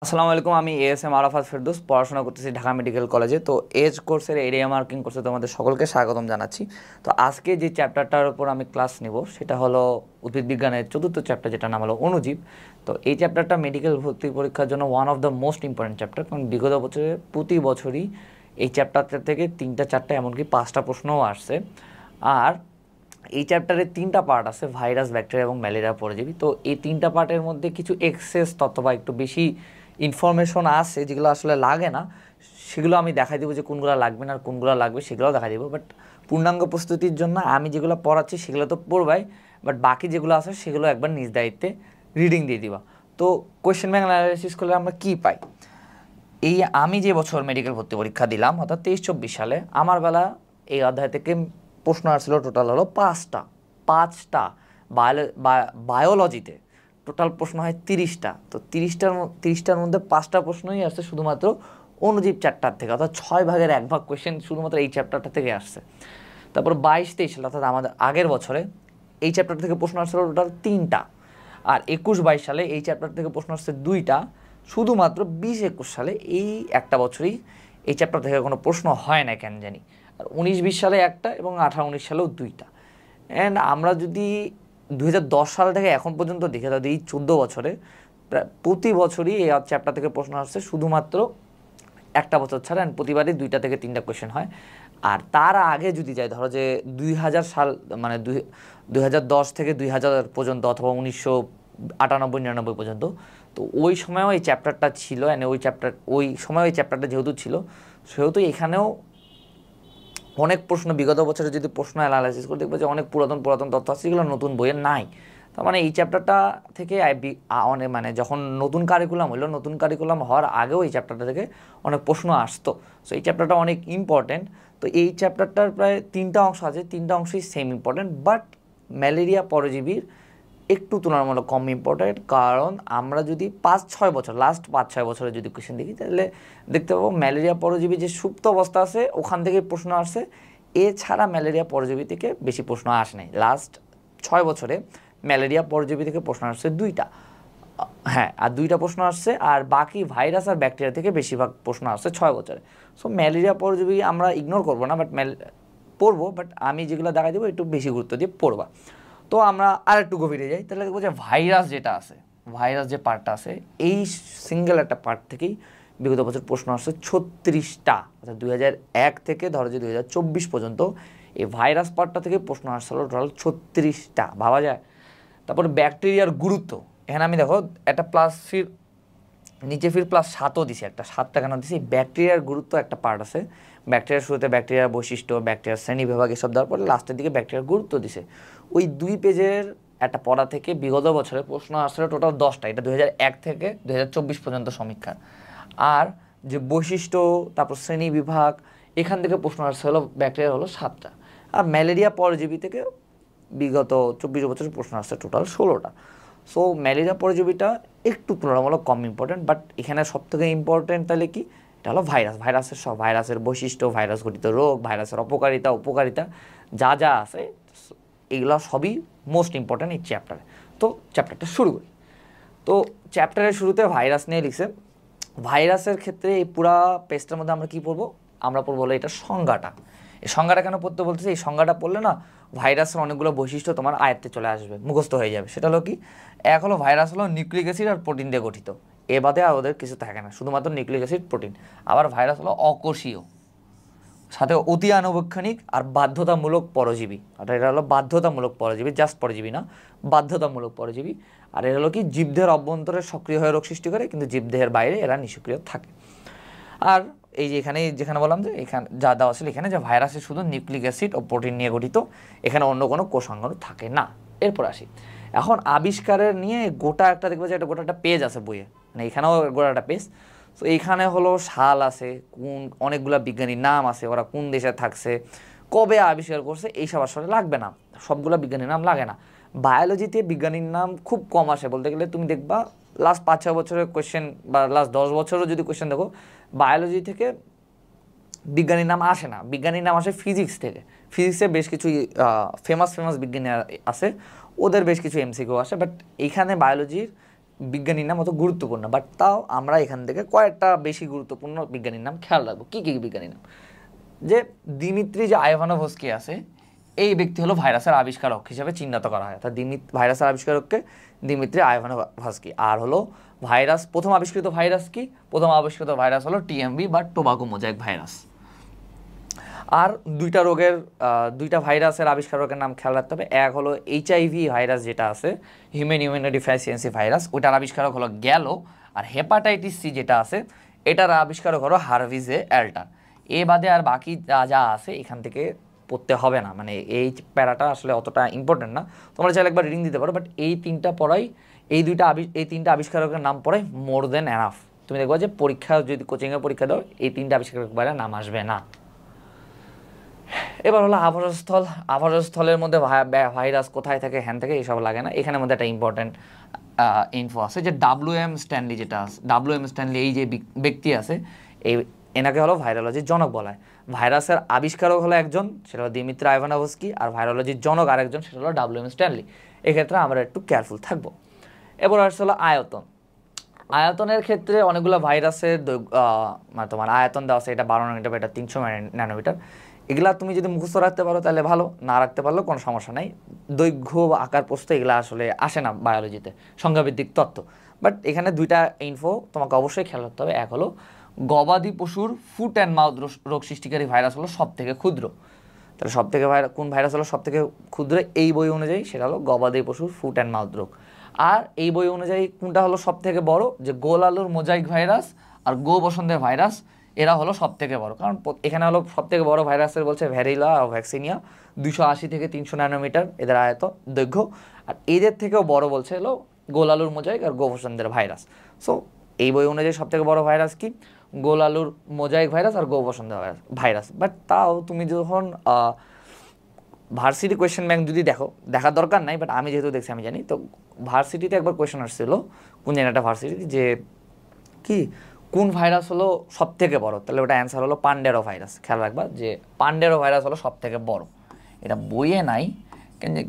আসসালামু আলাইকুম, আমি এএসএম আরাফাত ফেরদৌস পড়াশোনা করতেছি ঢাকা মেডিকেল কলেজে। তো এজ কোর্সের এরিয়া মার্কিং কোর্সে তোমাদের সকলকে স্বাগতম জানাচ্ছি। তো আজকে যে চ্যাপ্টারটার উপর আমি ক্লাস নিব সেটা হলো উদ্ভিদ বিজ্ঞানের চতুর্থ চ্যাপ্টার, যেটা নাম হলো অণুজীব। তো এই চ্যাপ্টারটা মেডিকেল ভর্তি পরীক্ষার জন্য one of the most important chapter, কারণ বিগত বছরে প্রতি বছরই এই চ্যাপ্টারটা থেকে 3টা 4টা এমনকি 5টা প্রশ্নও আসছে। আর এই চ্যাপ্টারে 3টা পার্ট আছে, ভাইরাস, ব্যাকটেরিয়া এবং ম্যালেরিয়া পরজীবী। তো এই 3টা পার্টের মধ্যে কিছু এক্সেস তথ্য বা একটু বেশি ইনফরমেশন আছে যেগুলো আসলে লাগে না, সেগুলো আমি দেখাই দেবো যে কোনগুলো লাগবে না আর কোনগুলো লাগবে সেগুলোও দেখাই দেবো। বাট পূর্ণাঙ্গ প্রস্তুতির জন্য আমি যেগুলো পড়াচ্ছি সেগুলো তো পড়বাই, বাট বাকি যেগুলো আছে সেগুলো একবার নিজ দায়িত্বে রিডিং দিয়ে দিবা। তো কোয়েশ্চেন ব্যাংক অ্যানালাইসিস করলে আমরা কী পাই? এই আমি যে বছর মেডিকেল ভর্তি পরীক্ষা দিলাম, অর্থাৎ 23-24 সালে, আমার বেলা এই অধ্যায় থেকে প্রশ্ন আসছিল টোটাল হলো 5টা। বায়োলজিতে টোটাল প্রশ্ন হয় 30টা। তো 30টার মধ্যে 5টা প্রশ্নই আসছে শুধুমাত্র অণুজীব চ্যাপ্টার থেকে, অর্থাৎ 6 ভাগের 1 ভাগ কোয়েশ্চেন শুধুমাত্র এই চ্যাপ্টারটা থেকে আসছে। তারপর 22-23 সালে, অর্থাৎ আমাদের আগের বছরে, এই চ্যাপ্টার থেকে প্রশ্ন আসছিল টোটাল 3টা। আর 21-22 সালে এই চ্যাপ্টার থেকে প্রশ্ন আসছে 2টা। শুধুমাত্র 20-21 সালে এই একটা বছরই এই চ্যাপ্টার থেকে কোনো প্রশ্ন হয় না কেন জানি। আর 19-20 সালে একটা এবং 18-19 সালেও 2টা। অ্যান্ড আমরা যদি 2010 সাল থেকে এখন পর্যন্ত দেখে তাদের এই 14 বছরে প্রতি বছরই এই চ্যাপ্টার থেকে প্রশ্ন আসছে, শুধুমাত্র একটা বছর ছাড়া, অ্যান্ড প্রতিবারই 2টা থেকে 3টা কোয়েশ্চেন হয়। আর তার আগে যদি যাই, ধরো যে 2000 সাল, মানে 2010 থেকে 2000 পর্যন্ত, অথবা 1998-99 পর্যন্ত, তো ওই সময়ও এই চ্যাপ্টারটা ছিল। অ্যান্ড ওই সময় ওই চ্যাপ্টারটা যেহেতু ছিল, সেহেতু এখানেও অনেক প্রশ্ন, বিগত বছরে যদি প্রশ্ন অ্যানালাইসিস করে দেখবো যে অনেক পুরাতন তথ্য আছে যেগুলো নতুন বইয়ে নাই। তার মানে এই চ্যাপ্টারটা থেকে অনেক, মানে যখন নতুন কারিকুলাম হওয়ার আগেও এই চ্যাপ্টারটা থেকে অনেক প্রশ্ন আসতো। সো এই চ্যাপ্টারটা অনেক ইম্পর্টেন্ট। তো এই চ্যাপ্টারটার প্রায় 3টা অংশ আছে, 3টা অংশই সেম ইম্পর্টেন্ট, বাট ম্যালেরিয়া পরজীবীর একটু তুলনামূলক কম ইম্পর্টেন্ট। কারণ আমরা যদি 5-6 বছর, লাস্ট 5-6 বছরে যদি কোয়েশ্চেন দেখি, তাহলে দেখতে পাবো ম্যালেরিয়া পরজীবী যে সুপ্ত অবস্থা আছে ওখান থেকে প্রশ্ন আসছে। এছাড়া ম্যালেরিয়া পরজীবী থেকে বেশি প্রশ্ন আসে নাই। লাস্ট 6 বছরে ম্যালেরিয়া পরজীবী থেকে প্রশ্ন আসছে 2টা, হ্যাঁ, আর 2টা প্রশ্ন আসছে। আর বাকি ভাইরাস আর ব্যাকটেরিয়া থেকে বেশিরভাগ প্রশ্ন আসছে 6 বছরে। সো ম্যালেরিয়া পরজীবী আমরা ইগনোর করবো না, বাট পড়বো, বাট আমি যেগুলো দেখা দেবো একটু বেশি গুরুত্ব দিয়ে পড়বা। তো আমরা আর একটু গভীরে যাই, তাহলে দেখবো যে ভাইরাস যেটা আছে, ভাইরাস যে পার্টটা আছে, এই সিঙ্গেল একটা পার্ট থেকেই বিগত বছর প্রশ্ন আসছে 36টা, অর্থাৎ 2001 থেকে ধরো যে 2024 পর্যন্ত এই ভাইরাস পার্টটা থেকে প্রশ্ন আসছিল টোটাল 36টা, ভাবা যায়। তারপরে ব্যাকটেরিয়ার গুরুত্ব, এখানে আমি দেখো একটা প্লাস ফির নিচে ফির +7ও দিছে, একটা 7টা কেন দিছি, ব্যাকটেরিয়ার গুরুত্ব একটা পার্ট আছে। ব্যাকটেরিয়ার শুরুতে ব্যাকটেরিয়ার বৈশিষ্ট্য, ব্যাকটেরিয়ার শ্রেণীবিভাগ এসব দেওয়ার পরে লাস্টের দিকে ব্যাকটেরিয়ার গুরুত্ব দিছে। ওই 2 পেজের একটা পড়া থেকে বিগত বছরে প্রশ্ন আসলে টোটাল 10টা, এটা 2001 থেকে 2024 পর্যন্ত সমীক্ষা। আর যে বৈশিষ্ট্য, তারপর শ্রেণীবিভাগ, এখান থেকে প্রশ্ন আসছে হলো ব্যাকটেরিয়ার হলো 7টা। আর ম্যালেরিয়া পরজীবী থেকে বিগত 24 বছরের প্রশ্ন আসছে টোটাল 16টা। সো ম্যালেরিয়া পরজীবীটা একটু তুলনামূলক কম ইম্পর্টেন্ট, বাট এখানে সবথেকে ইম্পর্টেন্ট তাহলে কি, এটা হলো ভাইরাসের বৈশিষ্ট্য, ভাইরাস ঘটিত রোগ, ভাইরাসের উপকারিতা যা যা আছে, এগুলো সবই মোস্ট ইম্পর্টেন্ট এই চ্যাপ্টারে। তো চ্যাপ্টারটা শুরু করি। তো চ্যাপ্টারের শুরুতে ভাইরাস নিয়ে লিখছে। ভাইরাসের ক্ষেত্রে এই পুরা পেজটার মধ্যে আমরা কী পড়বো, আমরা পড়বো হলো এটা সংজ্ঞাটা। এই সংজ্ঞাটা কেন পড়তে বলতেছি, এই সংজ্ঞাটা পড়লে না ভাইরাসের অনেকগুলো বৈশিষ্ট্য তোমার আয়ত্তে চলে আসবে, মুখস্থ হয়ে যাবে। সেটা হলো কি, এক হলো ভাইরাস হলো নিউক্লিক অ্যাসিড আর প্রোটিন দিয়ে গঠিত, এ বাদে আর ওদের কিছু থাকে না, শুধুমাত্র নিউক্লিক অ্যাসিড, প্রোটিন। আবার ভাইরাস হলো অকোষীয়, সাথে অতি আনুবৈজ্ঞানিক আর বাধ্যতামূলক পরজীবী, অর্থাৎ এটা হলো বাধ্যতামূলক পরজীবী, জাস্ট পরজীবী না, বাধ্যতামূলক পরজীবী। আর এটা হলো কি, জীবদেহের অভ্যন্তরে সক্রিয় হয়ে রোগ সৃষ্টি করে, কিন্তু জীবদেহের বাইরে এরা নিষ্ক্রিয় থাকে। আর এই যে এখানে যেখানে বললাম যে এখানে যা দেওয়া ছিল, এখানে যে ভাইরাসে শুধু নিউক্লিক অ্যাসিড ও প্রোটিন নিয়ে গঠিত, এখানে অন্য কোনো কোষাঙ্গাণু থাকে না। এরপর আসি, এখন আবিষ্কারের নিয়ে গোটা একটা দেখবো যে এটা গোটা একটা পেজ আছে বইয়ে, মানে এখানেও গোটা একটা পেজ। তো এইখানে হলো সাল আছে, কোন অনেকগুলো বিজ্ঞানীর নাম আছে, ওরা কোন দেশে থাকছে, কবে আবিষ্কার করছে, এইসব আসলে লাগবে না, সবগুলো বিজ্ঞানীর নাম লাগে না। বায়োলজিতে বিজ্ঞানীর নাম খুব কম আসে, বলতে গেলে তুমি দেখবা লাস্ট 5-6 বছরের কোয়েশ্চেন বা লাস্ট 10 বছরও যদি কোয়েশ্চেন দেখো, বায়োলজি থেকে বিজ্ঞানীর নাম আসে না, বিজ্ঞানীর নাম আসে ফিজিক্স থেকে। ফিজিক্সে বেশ কিছু ফেমাস বিজ্ঞানী আছে, ওদের বেশ কিছু এমসিকিউ আসে, বাট এইখানে বায়োলজির বিজ্ঞানীর নাম অত গুরুত্বপূর্ণ, বাট তাও আমরা এখান থেকে কয়েকটা বেশি গুরুত্বপূর্ণ বিজ্ঞানীর নাম খেয়াল রাখবো। কী কী বিজ্ঞানীর নাম? যে দিমিত্রি যে আইভানোভস্কি আছে, এই ব্যক্তি হলো ভাইরাসের আবিষ্কারক হিসেবে চিহ্নিত করা হয়। অর্থাৎ ভাইরাসের আবিষ্কারককে দিমিত্রি আইভানোভস্কি। আর হলো ভাইরাস, প্রথম আবিষ্কৃত ভাইরাস কি? প্রথম আবিষ্কৃত ভাইরাস হলো টিএমভি বা টোবাকো মোজাইক ভাইরাস। আর দুইটা ভাইরাসের আবিষ্কারকের নাম খেয়াল রাখতে হবে। এক হলো এইচআইভি ভাইরাস যেটা আছে, হিউম্যান ইমিউনোডেফিসিয়েন্সি ভাইরাস, ওইটার আবিষ্কারক হলো গ্যালো। আর হেপাটাইটিস সি যেটা আছে, এটার আবিষ্কারক হলো হার্ভিজে অ্যাল্টার। এ বাদে আর বাকি যা আছে এখান থেকে পড়তে হবে না, মানে এই প্যারাটা আসলে অতটা ইম্পর্টেন্ট না, তোমরা চাইলে একবার রিডিং দিতে পারো। বাট এই তিনটা আবিষ্কারকের নাম পড়াই মোর দেন এনাফ। তুমি দেখবা যে পরীক্ষা, যদি কোচিংয়ে পরীক্ষা দাও, এই তিনটা আবিষ্কারকের বাইরে নাম আসবে না। এবার হলো আবাসস্থল। আবাসস্থলের মধ্যে ভাইরাস কোথায় থাকে, হ্যান থেকে, এইসব লাগে না। এখানের মধ্যে একটা ইম্পর্টেন্ট ইনফো আছে যে WM স্ট্যানলি যেটা আছে, WM স্ট্যানলি এই যে ব্যক্তি আছে, এনাকে হলো ভাইরোলজির জনক বলা হয়। ভাইরাসের আবিষ্কারক হলো একজন, সেটা হলো দিমিত্রি আইভানোভস্কি, আর ভাইরোলজির জনক আরেকজন, সেটা হলো WM স্ট্যানলি। এক্ষেত্রে আমরা একটু কেয়ারফুল থাকবো। এবার আসছে হলো আয়তন। আয়তনের ক্ষেত্রে অনেকগুলো ভাইরাসের তোমার আয়তন দেওয়া আছে, এটা 12 ন্যানোমিটার, এটা 300 ন্যানোমিটার। এগুলা তুমি যদি মুখস্থ রাখতে পারো তাহলে ভালো, না রাখতে পারলেও কোনো সমস্যা নাই। দৈর্ঘ্য বা আকার প্রস্থ এগুলো আসলে আসে না বায়োলজিতে, সংখ্যাভিত্তিক তত্ত্ব। বাট এখানে দুইটা ইনফো তোমাকে অবশ্যই খেয়াল রাখতে হবে। এক হলো গবাদি পশুর ফুট অ্যান্ড মাউথ রোগ সৃষ্টিকারী ভাইরাস হলো সব থেকে ক্ষুদ্র। তাহলে কোন ভাইরাস হলো সব থেকে ক্ষুদ্র এই বই অনুযায়ী? সেটা হলো গবাদি পশুর ফুট অ্যান্ড মাউথ রোগ। আর এই বই অনুযায়ী কোনটা হলো সব থেকে বড়? যে গোল আলুর মোজাইক ভাইরাস আর গো বসন্তের ভাইরাস, এরা হলো সব থেকে বড়। কারণ এখানে হলো সব থেকে বড় ভাইরাসের বলছে ভ্যারিলা আর ভ্যাকসিনিয়া, 280 থেকে 300 ন্যানোমিটার এদের দৈর্ঘ্য। আর এদের থেকেও বড় বলছে হলো গোল আলুর মোজাইক আর গো বসন্তের ভাইরাস। সো এই বই অনুযায়ী সব থেকে বড় ভাইরাস কি? গোল আলুর মোজাইক ভাইরাস আর গো বসন্তের ভাইরাস। বাট তাও তুমি যখন ভার্সিটি কোয়েশ্চেন ব্যাংক যদি দেখার দরকার নাই, বাট আমি যেহেতু দেখছি আমি জানি। তো ভার্সিটিতে একবার কোয়েশ্চেন আসছিল, কোন জায়গাটা ভার্সিটিতে, যে কি কোন ভাইরাস হলো সব থেকে বড়? তাহলে ওটা অ্যান্সার হলো পান্ডেরো ভাইরাস। খেয়াল রাখবা যে পান্ডেরো ভাইরাস হলো সব থেকে বড়। এটা বইয়ে নাই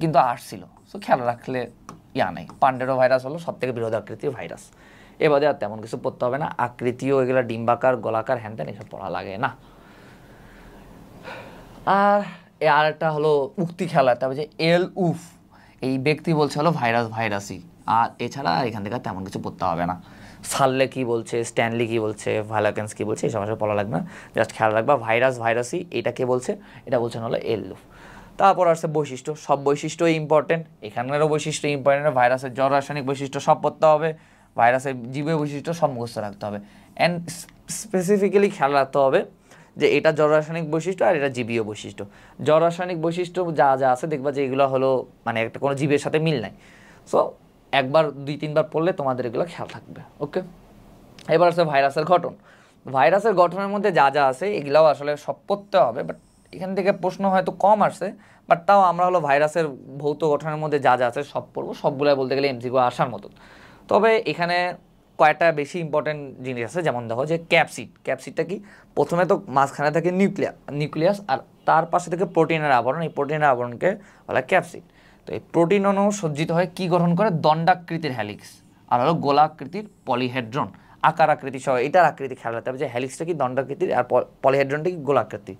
কিন্তু আসছিল, সো খেয়াল রাখলে নাই। পান্ডেরো ভাইরাস হলো সব থেকে বৃহৎ আকৃতির ভাইরাস। এবারে আর তেমন কিছু পড়তে হবে না। আকৃতিও এগুলো ডিম্বাকার, গোলাকার, হ্যানত্যান, এসব পড়া লাগে না। আর একটা হলো উক্তি খেলা, তারপরে যে উফ, এই ব্যক্তি বলছে হলো ভাইরাসই। আর এছাড়া এখান থেকে তেমন কিছু পড়তে হবে না। সাল্লে কি বলছে, স্ট্যানলি কি বলছে, ভাইলাকেন্স কি বলছে, এই সমস্ত পড়া লাগবে না। জাস্ট খেয়াল রাখবা ভাইরাসই, এটা কে বলছে? এটা বলছেন হলো উফ। তারপর আসছে বৈশিষ্ট্য। সব বৈশিষ্ট্যই ইম্পর্টেন্ট, এখানেরও বৈশিষ্ট্য ইম্পর্টেন্ট। ভাইরাসের জড় রাসায়নিক বৈশিষ্ট্য সব পড়তে হবে, ভাইরাসের জীবীয় বৈশিষ্ট্য সব মুখস্থ রাখতে হবে। অ্যান্ড স্পেসিফিক্যালি খেয়াল রাখতে হবে যে এটা জড় রাসায়নিক বৈশিষ্ট্য আর এটা জীবীয় বৈশিষ্ট্য। জড় রাসায়নিক বৈশিষ্ট্য যা আছে দেখবা যে এগুলো হলো মানে একটা কোনো জীবের সাথে মিল নাই। সো একবার 2-3বার পড়লে তোমাদের এগুলো খেয়াল থাকবে। ওকে, এবার আছে ভাইরাসের গঠন। ভাইরাসের গঠনের মধ্যে যা আছে এগুলাও আসলে সব পড়তে হবে, বাট এখান থেকে প্রশ্ন হয়তো কম আসছে। বাট তাও আমরা হলো ভাইরাসের ভৌত গঠনের মধ্যে যা আছে সব পড়বো। সবগুলাই বলতে গেলে এমসিকিউ আসার মতো। তবে এখানে কয়েকটা বেশি ইম্পর্টেন্ট জিনিস আছে, যেমন দেখো যে ক্যাপসিডটা কি? প্রথমে তো মাঝখানে থাকে নিউক্লিয়াস, আর তার পাশে থেকে প্রোটিনের আবরণ। এই প্রোটিনের আবরণকে বলা হয় ক্যাপসিড। তো এই প্রোটিন অণু সজ্জিত হয় কি গঠন করে? দণ্ডাকৃতির হ্যালিক্স আর হলো গোলাকৃতির পলিহেড্রন। আকার আকৃতি সহ এটার আকৃতি খেয়াল রাখতে হবে যে হ্যালিক্সটা কি দণ্ডাকৃতির আর পলিহেড্রনটা কি গোলাকৃতি।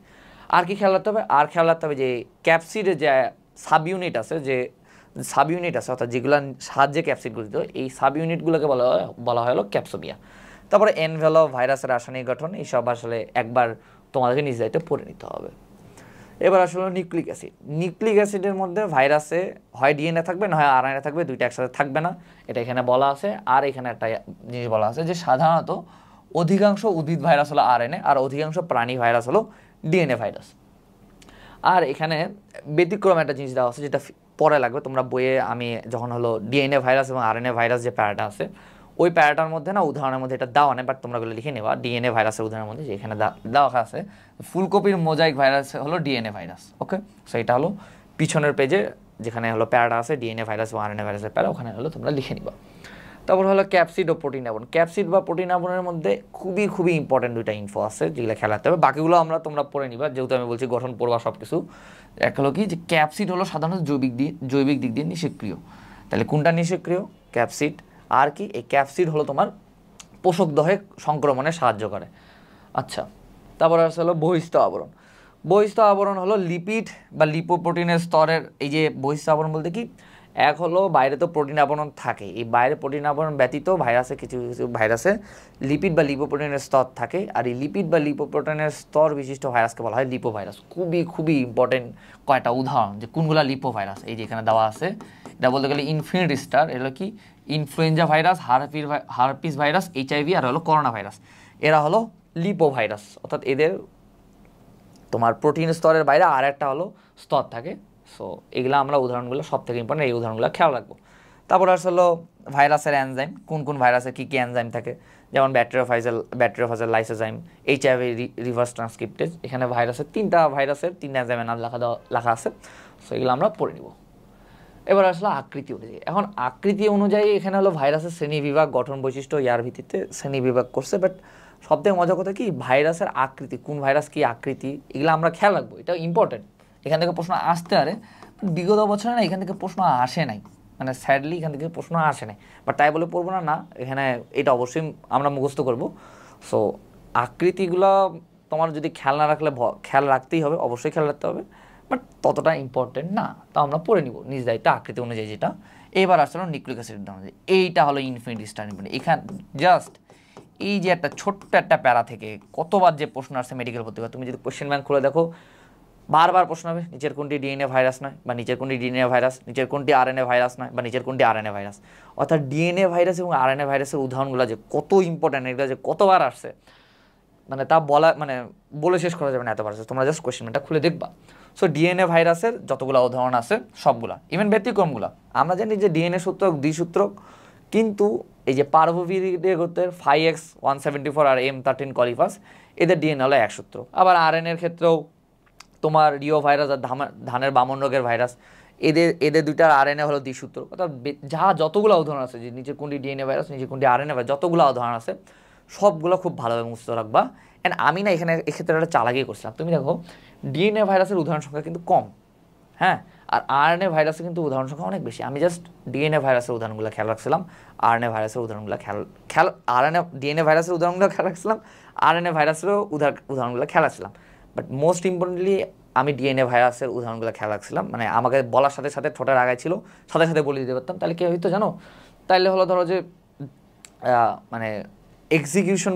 আর কি খেয়াল রাখতে হবে? আর খেয়াল রাখতে হবে যে ক্যাপসিডের যে সাব ইউনিট আছে অর্থাৎ যেগুলো সাহায্যে ক্যাপসিড গঠিত, এই সাব ইউনিটগুলোকে বলা হয় হলো ক্যাপসোমিয়া। তারপরে এনভেলপ, ভাইরাসের রাসায়নিক গঠন, এইসব আসলে একবার তোমাদেরকে নিজ দায়িত্বে পড়ে নিতে হবে। এবার আসলে নিউক্লিক অ্যাসিডের মধ্যে ভাইরাসে হয় ডিএনএ থাকবে না হয় আরএনএ থাকবে, দুইটা একসাথে থাকবে না, এটা এখানে বলা আছে। আর এখানে একটা জিনিস বলা আছে যে সাধারণত অধিকাংশ উদ্ভিদ ভাইরাস হলো আরএনএ আর অধিকাংশ প্রাণী ভাইরাস হলো ডিএনএ ভাইরাস। আর এখানে ব্যতিক্রম একটা জিনিস দেওয়া আছে যেটা পরে লাগবে তোমরা বইয়ে। আমি যখন হলো ডিএনএ ভাইরাস এবং আরএনএ ভাইরাস যে প্যারাটা আছে, ওই প্যারাটার মধ্যে না উদাহরণের মধ্যে এটা দেওয়া নেই, বাট তোমরা ওগুলো লিখে নেবা। ডিএনএ ভাইরাসের উদাহরণের মধ্যে যেখানে দেওয়া আছে ফুলকপির মোজাইক ভাইরাস হলো ডিএনএ ভাইরাস। ওকে, সো এটা হলো পিছনের পেজে যেখানে হলো প্যারাটা আছে ডিএনএ ভাইরাস এবং আরএনএ ভাইরাসের প্যারা, ওখানে হলো তোমরা লিখে নিবা। তারপর হলো ক্যাপসিড ও প্রোটিন আবরণ। ক্যাপসিড বা প্রোটিন আবরণের মধ্যে খুবই ইম্পর্টেন্ট দুইটা ইনফো আছে যেগুলো খেয়াল রাখতে হবে। বাকিগুলো তোমরা পড়ে নিবা, যেহেতু আমি বলছি গঠন পড়বা সব কিছু। এক হলো কি যে ক্যাপসিড হলো সাধারণত জৈবিক দিক দিয়ে নিষ্ক্রিয়। তাহলে কোনটা নিষ্ক্রিয়? ক্যাপসিড। আর কি এই ক্যাপসিড হলো তোমার পোষকদেহে সংক্রমণে সাহায্য করে। আচ্ছা, তারপর আসলে হলো বহিস্থ আবরণ। বহিস্থ আবরণ হলো লিপিড বা লিপোপ্রোটিনের স্তরের, এই যে বহিস্থ আবরণ বলতে কি, এক হলো বাইরে তো প্রোটিন আবরণ থাকে, এই বাইরে প্রোটিন আবরণ ব্যতীত ভাইরাসে কিছু কিছু ভাইরাসে লিপিড বা লিপোপ্রোটিনের স্তর থাকে, আর এই লিপিড বা লিপোপ্রোটিনের স্তর বিশিষ্ট ভাইরাসকে বলা হয় লিপোভাইরাস। খুবই খুবই ইম্পর্টেন্ট কয়টা উদাহরণ যে কোনগুলা লিপোভাইরাস, এই যে এখানে দেওয়া আছে। এটা বলতে গেলে ইনফিনিটি স্টার, এগুলো কি influenza virus, herpes virus, HIV আর হলো করোনা ভাইরাস, এরা হলো লিপোভাইরাস। অর্থাৎ এদের তোমার প্রোটিন স্তরের বাইরে আর একটা হলো স্তর থাকে। সো এগুলো আমরা উদাহরণগুলো সব থেকে ইম্পর্টেন্ট, এই উদাহরণগুলো খেয়াল রাখবো। তারপর আসলে ভাইরাসের এনজাইম, কোন কোন ভাইরাসের কী কী এনজাইম থাকে, যেমন ব্যাকটেরিওফাজের লাইসোজাইম, এইচআইভি রিভার্স ট্রান্সক্রিপ্টেজ। এখানে ভাইরাসের তিনটা এনজাইমের নাম লেখা আছে। সো এগুলো আমরা পড়ে নিব। এবার আসলে আকৃতি অনুযায়ী, এখন আকৃতি অনুযায়ী এখানে হলো ভাইরাসের শ্রেণীবিভাগ, গঠন বৈশিষ্ট্য ইয়ার ভিত্তিতে শ্রেণীবিভাগ করছে। বাট সবথেকে মজার কথা কি, ভাইরাসের আকৃতি, কোন ভাইরাস কি আকৃতি, এগুলো আমরা খেয়াল রাখবো, এটা ইম্পর্টেন্ট। এখান থেকে প্রশ্ন আসতে পারে, বিগত বছরে না এখান থেকে প্রশ্ন আসে নাই, মানে স্যাডলি এখান থেকে প্রশ্ন আসে নাই। বাট তাই বলে পড়বো না, না, এখানে এটা অবশ্যই আমরা মুখস্থ করব। সো আকৃতিগুলো তোমার যদি খেয়াল না রাখলে, খেয়াল রাখতেই হবে, অবশ্যই খেয়াল রাখতে হবে, বাট ততটা ইম্পর্টেন্ট না, তা আমরা পড়ে নিব নিজ দায়িত্ব আকৃতি অনুযায়ী যেটা। এবার আসলে নিউক্লিক অ্যাসিড অনুযায়ী, এইটা হলো ইনফিনিটি স্টার ইনফিনিটি। এখানে জাস্ট এই যে একটা ছোট্ট একটা প্যারা থেকে কতবার যে প্রশ্ন আসছে মেডিকেল ভর্তি, তুমি যদি কোশ্চেন ব্যাংক খুলে দেখো, বারবার প্রশ্ন হবে নিচের কোনটি ডিএনএ ভাইরাস নয়, বা নিচের কোনটি ডিএনএ ভাইরাস, নিচের কোনটি আরএনএ ভাইরাস নয়, বা নিচের কোনটি আরএনএ ভাইরাস। অর্থাৎ ডিএনএ ভাইরাস এবং আরএনএ ভাইরাসের উদাহরণগুলো যে কত ইম্পর্টেন্ট, এগুলো যে কতবার আসছে, মানে তা বলা, মানে বলে শেষ করা যাবে না, এতবার আসছে। তোমরা জাস্ট কোশ্চেন ব্যাংকটা খুলে দেখবা। সো ডিএনএ ভাইরাসের যতগুলো উদাহরণ আছে সবগুলা, ইভেন ব্যতিক্রমগুলো, আমরা জানি যে ডিএনএ সূত্রক, দ্বিসূত্রক, কিন্তু এই যে পার্ভোভিরিডে গোত্রের 5X174 আর M13 কলিফাস, এদের ডিএনএ হলো এক সূত্র। আবার আরএনএর ক্ষেত্রেও তোমার রিও ভাইরাস আর ধানের বামন রোগের ভাইরাস, এদের দুইটার আরএনএ হলো দ্বিসূত্র। অর্থাৎ যতগুলো উদাহরণ আছে, যে নিচের কোনটি ডিএনএ ভাইরাস, নিচের কোনটি আরএনএ ভাইরাস, যতগুলো উদাহরণ আছে সবগুলো খুব ভালোভাবে মুখস্থ রাখবা। অ্যান্ড আমি না এখানে এক্ষেত্রে একটা চালাকি করছিলাম, তুমি দেখো ডিএনএ ভাইরাসের উদাহরণ সংখ্যা কিন্তু কম, হ্যাঁ, আর আরএনএ ভাইরাসের কিন্তু উদাহরণ সংখ্যা অনেক বেশি। আমি জাস্ট ডিএনএ ভাইরাসের উদাহরণগুলো খেয়াল রাখছিলাম, আরএনএ ভাইরাসের উদাহরণগুলো ডিএনএ ভাইরাসের উদাহরণগুলো খেয়াল রাখছিলাম, আরএনএ ভাইরাসেরও উদাহরণগুলো খেয়াল রাখছিলাম। বাট মোস্ট ইম্পর্টেন্টলি আমি ডিএনএ ভাইরাসের উদাহরণগুলো খেয়াল রাখছিলাম, মানে আমাকে বলার সাথে সাথে ঠোঁটের আগায় ছিল, সাথে সাথে বলে দিতে পারতাম। তাহলে কী হইতো জানো, তাইলে হলো ধরো যে মানে এক্সিকিউশন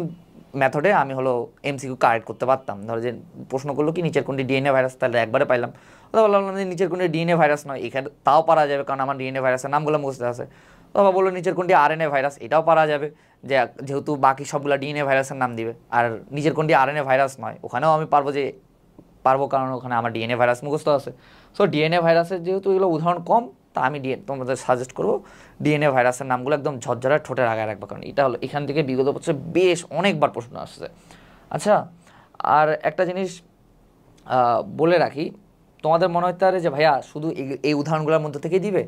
মেথডে আমি হলো এমসিকিউ কারেক্ট করতে পারতাম। ধরো যে প্রশ্ন করলো কি নিচের কোনটি ডিএনএ ভাইরাস, তাহলে একবারে পাইলাম। অথবা বললাম যে নিচের কোনটি ডিএনএ ভাইরাস নয়, এখানে তাও পারা যাবে, কারণ আমার ডিএনএ ভাইরাসের নামগুলো মুখস্থ আছে। অথবা বললো নিচের কোনটি আরএনএ ভাইরাস, এটাও পারা যাবে, যে যেহেতু বাকি সবগুলো ডিএনএ ভাইরাসের নাম দিবে। আর নিচের কোনটি আরএনএ ভাইরাস নয়, ওখানেও আমি পারবো, কারণ ওখানে আমার ডিএনএ ভাইরাস মুখস্থ আছে। সো ডিএনএ ভাইরাসের যেহেতু এগুলো উদাহরণ কম, তা আমি তোমাদের সাজেস্ট করবো ডিএনএ ভাইরাসের নামগুলো একদম ঝরঝরা ঠোঁটের আগায় রাখবা, কারণ এটা হলো এখান থেকে বিগত বছর বেশ অনেকবার প্রশ্ন আসছে। আচ্ছা, আর একটা জিনিস বলে রাখি, তোমাদের মনে হতে পারে যে ভাইয়া শুধু এই উদাহরণগুলোর মধ্যে থেকেই দিবে।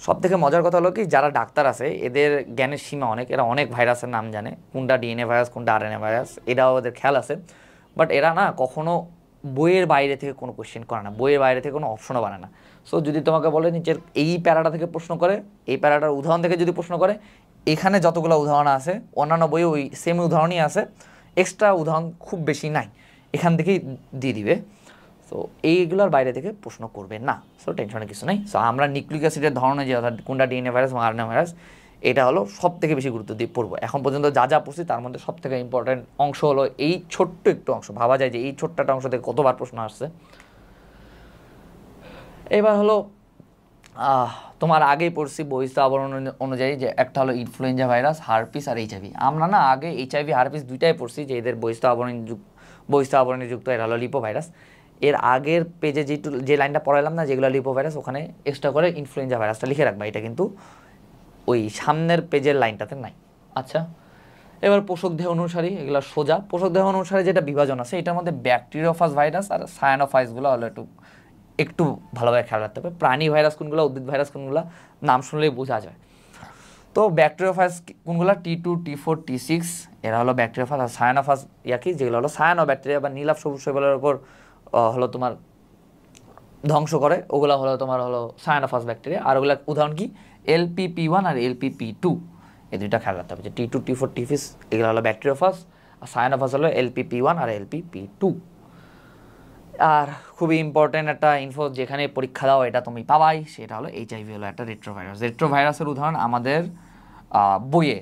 সব থেকে মজার কথা হলো কি, যারা ডাক্তার আছে এদের জ্ঞানের সীমা অনেক, এরা অনেক ভাইরাসের নাম জানে, কোনটা ডিএনএ ভাইরাস, কোনটা আরএনএ ভাইরাস, এটাও ওদের খেয়াল আছে। বাট এরা না কখনো বইয়ের বাইরে থেকে কোনো কোয়েশ্চেন করে না, বইয়ের বাইরে থেকে কোনো অপশনও বানায় না। সো যদি তোমাকে বলে নিচের এই প্যারাটা থেকে প্রশ্ন করে, এই প্যারাটার উদাহরণ থেকে যদি প্রশ্ন করে, এখানে যতগুলো উদাহরণ আছে অন্যান্য বইয়ে ওই সেম উদাহরণই আছে, এক্সট্রা উদাহরণ খুব বেশি নাই, এখান থেকেই দিয়ে দিবে। সো এইগুলোর বাইরে থেকে প্রশ্ন করবে না, সো টেনশনের কিছু নেই। সো আমরা নিউক্লিক অ্যাসিডের ধরনে যে অর্থাৎ কোনটা ডিএনএ ভাইরাস এবং আরএনএ ভাইরাস, এটা হলো সব থেকে বেশি গুরুত্ব দিয়ে পড়বো। এখন পর্যন্ত যা যা পড়ছি তার মধ্যে সব থেকে ইম্পর্টেন্ট অংশ হলো এই ছোট্ট একটু অংশ। ভাবা যায় যে এই ছোট্ট একটা অংশ থেকে কতবার প্রশ্ন আসছে। এবার হলো তোমার আগেই পড়ছি বহিস্থ আবরণ অনুযায়ী, যে একটা হলো ইনফ্লুয়েঞ্জা ভাইরাস, হারপিস আর এইচআইভি। আমরা না আগে এইচআইভি হারপিস দুইটাই পড়ছি, যে এদের বহিস্থ আবরণে যুক্ত এরা হলো লিপো ভাইরাস। এর আগের পেজে যে লাইনটা পড়াইলাম না, যেগুলো লিপো ভাইরাস, ওখানে এক্সট্রা করে ইনফ্লুয়েঞ্জা ভাইরাসটা লিখে রাখবা, এটা কিন্তু ওই সামনের পেজের লাইনটাতে নাই। আচ্ছা, এবার পোষক দেহ অনুসারী, এগুলো সোজা পোষক দেহ অনুসারে যেটা বিভাজন আছে, এটার মধ্যে ব্যাকটেরিওফাজ ভাইরাস আর সায়ানোফাইজগুলো হলো একটু ভালোভাবে খেয়াল রাখতে হবে। প্রাণী ভাইরাস কোনগুলো, উদ্ভিদ ভাইরাস কোনগুলো, নাম শুনলেই বোঝা যায়। তো ব্যাকটেরিওফাজ কোনগুলো, T2, T4, T6, এরা হলো ব্যাকটেরিওফাজ। আর সায়ানোফাজ কি, যেগুলো হলো সায়ানো ব্যাকটেরিয়া বা নীলাভ সবুজ শৈবালের উপর হলো তোমার ধ্বংস করে, ওগুলো হলো তোমার হলো সায়ানোফাজ ব্যাকটেরিয়া। আর ওগুলো উদাহরণ কি, LPP1 আর LPP2, এই দুইটা খেয়াল রাখতে হবে যে T2 T4 টিফিস এগুলো হলো ব্যাকটেরিওফাজ, আর সায়ানোফাজ হলো LPP1 আর LPP2। আর খুবই ইম্পর্টেন্ট একটা ইনফো, যেখানে পরীক্ষা দাও এটা তুমি পাবাই, সেটা হলো HIV হলো একটা রেট্রোভাইরাস। রেট্রোভাইরাসের উদাহরণ আমাদের বইয়ে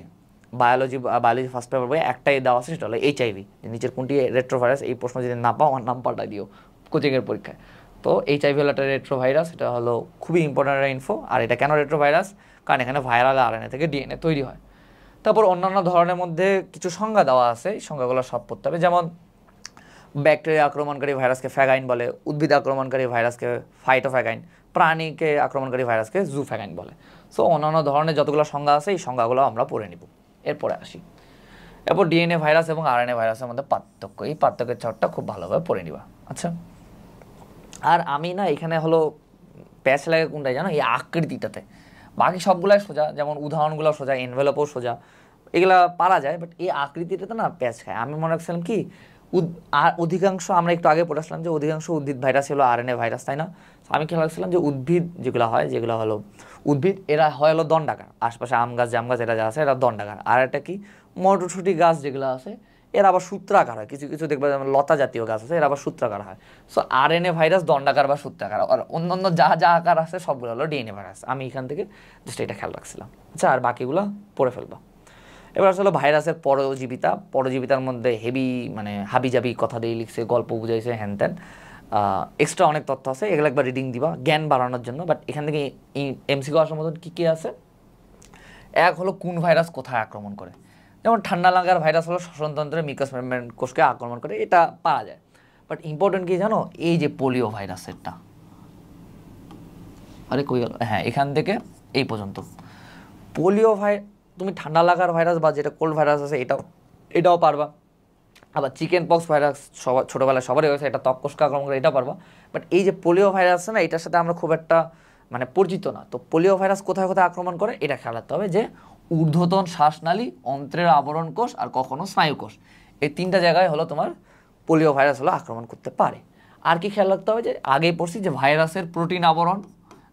বায়োলজি ফার্স্ট পেপার বইয়ে একটাই দেওয়া আছে, সেটা হলো HIV। নিচের কোনটি রেট্রোভাইরাস, এই প্রশ্ন যদি না পাও আমার নাম পাল্টাই দিও কোচিংয়ের পরীক্ষায়। তো HIV হলো একটা রেট্রোভাইরাস, এটা হলো খুবই ইম্পর্টেন্ট একটা ইনফো। আর এটা কেন রেট্রোভাইরাস? কারণ এখানে ভাইরাল RNA থেকে DNA তৈরি হয়। তারপর অন্যান্য ধরনের মধ্যে কিছু সংজ্ঞা দেওয়া আছে, এই সংজ্ঞাগুলো সব পড়তে হবে। যেমন ব্যাকটেরিয়া আক্রমণকারী ভাইরাসকে ফ্যাগাইন বলে, উদ্ভিদ আক্রমণকারী ভাইরাসকে ফাইটোফ্যাগাইন, প্রাণীকে আক্রমণকারী ভাইরাসকে জুফ্যাগাইন বলে। সো অন্যান্য ধরনের যতগুলো সংজ্ঞা আছে এই সংজ্ঞাগুলো আমরা পড়ে নিব। এরপরে আসি, এরপর DNA ভাইরাস এবং RNA ভাইরাসের মধ্যে পার্থক্য, এই পার্থক্যের চার্টটা খুব ভালোভাবে পড়ে নিবা। আচ্ছা, আর আমি না এখানে হলো প্যাচ লাগে কোনটাই জানো, এই আকৃতিটাতে। বাকি সবগুলাই সোজা, যেমন উদাহরণগুলো সোজা, এনভেলপও সোজা, এগুলা পারা যায়, বাট এই আকৃতিটাতে না প্যাচ খায়। আমি মনে রাখছিলাম কি আর অধিকাংশ, আমরা একটু আগে পড়েছিলাম যে অধিকাংশ উদ্ভিদ ভাইরাস হলো RNA ভাইরাস, তাই না? আমি খেয়াল রাখছিলাম যে উদ্ভিদ যেগুলো হয়, যেগুলো হলো উদ্ভিদ, এরা হয় হলো দণ্ডাকার, আশপাশে আম গাছ জাম গাছ এরা যা আছে এরা দণ্ডাকার। আর একটা কি মটরশুঁটি গাছ যেগুলো আছে এরা আবার সূত্রাকার হয়, কিছু কিছু দেখবে যেমন লতা জাতীয় গাছ আছে এরা আবার সূত্রাকার হয়। সো RNA ভাইরাস দণ্ডাকার বা সূত্রাকার, আর অন্যান্য যা যা আকার আছে সবগুলো হলো DNA ভাইরাস। আমি এখান থেকে জাস্ট এটা খেয়াল রাখছিলাম। আচ্ছা, আর বাকিগুলো পড়ে ফেলবা। এবার আসলে ভাইরাসের পরজীবিতা, পরজীবিতার মধ্যে হেভি মানে হাবিজাবি কথা দিয়ে লিখছে, গল্প বুঝাইছে, হ্যান ত্যান, এক্সট্রা অনেক তথ্য আছে, এগুলো একবার রিডিং দিবা জ্ঞান বাড়ানোর জন্য। বাট এখান থেকে MCQ আসার মতন কী কী আছে, এক হলো কোন ভাইরাস কোথায় আক্রমণ করে। যেমন ঠান্ডা লাগার ভাইরাস হলো শ্বসনতন্ত্রের মিকাস মেমব্রেন কোষকে আক্রমণ করে, এটা পাওয়া যায়। বাট ইম্পর্টেন্ট কি জানো, এই যে পোলিও ভাইরাসেরটা, আরে কই গেল, হ্যাঁ এখান থেকে এই পর্যন্ত পোলিও তুমি ঠান্ডা লাগার ভাইরাস বা যেটা কোল্ড ভাইরাস আছে এটাও পারবা। আবার চিকেন পক্স ভাইরাস ছোটোবেলায় সবারই হয়েছে, এটা ত্বক কোষকে আক্রমণ করে, এটাও পারবা। বাট এই যে পোলিও ভাইরাস আছে না, এটার সাথে আমরা খুব একটা মানে পরিচিত না। তো পোলিও ভাইরাস কোথায় কোথায় আক্রমণ করে এটা খেয়াল রাখতে হবে, যে ঊর্ধ্বতন শ্বাসনালী, অন্ত্রের আবরণ কোষ আর কখনো স্নায়ু কোষ, এই তিনটা জায়গায় হলো তোমার পোলিও ভাইরাস হলো আক্রমণ করতে পারে। আর কি খেয়াল রাখতে হবে, যে আগেই পড়ছি যে ভাইরাসের প্রোটিন আবরণ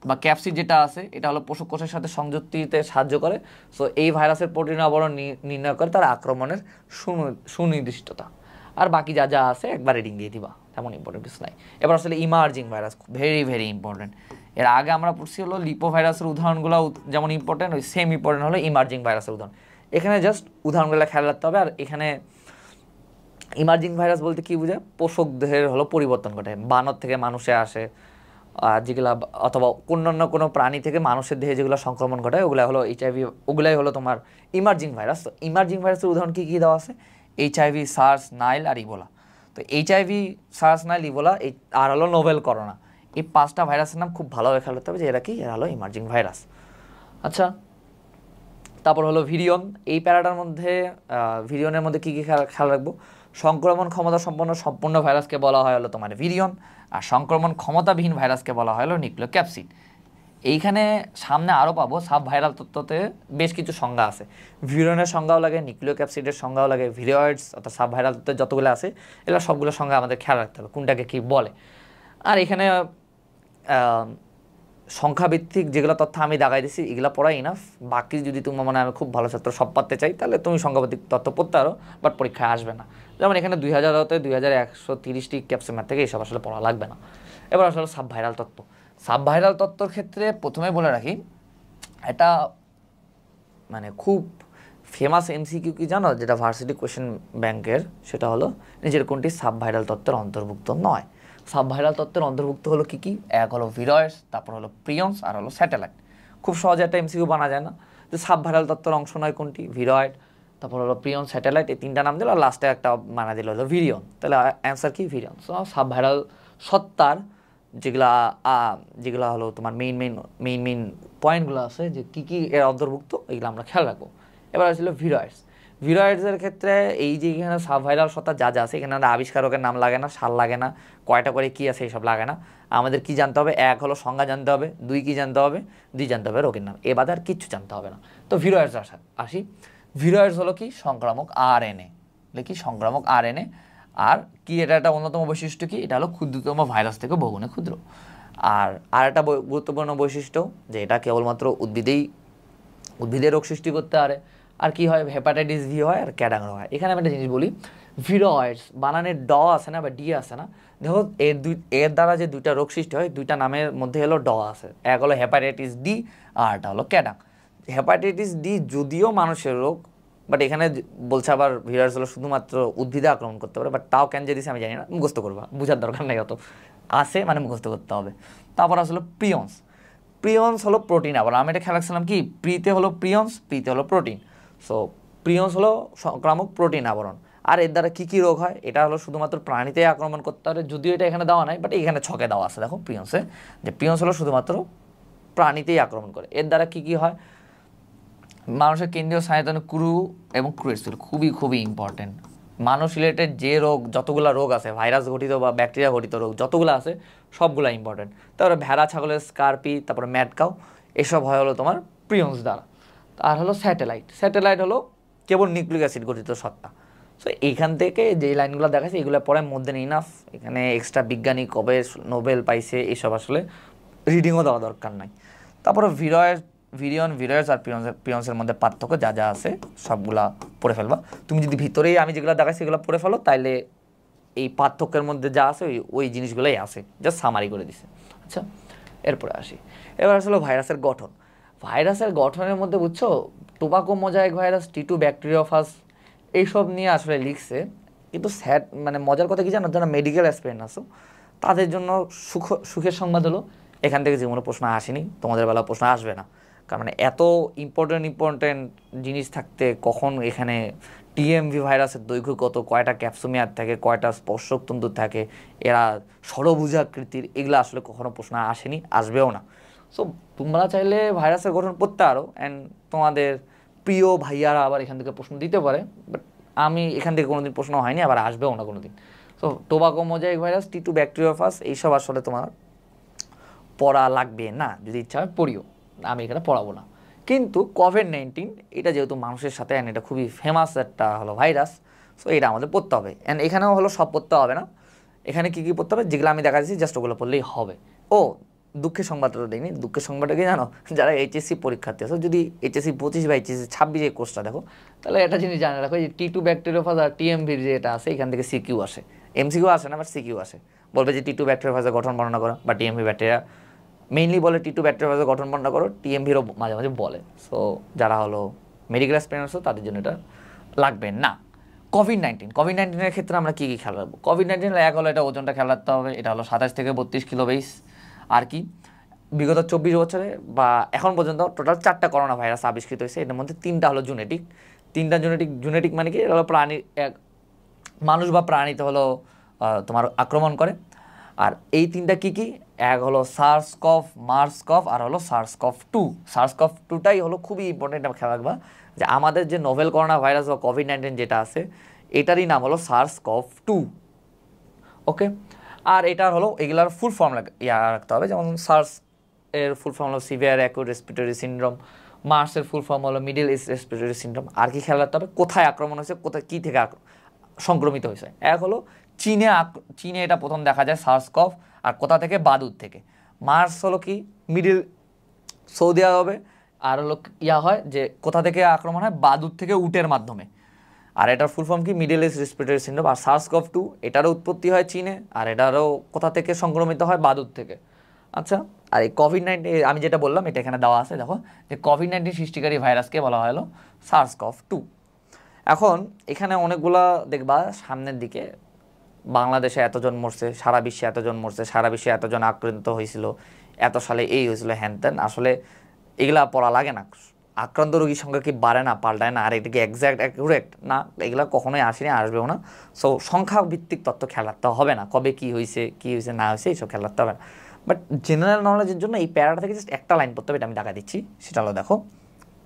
বা ক্যাপসিড যেটা আছে এটা হলো পোষক কোষের সাথে সংযুক্তিতে সাহায্য করে। সো এই ভাইরাসের প্রোটিন আবরণ নির্ণয় করে তার আক্রমণের সুনির্দিষ্টতা। আর বাকি যা যা আছে একবার রিডিং দিয়ে দিবা, তেমন ইম্পর্টেন্ট কিছু নাই। এবার আসলে emerging virus very very important. এর আগে আমরা পড়ছি হলো লিপো ভাইরাসের উদাহরণগুলো যেমন ইম্পর্টেন্ট, ওই সেম ইম্পর্টেন্ট হলো ইমার্জিং ভাইরাসের উদাহরণ। এখানে জাস্ট উদাহরণগুলো খেয়াল রাখতে হবে। আর এখানে ইমার্জিং ভাইরাস বলতে কি বোঝায়, পোষক দেহের হলো পরিবর্তন ঘটে, বানর থেকে মানুষে আসে, যেগুলা অথবা অন্যান্য কোনো প্রাণী থেকে মানুষের দেহে যেগুলো সংক্রমণ ঘটায় ওগুলো হলো HIV, ওগুলাই হলো তোমার ইমার্জিং ভাইরাস। তো ইমার্জিং ভাইরাসের উদাহরণ কী কী দেওয়া আছে, HIV, সার্স, নাইল আর ইবোলা। তো HIV, সার্স, নাইল, ইবোলা আর হলো নোভেল করোনা, এই পাঁচটা ভাইরাসের নাম খুব ভালোভাবে খেয়াল রাখতে হবে যে এরা কি, এরা হলো ইমার্জিং ভাইরাস। আচ্ছা, তারপর হলো ভিরিয়ন, এই প্যারাটার মধ্যে ভিরিয়নের মধ্যে কী কী খেয়াল রাখবো, সংক্রমণ ক্ষমতা সম্পূর্ণ ভাইরাসকে বলা হয় হলো তোমার ভিরিয়ন, আর সংক্রমণ ক্ষমতাবিহীন ভাইরাসকে বলা হয় হলো নিউক্লিওক্যাপসিড। এইখানে সামনে আরও পাবো সাব ভাইরাল তত্ত্বতে বেশ কিছু সংজ্ঞা আছে, ভিরিয়নের সংজ্ঞাও লাগে, নিউক্লিওক্যাপসিডের সংজ্ঞাও লাগে, ভিরিয়য়েডস অর্থাৎ সাব ভাইরাল তত্ত্বে যতগুলো আছে এগুলো সবগুলো সংজ্ঞা আমাদের খেয়াল রাখতে হবে কোনটাকে কী বলে। আর এখানে সংখ্যাভিত্তিক যেগুলো তথ্য আমি দাগাই দিচ্ছি এগুলো পড়াই ইনাফ। বাকি যদি তুমি মানে আমি খুব ভালো ছাত্র সব পারতে চাই তাহলে তুমি সংখ্যাভিত্তিক তথ্য পড়তে পারো, বাট পরীক্ষায় আসবে না। যেমন এখানে 2000 হতে 2130টি ক্যাপসিমার থেকে এইসব আসলে পড়া লাগবে না। এবার আসলে সাব ভাইরাল তত্ত্ব, সাব ভাইরাল তত্ত্বর ক্ষেত্রে প্রথমে বলে রাখি, এটা মানে খুব ফেমাস MCQ কি জানো, যেটা ভার্সিটি কোয়েশ্চেন ব্যাংকের, সেটা হলো নিজের কোনটি সাব ভাইরাল তত্ত্বের অন্তর্ভুক্ত নয়। সাব ভাইরাল তত্ত্বের অন্তর্ভুক্ত হলো কী কী, এক হলো ভিরয়েডস, তারপর হলো প্রিয়ন্স আর হলো স্যাটেলাইট। খুব সহজে একটা MCQ বানা যায় না, যে সাব ভাইরাল তত্ত্বের অংশ নয় কোনটি, ভিরয়েড, তারপর হলো প্রিয়ন, স্যাটেলাইট, এই তিনটা নাম দিল আর লাস্টে একটা বানা দিল হলো ভিরিয়ন। তাহলে অ্যান্সার কি, ভিরিয়ন। সো সাব ভাইরাল সত্তার যেগুলা হলো তোমার মেইন পয়েন্টগুলো আছে, যে কী কী এর অন্তর্ভুক্ত, এগুলো আমরা খেয়াল রাখবো। এবার আসলে ভিরয়েডস, ভিরয়েডসের ক্ষেত্রে এই যে এখানে সাব ভাইরাল সত্তা যা যা আছে, এখানে আবিষ্কারকের নাম লাগে না, সাল লাগে না, কয়টা করে কী আছে এইসব লাগে না। আমাদের কি জানতে হবে, এক হলো সংজ্ঞা জানতে হবে, দুই কি জানতে হবে, দুই জানতে হবে রোগের নাম, এ বাদে আর কিচ্ছু জানতে হবে না। তো ভিরয়েডস আসি, ভিরয়েডস হলো কি, সংক্রামক RNA, কি সংক্রামক RNA। আর কি এটা একটা অন্যতম বৈশিষ্ট্য কি, এটা হলো ক্ষুদ্রতম ভাইরাস থেকে বহুগুণে ক্ষুদ্র। আর একটা গুরুত্বপূর্ণ বৈশিষ্ট্য, যে এটা কেবলমাত্র উদ্ভিদে রোগ সৃষ্টি করতে পারে, আর কি হয়, হেপাটাইটিস ভি হয় আর ক্যাডাং হয়। এখানে আমি একটা জিনিস বলি, ভিরয়েডস বানানের ড আছে না বা ডি আছে না, দেখো এর দ্বারা যে দুইটা রোগ সৃষ্টি হয়, দুইটা নামের মধ্যে হলো ড আছে, এক হলো হেপাটাইটিস ডি আর একটা হলো ক্যাডাং। হেপাটাইটিস ডি যদিও মানুষের রোগ, বাট এখানে বলছে আবার ভিরয়েডস হলো শুধুমাত্র উদ্ভিদে আক্রমণ করতে পারে, বাট তাও কেন যে দিছে আমি জানি না, মুখস্থ করবা, বুঝার দরকার নেই অত, আছে মানে মুখস্থ করতে হবে। তারপর আসলে প্রিয়ন্স, প্রিয়ন্স হলো প্রোটিন। আবার আমি এটা খেয়াল রাখছিলাম কি, প্রিতে হলো প্রিয়ন্স, পিতে হলো প্রোটিন। সো প্রিয়ন্স হলো সংক্রামক প্রোটিন আবরণ। আর এর দ্বারা কী কী রোগ হয়, এটা হলো শুধুমাত্র প্রাণীতেই আক্রমণ করতে পারে, যদিও এটা এখানে দেওয়া নাই, বাট এখানে ছকে দেওয়া আছে দেখো প্রিয়ন্সে, যে প্রিয়ন্স হলো শুধুমাত্র প্রাণীতেই আক্রমণ করে। এর দ্বারা কী কী হয়, মানুষের কেন্দ্রীয় স্নায়ুতন্ত্র ক্রু এবং ক্রুয়েটসুল খুবই খুবই ইম্পর্টেন্ট। মানুষ রিলেটেড যে রোগ, যতগুলো রোগ আছে, ভাইরাস ঘটিত বা ব্যাকটেরিয়া ঘটিত রোগ যতগুলো আছে সবগুলো ইম্পর্টেন্ট। তারপরে ভেড়া, ছাগলের স্কারপি, তারপরে ম্যাডকাউ, এসব হয় হলো তোমার প্রিয়ন্স দ্বারা। আর হলো স্যাটেলাইট, স্যাটেলাইট হলো কেবল নিউক্লিক অ্যাসিড গঠিত সত্তা। সো এইখান থেকে যে লাইনগুলো দেখাচ্ছে এগুলো পরে মধ্যে ইনাফ, এখানে এক্সট্রা বিজ্ঞানী কবে নোবেল পাইছে এইসব আসলে রিডিংও দেওয়া দরকার নাই। তারপরে ভিরয়েডস আর প্রিয়ন্সের মধ্যে পার্থক্য যা যা আছে সবগুলা পড়ে ফেলবা। তুমি যদি ভিতরেই আমি যেগুলো দেখাচ্ছি সেগুলো পড়ে ফেলো, তাইলে এই পার্থক্যের মধ্যে যা আছে ওই জিনিসগুলোই আছে, জাস্ট সামারি করে দিছে। আচ্ছা, এরপরে আসি, এবার আসলে ভাইরাসের গঠন। ভাইরাসের গঠনের মধ্যে বুঝছো, tobacco mosaic virus, T two bacteriophage, এইসব নিয়ে আসলে লিখছে। কিন্তু স্যাড মানে মজার কথা কি জানো, যারা মেডিকেল অ্যাসপিরেন্ট আছো তাদের জন্য সুখের সংবাদ হলো এখান থেকে যে কোনো প্রশ্ন আসেনি, তোমাদের বেলা প্রশ্ন আসবে না। কারণ মানে এত ইম্পর্টেন্ট জিনিস থাকতে কখন এখানে টিএমভি ভাইরাসের দৈর্ঘ্য কত, কয়টা ক্যাপসুমিয়ার থাকে, কয়টা স্পর্শক তন্তু থাকে, এরা ষড়ভুজাকৃতির, এগুলো আসলে কখনো প্রশ্ন আসেনি, আসবেও না। সো তোমরা চাইলে ভাইরাসের গঠন পড়তে পারো, অ্যান্ড তোমাদের প্রিয় ভাইয়ারা আবার এখান থেকে প্রশ্ন দিতে পারে, বাট আমি এখান থেকে কোনোদিন প্রশ্ন হয়নি, আবার আসবেও না কোনোদিন। So tobacco mosaic virus, T two bacteriophage, এইসব আসলে তোমার পড়া লাগবে না, যদি ইচ্ছা হয় পড়িও, আমি এখানে পড়াবো না। কিন্তু কোভিড-19 এটা যেহেতু মানুষের সাথে, অ্যান্ড এটা খুবই ফেমাস একটা হলো ভাইরাস, সো এটা আমাদের পড়তে হবে। অ্যান্ড এখানেও হলো সব পড়তে হবে না, এখানে কী কী পড়তে হবে যেগুলো আমি দেখা দিচ্ছি জাস্ট ওগুলো পড়লেই হবে। ও দুঃখের সংবাদটা দেখিনি, দুঃখের সংবাদটা কি জানো, যারা এইচএসসি পরীক্ষার্থী আছো, যদি এইচএসসি 25 বা এইচএসসি 26 এই কোর্সটা দেখো, তাহলে একটা জিনিস জানে রাখো, যে টিটু ব্যাকটেরিওফাজ আর টিএমভির যে এটা আছে, এখান থেকে সিকিউ আসে, এমসিকিউ আসে না, বাট সিকিউ আসে। বলবে যে টিটু ব্যাকটেরিওফাজের গঠন বর্ণনা করো, বা টিএমভি ব্যাকটেরিয়া মেইনলি বলে টিটু ব্যাকটেরিয়ার গঠন বর্ণনা করো, টিএমভিরও মাঝে মাঝে বলে। সো যারা হলো মেডিকেল অ্যাসপিরেন্টস তাদের জন্য এটা লাগবে না। কোভিড-19 ক্ষেত্রে আমরা কী কী খেয়াল রাখবো, কোভিড-19 এক হলো এটা ওজনটা খেয়াল রাখতে হবে, এটা হলো 27 থেকে 32 কিলো বেস। আর কি, বিগত 24 বছরে বা এখন পর্যন্ত টোটাল 4টা করোনা ভাইরাস আবিষ্কৃত হয়েছে, এর মধ্যে 3টা হলো জেনেটিক। 3টা জেনেটিক মানে কি, এটা হলো প্রাণী, মানুষ বা প্রাণীতে হলো তোমার আক্রমণ করে। আর এই 3টা কী কী, এক হলো সার্স-কভ, মার্স-কভ, আর হলো সার্স-কভ-2। সার্স-কভ-2টাই হলো খুবই ইম্পর্টেন্ট, খেয়াল রাখবা যে আমাদের যে নোভেল করোনা ভাইরাস বা কোভিড-19 যেটা আছে, এটারই নাম হলো সার্স-কভ-2। ওকে, আর এটা হলো এগুলার ফুল ফর্ম রাখতে হবে, যেমন সার্স এর ফুল ফর্ম হলো সিভিয়ার অ্যাকিউট রেসপিরেটরি সিনড্রোম, মার্সের ফুল ফর্ম হলো মিডল ইস্ট রেসপিরেটরি সিনড্রোম। আর কি খেয়াল রাখতে হবে, কোথায় আক্রমণ হয়েছে, কোথায় কী থেকে সংক্রমিত হয়েছে। এক হলো চীনে এটা প্রথম দেখা যায় সার্স-কভ, আর কোথা থেকে, বাদুড় থেকে। মার্স হলো কি, মিডিল সৌদি আরবে, আর হলো হয় যে কোথা থেকে আক্রমণ হয়, বাদুড় থেকে, উটের মাধ্যমে। আর এটার ফুল ফর্ম কি, মিডল ইস্ট রেসপিরেটরি সিনড্রোম। আর সার্স-কভ-2 এটারও উৎপত্তি হয় চীনে, আর এটারও কোথা থেকে সংক্রমিত হয়, বাদুড় থেকে। আচ্ছা, আর এই কোভিড-19 আমি যেটা বললাম এটা এখানে দেওয়া আছে, দেখো যে কোভিড-19 সৃষ্টিকারী ভাইরাসকে বলা হলো সার্স-কভ-2। এখন এখানে অনেকগুলা দেখবা সামনের দিকে, বাংলাদেশে এতজন মরছে, সারা বিশ্বে এতজন মরছে, সারা বিশ্বে এতজন আক্রান্ত হয়েছিল, এত সালে এই হয়েছিল, হ্যান ত্যান, আসলে এগুলা পড়া লাগে না। আক্রান্ত রোগীর সংখ্যা কি বাড়ে না, পাল্টায় না, আর এটা কি এক্স্যাক্ট অ্যাকুরেট না, এগুলা কখনোই আসেনি, আসবেও না। সো সংখ্যা ভিত্তিক তথ্য খেয়াল রাখতে হবে না, কবে কী হয়েছে না হয়েছে এইসব খেয়াল রাখতে হবে না। বাট জেনারেল নলেজের জন্য এই প্যারাটা থেকে জাস্ট একটা লাইন পড়তে হবে, এটা আমি দেখা দিচ্ছি, সেটা হলো দেখো,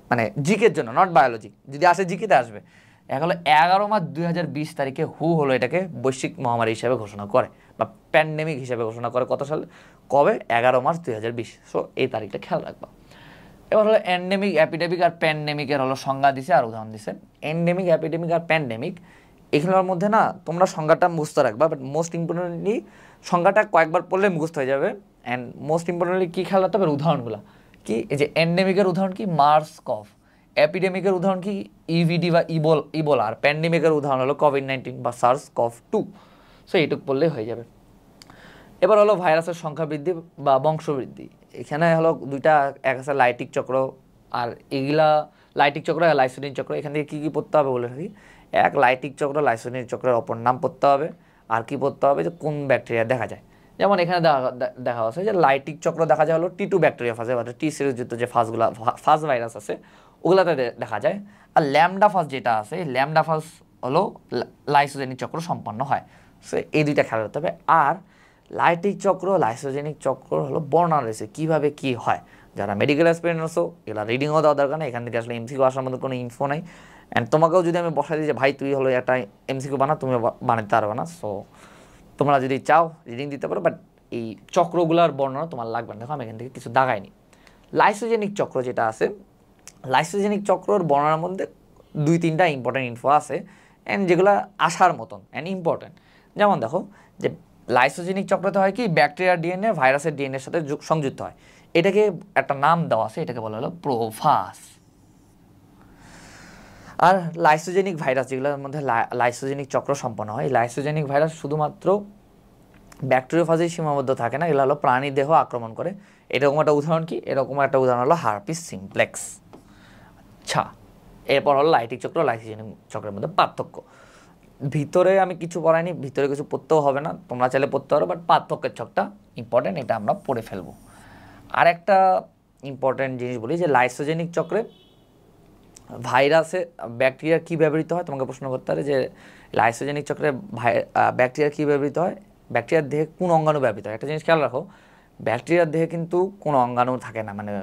মানে জিকের জন্য, নট বায়োলজি, যদি আসে জিকেতে আসবে। এক হলো 11 মার্চ 2020 তারিখে হু হলো এটাকে বৈশ্বিক মহামারী হিসাবে ঘোষণা করে, বা প্যান্ডেমিক হিসাবে ঘোষণা করে। কত সালে, কবে, 11 মার্চ 2020। সো এই তারিখটা খেয়াল রাখবা। এবার হলো এন্ডেমিক, অ্যাপিডেমিক আর প্যান্ডেমিকের হলো সংজ্ঞা দিছে আর উদাহরণ দিছে। এন্ডেমিক, অ্যাপিডেমিক আর প্যান্ডেমিক, এগুলোর মধ্যে না তোমরা সংজ্ঞাটা মুখস্থ রাখবা, বাট মোস্ট ইম্পর্টেন্টলি সংজ্ঞাটা কয়েকবার পড়লে মুখস্থ হয়ে যাবে। অ্যান্ড মোস্ট ইম্পর্টেন্টলি কী খেয়াল রাখতে হবে, উদাহরণগুলো কি, এই যে এন্ডেমিকের উদাহরণ কি, মার্স-কভ, এপিডেমিকের উদাহরণ কি ইভিডি বা ইবোলা, আর প্যান্ডেমিকের উদাহরণ হলো কোভিড-19 বা SARS-CoV-2। সো এইটুক পড়লেই হয়ে যাবে। এবার হলো ভাইরাসের সংখ্যা বৃদ্ধি বা বংশবৃদ্ধি। এখানে হলো দুইটা, এক আছে লাইটিক চক্র, আর এগুলা লাইটিক চক্র আর লাইসোডিন চক্র। এখান থেকে কী কী পড়তে হবে বলে থাকি, এক লাইটিক চক্র লাইসোডিন চক্রের অপর নাম পড়তে হবে, আর কি পড়তে হবে যে কোন ব্যাকটেরিয়া দেখা যায়। যেমন এখানে দেখা আছে যে লাইটিক চক্র দেখা যায় হলো T2 ব্যাকটেরিয়া ফাজে, অর্থাৎ টি সিরিজযুক্ত যে ফাজ ভাইরাস আছে ওগুলাতে দেখা যায়। আর ল্যামডা ফাজ যেটা আছে, ল্যামডা ফাজ হলো লাইসোজেনিক চক্র সম্পন্ন হয়। সো এই দুইটা খেয়াল রাখতে হবে। আর লাইটিক চক্র লাইসোজেনিক চক্র হলো বর্ণনা রয়েছে কীভাবে কী হয়। যারা মেডিকেল অ্যাসপিরেন্ট আছো এগুলো রিডিংও দেওয়া দরকার নেই, এখান থেকে আসলে এমসিকিউ আসার মধ্যে কোনো ইনফো নাই। অ্যান্ড তোমাকেও যদি আমি বসাই দিই যে ভাই তুই হলো একটা এমসিকিউ বানা, তুমি বানাতে পারবে না। সো তোমরা যদি চাও রিডিং দিতে পারো, বাট এই চক্রগুলোর বর্ণনা তোমার লাগবে না। দেখো আমি এখান থেকে কিছু দাগাইনি। লাইসোজেনিক চক্র যেটা আছে, লাইসোজেনিক চক্রর বর্ণনার মধ্যে 2-3টা ইম্পর্টেন্ট ইনফো আছে অ্যান্ড যেগুলো আসার মতন অ্যান্ড ইম্পর্টেন্ট। যেমন দেখো যে লাইসোজেনিক চক্রতে হয় কি, ব্যাকটেরিয়ার ডিএনএ ভাইরাসের ডিএনএর সাথে সংযুক্ত হয়। এটাকে একটা নাম দেওয়া আছে, এটাকে বলা হলো প্রোফাস। আর লাইসোজেনিক ভাইরাস যেগুলোর মধ্যে লাইসোজেনিক চক্র সম্পন্ন হয়, লাইসোজেনিক ভাইরাস শুধুমাত্র ব্যাকটেরিওফাজেই সীমাবদ্ধ থাকে না, এগুলো হলো প্রাণী দেহ আক্রমণ করে। এরকম একটা উদাহরণ কি, এরকম একটা উদাহরণ হলো হার্পিস সিমপ্লেক্স। আচ্ছা, এরপর হলো লাইটিক চক্র লাইসোজেনিক চক্রের মধ্যে পার্থক্য। ভিতরে আমি কিছু পড়াইনি, ভিতরে কিছু পড়তেও হবে না, তোমরা চাইলে পড়তে পারো, বাট পার্থক্যের ছকটা ইম্পর্টেন্ট, এটা আমরা পড়ে ফেলবো। আর একটা ইম্পর্টেন্ট জিনিস বলি যে লাইসোজেনিক চক্রে ভাইরাসে ব্যাকটেরিয়া কী ব্যবহৃত হয়, তোমাকে প্রশ্ন করতে পারে যে লাইসোজেনিক চক্রে ব্যাকটেরিয়া কী ব্যবহৃত হয়, ব্যাকটেরিয়ার দেহে কোন অঙ্গাণু ব্যবহৃত হয়। একটা জিনিস খেয়াল রাখো, ব্যাকটেরিয়ার দেহে কিন্তু কোনো অঙ্গাণু থাকে না, মানে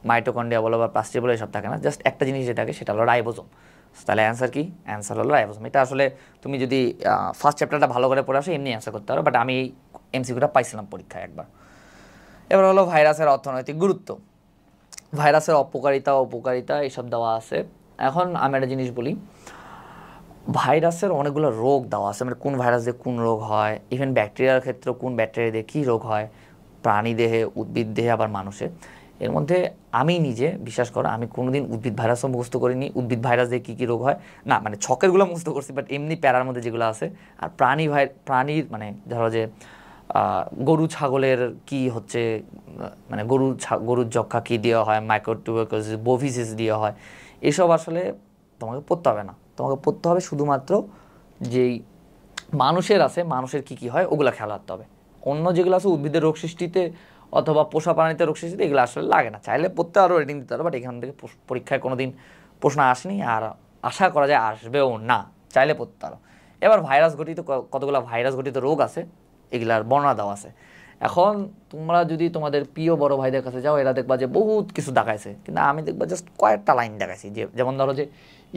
মাইটোকন্ড্রিয়া বলো বা প্লাস্টিড বলো এসব থাকে না, জাস্ট একটা জিনিস যেটা থাকে সেটা হলো রাইবোজোম। তাহলে অ্যান্সার কি, অ্যান্সার হলো রাইবোজোম। এটা আসলে তুমি যদি ফার্স্ট চ্যাপ্টারটা ভালো করে পড়ে আসো এমনি অ্যান্সার করতে পারো, বাট আমি এমসিকিউটা পাইছিলাম পরীক্ষায় একবার। এবার হলো ভাইরাসের অর্থনৈতিক গুরুত্ব, ভাইরাসের অপকারিতা উপকারিতা এসব দেওয়া আছে। এখন আমি একটা জিনিস বলি, ভাইরাসের অনেকগুলো রোগ দেওয়া আছে, মানে কোন ভাইরাস দিয়ে কোন রোগ হয়, ইভেন ব্যাকটেরিয়ার ক্ষেত্রে কোন ব্যাকটেরিয়া দিয়ে কী রোগ হয়, প্রাণী দেহে, উদ্ভিদ দেহে, আবার মানুষে। এর মধ্যে আমি নিজে বিশ্বাস করো আমি কোনোদিন উদ্ভিদ ভাইরাসও মুখস্থ করিনি, উদ্ভিদ ভাইরাস দিয়ে কী কী রোগ হয় না, মানে ছকেরগুলো মুখস্থ করছি, বাট এমনি প্যারার মধ্যে যেগুলো আছে। আর প্রাণীর মানে ধরো যে গরু ছাগলের কি হচ্ছে, মানে গরুর যক্ষা কী দেওয়া হয়, মাইক্রোটিউবারকুলোসিস বোভিসিস দেওয়া হয়, এসব আসলে তোমাকে পড়তে হবে না। তোমাকে পড়তে হবে শুধুমাত্র যেই মানুষের আছে, মানুষের কী কী হয় ওগুলো খেয়াল রাখতে হবে। অন্য যেগুলো আছে উদ্ভিদের রোগ সৃষ্টিতে অথবা পোষা প্রাণীতে রোগ সৃষ্টিতে এগুলো আসলে লাগে না, চাইলে পড়তে আরও রেটিং দিতে পারো, বাট এখান থেকে পরীক্ষায় কোনো দিন প্রশ্ন আসেনি, আর আশা করা যায় আসবেও না, চাইলে পড়তে পারো। এবার ভাইরাস ঘটিত কতগুলো ভাইরাস ঘটিত রোগ আছে এগুলার বর্ণনা দেওয়া আছে। এখন তোমরা যদি তোমাদের প্রিয় বড় ভাইদের কাছে যাও, এরা দেখবা যে বহুত কিছু দেখাইছে, কিন্তু আমি দেখবা জাস্ট কয়েকটা লাইন দেখাইছি। যেমন ধরো যে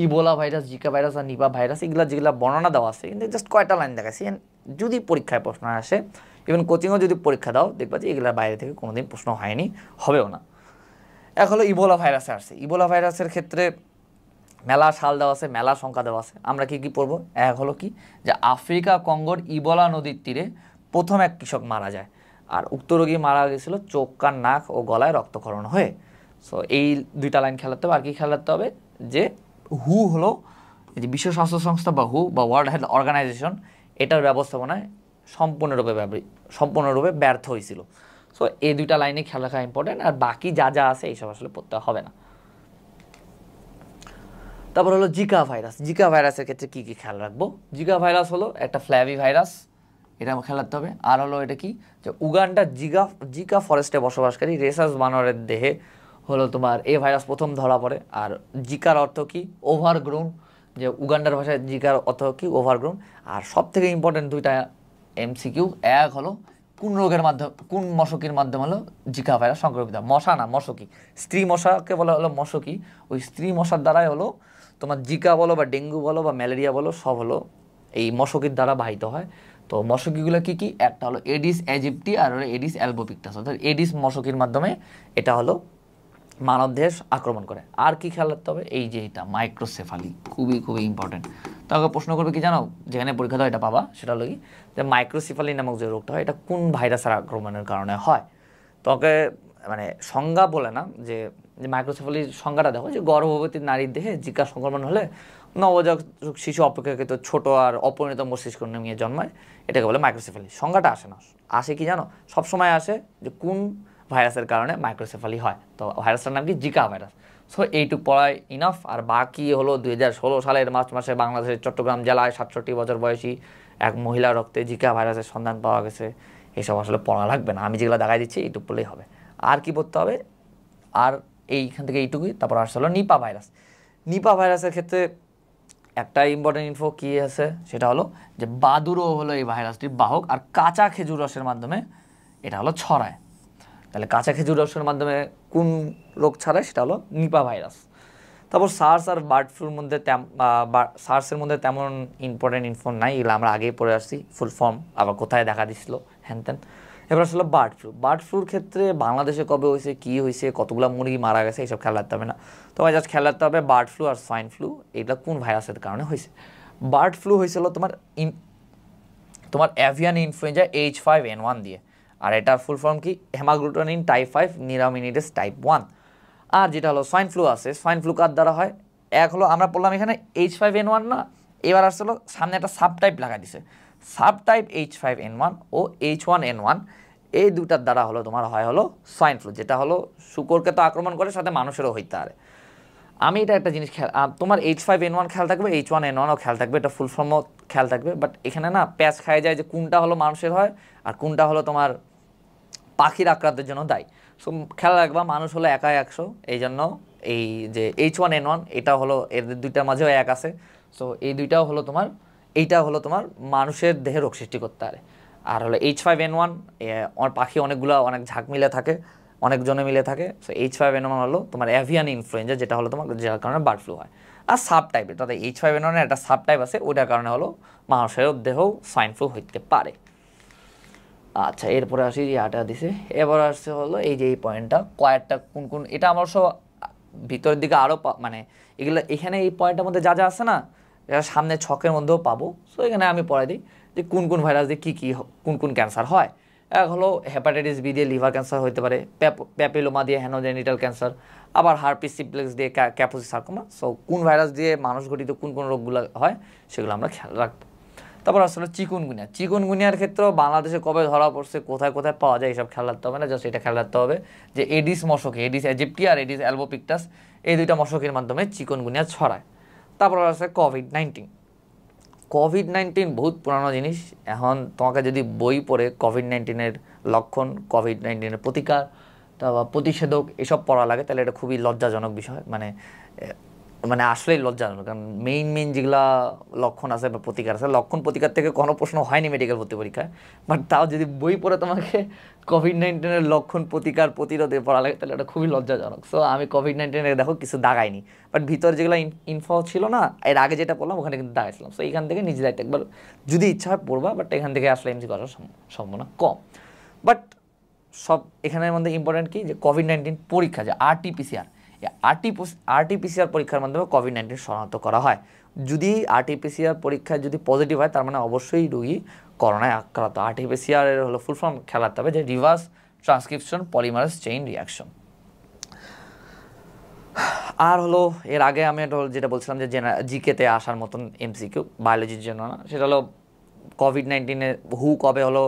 ইবোলা ভাইরাস, জিকা ভাইরাস আর নিপা ভাইরাস, এগুলো যেগুলো বর্ণনা দেওয়া আছে কিন্তু জাস্ট কয়েকটা লাইন দেখাইছি। যদি পরীক্ষায় প্রশ্ন আসে, ইভেন কোচিংও যদি পরীক্ষা দাও, দেখবা যে এগুলোর বাইরে থেকে কোনোদিন প্রশ্ন হয়নি, হবেও না। এক হলো ইবোলা ভাইরাসে আসছে, ইবোলা ভাইরাসের ক্ষেত্রে মেলা সাল দেওয়া আছে, মেলা সংখ্যা দেওয়া আছে। আমরা কি কি পড়বো, এক হলো কি যে আফ্রিকা কঙ্গোর ইবোলা নদীর তীরে প্রথম এক কৃষক মারা যায়, আর উক্ত রোগী মারা গেছিল চোখ, কান, নাক ও গলায় রক্তক্ষরণ হয়ে। সো এই দুইটা লাইন খেলাতে হবে। আর কি খেলাতে হবে যে হু হলো এই যে বিশ্ব স্বাস্থ্য সংস্থা বা হু বা ওয়ার্ল্ড হেলথ অর্গানাইজেশন, এটার ব্যবস্থাপনায় সম্পূর্ণরূপে ব্যর্থ হয়েছিল। সো এই দুইটা লাইনে খেয়াল রাখা ইম্পর্টেন্ট, আর বাকি যা যা আছে এইসব আসলে পড়তে হবে না। তারপর হলো জিকা ভাইরাস, জিকা ভাইরাসের ক্ষেত্রে কী কী খেয়াল রাখবো। জিকা ভাইরাস হলো একটা ফ্ল্যাভি ভাইরাস, এটা খেয়াল রাখতে হবে। আর হলো এটা কি যে উগান্ডার জিকা ফরেস্টে বসবাসকারী রেসাস বানরের দেহে হলো তোমার এই ভাইরাস প্রথম ধরা পড়ে। আর জিকার অর্থ কি, ওভারগ্রোন, যে উগান্ডার ভাষায় জিকার অর্থ কি, ওভারগ্রোন। আর সব থেকে ইম্পর্টেন্ট দুইটা এমসিকিউ, এক হলো কোন রোগের মাধ্যমে, কোন মশকির মাধ্যমে হলো জিকা ভাইরাস সংক্রমিত, মশা না মশকি, স্ত্রী মশাকে বলা হলো মশকি, ওই স্ত্রী মশার দ্বারাই হলো তোমার জিকা বলো বা ডেঙ্গু বলো বা ম্যালেরিয়া বলো সব হলো এই মশকির দ্বারা বাহিত হয়। তো মশকিগুলো কী কী, একটা হলো এডিস অ্যাজিপ্টি আর হলো এডিস অ্যালবোপিক্টাস, অর্থাৎ এডিস মশকির মাধ্যমে এটা হলো মানবদেহে আক্রমণ করে। আর কি খেয়াল রাখতে হবে, এই যে এটা মাইক্রোসেফালি, খুবই খুবই ইম্পর্টেন্ট। তাকে প্রশ্ন করবে কি জানো, যেখানে পরীক্ষা দাও এটা পাবা, সেটা হলো কি যে মাইক্রোসেফালি নামক যে রোগটা হয় এটা কোন ভাইরাসের আক্রমণের কারণে হয়। তোকে মানে সংজ্ঞা বলে না যে যে মাইক্রোসেফালির সংজ্ঞাটা দেখো, যে গর্ভবতী নারীর দেহে জিকা সংক্রমণ হলে নবজাতক শিশু অপেক্ষাকৃত ছোট আর অপরিণত মস্তিষ্ক নিয়ে জন্মায়, এটাকে বলে মাইক্রোসেফালি। সংজ্ঞাটা আসে না, আসে কি জানো, সবসময় আসে যে কোন ভাইরাসের কারণে মাইক্রোসেফালি হয়। তো ভাইরাসটার নাম কি, জিকা ভাইরাস। সো এইটুক পড়ায় ইনাফ। আর বাকি হলো 2016 সালের মার্চ মাসে বাংলাদেশের চট্টগ্রাম জেলায় 67 বছর বয়সী এক মহিলা রক্তে জিকা ভাইরাসের সন্ধান পাওয়া গেছে। এইসব আসলে পড়া লাগবে না, আমি যেগুলো দেখাই দিচ্ছি এইটুকু পড়লেই হবে। আর কি পড়তে হবে, আর এইখান থেকে এইটুকুই। তারপর আসছে হলো নিপা ভাইরাস। নিপা ভাইরাসের ক্ষেত্রে একটা ইম্পর্টেন্ট ইনফো কী আছে, সেটা হলো যে বাদুড়ও হলো এই ভাইরাসটির বাহক, আর কাঁচা খেজুর রসের মাধ্যমে এটা হলো ছড়ায়। তাহলে কাঁচা খেজুর রসের মাধ্যমে কোন রোগ ছড়ায়, সেটা হলো নিপা ভাইরাস। তারপর সার্স আর বার্ড ফ্লুর মধ্যে সার্সের মধ্যে তেমন ইম্পর্টেন্ট ইনফো নাই, এগুলো আমরা আগেই পড়ে আসছি ফুল ফর্ম, আবার কোথায় দেখা দিছিল হ্যান ত্যান। এবার আসলে বার্ড ফ্লু। বার্ড ফ্লুর ক্ষেত্রে বাংলাদেশে কবে হয়েছে, কী হয়েছে, কতগুলো মুরগি মারা গেছে, এইসব খেয়াল রাখতে হবে না। তোমার জাস্ট খেয়াল রাখতে হবে বার্ড ফ্লু আর সোয়াইন ফ্লু এটা কোন ভাইরাসের কারণে হয়েছে। বার্ড ফ্লু হয়েছিল তোমার অ্যাভিয়ান ইনফ্লুয়েঞ্জা H5N1 দিয়ে, আর এটার ফুল ফর্ম কি, হেমাগ্লুটানিন টাইপ 5 নিরামিনিডেস টাইপ 1। আর যেটা হলো সোয়াইন ফ্লু আছে, সোয়াইন ফ্লু কার দ্বারা হয়, এক হলো আমরা বললাম এখানে H5N1 না, এবার আসলে সামনে একটা সাব টাইপ লাগা দিছে, সাব টাইপ H5N1 ও H1N1, এই দুটার দ্বারা হলো তোমার হয় হলো সোয়াইন ফ্লু, যেটা হলো শুকরকে তো আক্রমণ করে, সাথে মানুষেরও হইতে পারে। আমি এটা একটা জিনিস খেয়াল, তোমার H5N1 খেয়াল থাকবে, H1N1ও খেয়াল থাকবে, এটা ফুল ফর্মও খেয়াল থাকবে, বাট এখানে না প্যাচ খায় যায় যে কোনটা হলো মানুষের হয় আর কোনটা হলো তোমার পাখির আক্রান্তের জন্য দায়ী। সো খেয়াল রাখবা, মানুষ হলো একাই 100, এই জন্য এই যে H1N1 এটা হলো এদের দুইটার মাঝেও এক আছে। সো এই দুইটাও হলো তোমার, এইটা হলো তোমার মানুষের দেহে রোগ সৃষ্টি করতে পারে। আর হলো H5N1 পাখি অনেকগুলো অনেক ঝাঁক মিলে থাকে, অনেকজনে মিলে থাকে। সো H5N1 হলো তোমার অ্যাভিয়ান ইনফ্লুয়েঞ্জা, যেটা হলো তোমার যার কারণে বার্ড ফ্লু হয়। আর সাব টাইপ, তাতে H5N1 এর একটা সাব টাইপ আছে, ওইটার কারণে হলো মানুষের দেহেও সোয়াইন ফ্লু হইতে পারে। আচ্ছা, এরপরে আসি যে আটা দিছে, এবার আসছে হলো এই যে এই পয়েন্টটা কয়েকটা কোন কোন, এটা আমার সব ভিতরের দিকে আরও মানে এগুলো এখানে এই পয়েন্টের মধ্যে যা যা আছে না, এটা সামনে ছকের মধ্যেও পাবো। সো এখানে আমি পড়াই দিই যে কোন কোন ভাইরাস দিয়ে কী কী কোন কোন ক্যান্সার হয়। এক হলো হেপাটাইটিস বি দিয়ে লিভার ক্যান্সার হতে পারে, প্যাপিলোমা দিয়ে হেনোজেনিটাল ক্যান্সার, আবার হার্পিস সিমপ্লেক্স দিয়ে ক্যাপোসি সার্কোমা। সো কোন ভাইরাস দিয়ে মানুষ ঘটিত কোন কোন রোগগুলো হয় সেগুলো আমরা খেয়াল রাখবো। তারপর আসলে চিকুনগুনিয়া। চিকুনগুনিয়ার ক্ষেত্রেও বাংলাদেশে কবে ধরা পড়ছে, কোথায় কোথায় পাওয়া যায়, এইসব খেয়াল রাখতে হবে না, জাস্ট এটা খেয়াল রাখতে হবে যে এডিস মশকে, এডিস অ্যাজিপ্টি আর এডিস অ্যালবোপিক্টাস, এই দুইটা মশকের মাধ্যমে চিকুনগুনিয়া ছড়ায়। তারপর আছে কোভিড-19। কোভিড-19 বহুত পুরানো জিনিস, এখন তোমাকে যদি বই পড়ে কোভিড-19-এর লক্ষণ, কোভিড-19-এর প্রতিকার, তারপর প্রতিষেধক এসব পড়া লাগে, তাহলে এটা খুবই লজ্জাজনক বিষয়, মানে আসলেই লজ্জাজনক। কারণ মেইন যেগুলা লক্ষণ আছে বা প্রতিকার আছে, লক্ষণ প্রতিকার থেকে কোনো প্রশ্ন হয়নি মেডিকেল ভর্তি পরীক্ষায়, বাট তাও যদি বই পড়ে তোমাকে কোভিড-19-এর লক্ষণ প্রতিকার প্রতিরোধে পড়া লাগে, তাহলে এটা খুবই লজ্জাজনক। সো আমি কোভিড-19-এর দেখো কিছু দাগাইনি, বাট ভিতরে যেগুলো ইনফো ছিল না, এর আগে যেটা পড়লাম ওখানে কিন্তু দাগাইছিলাম। সো এইখান থেকে নিজেদের একবার যদি ইচ্ছা হয় পড়বা, বাট এখান থেকে আসলে এমসি করার সম্ভাবনা কম। বাট সব এখানের মধ্যে ইম্পর্টেন্ট কি, যে কোভিড-19 পরীক্ষা, যে RT-PCR, RT-PCR পরীক্ষার মাধ্যমে কোভিড-19 শনাক্ত করা হয়। যদি RT-PCR পরীক্ষায় যদি পজিটিভ হয়, তার মানে অবশ্যই রোগী করোনায় আক্রান্ত। RT-PCR এর হলো ফুল ফর্ম খেয়াল রাখতে হবে, যে reverse transcription polymerase chain reaction. আর হলো এর আগে আমি যেটা বলছিলাম যে জিকেতে আসার মতন MCQ বায়োলজির জন্য না, সেটা হলো কোভিড-19-এর কবে হলো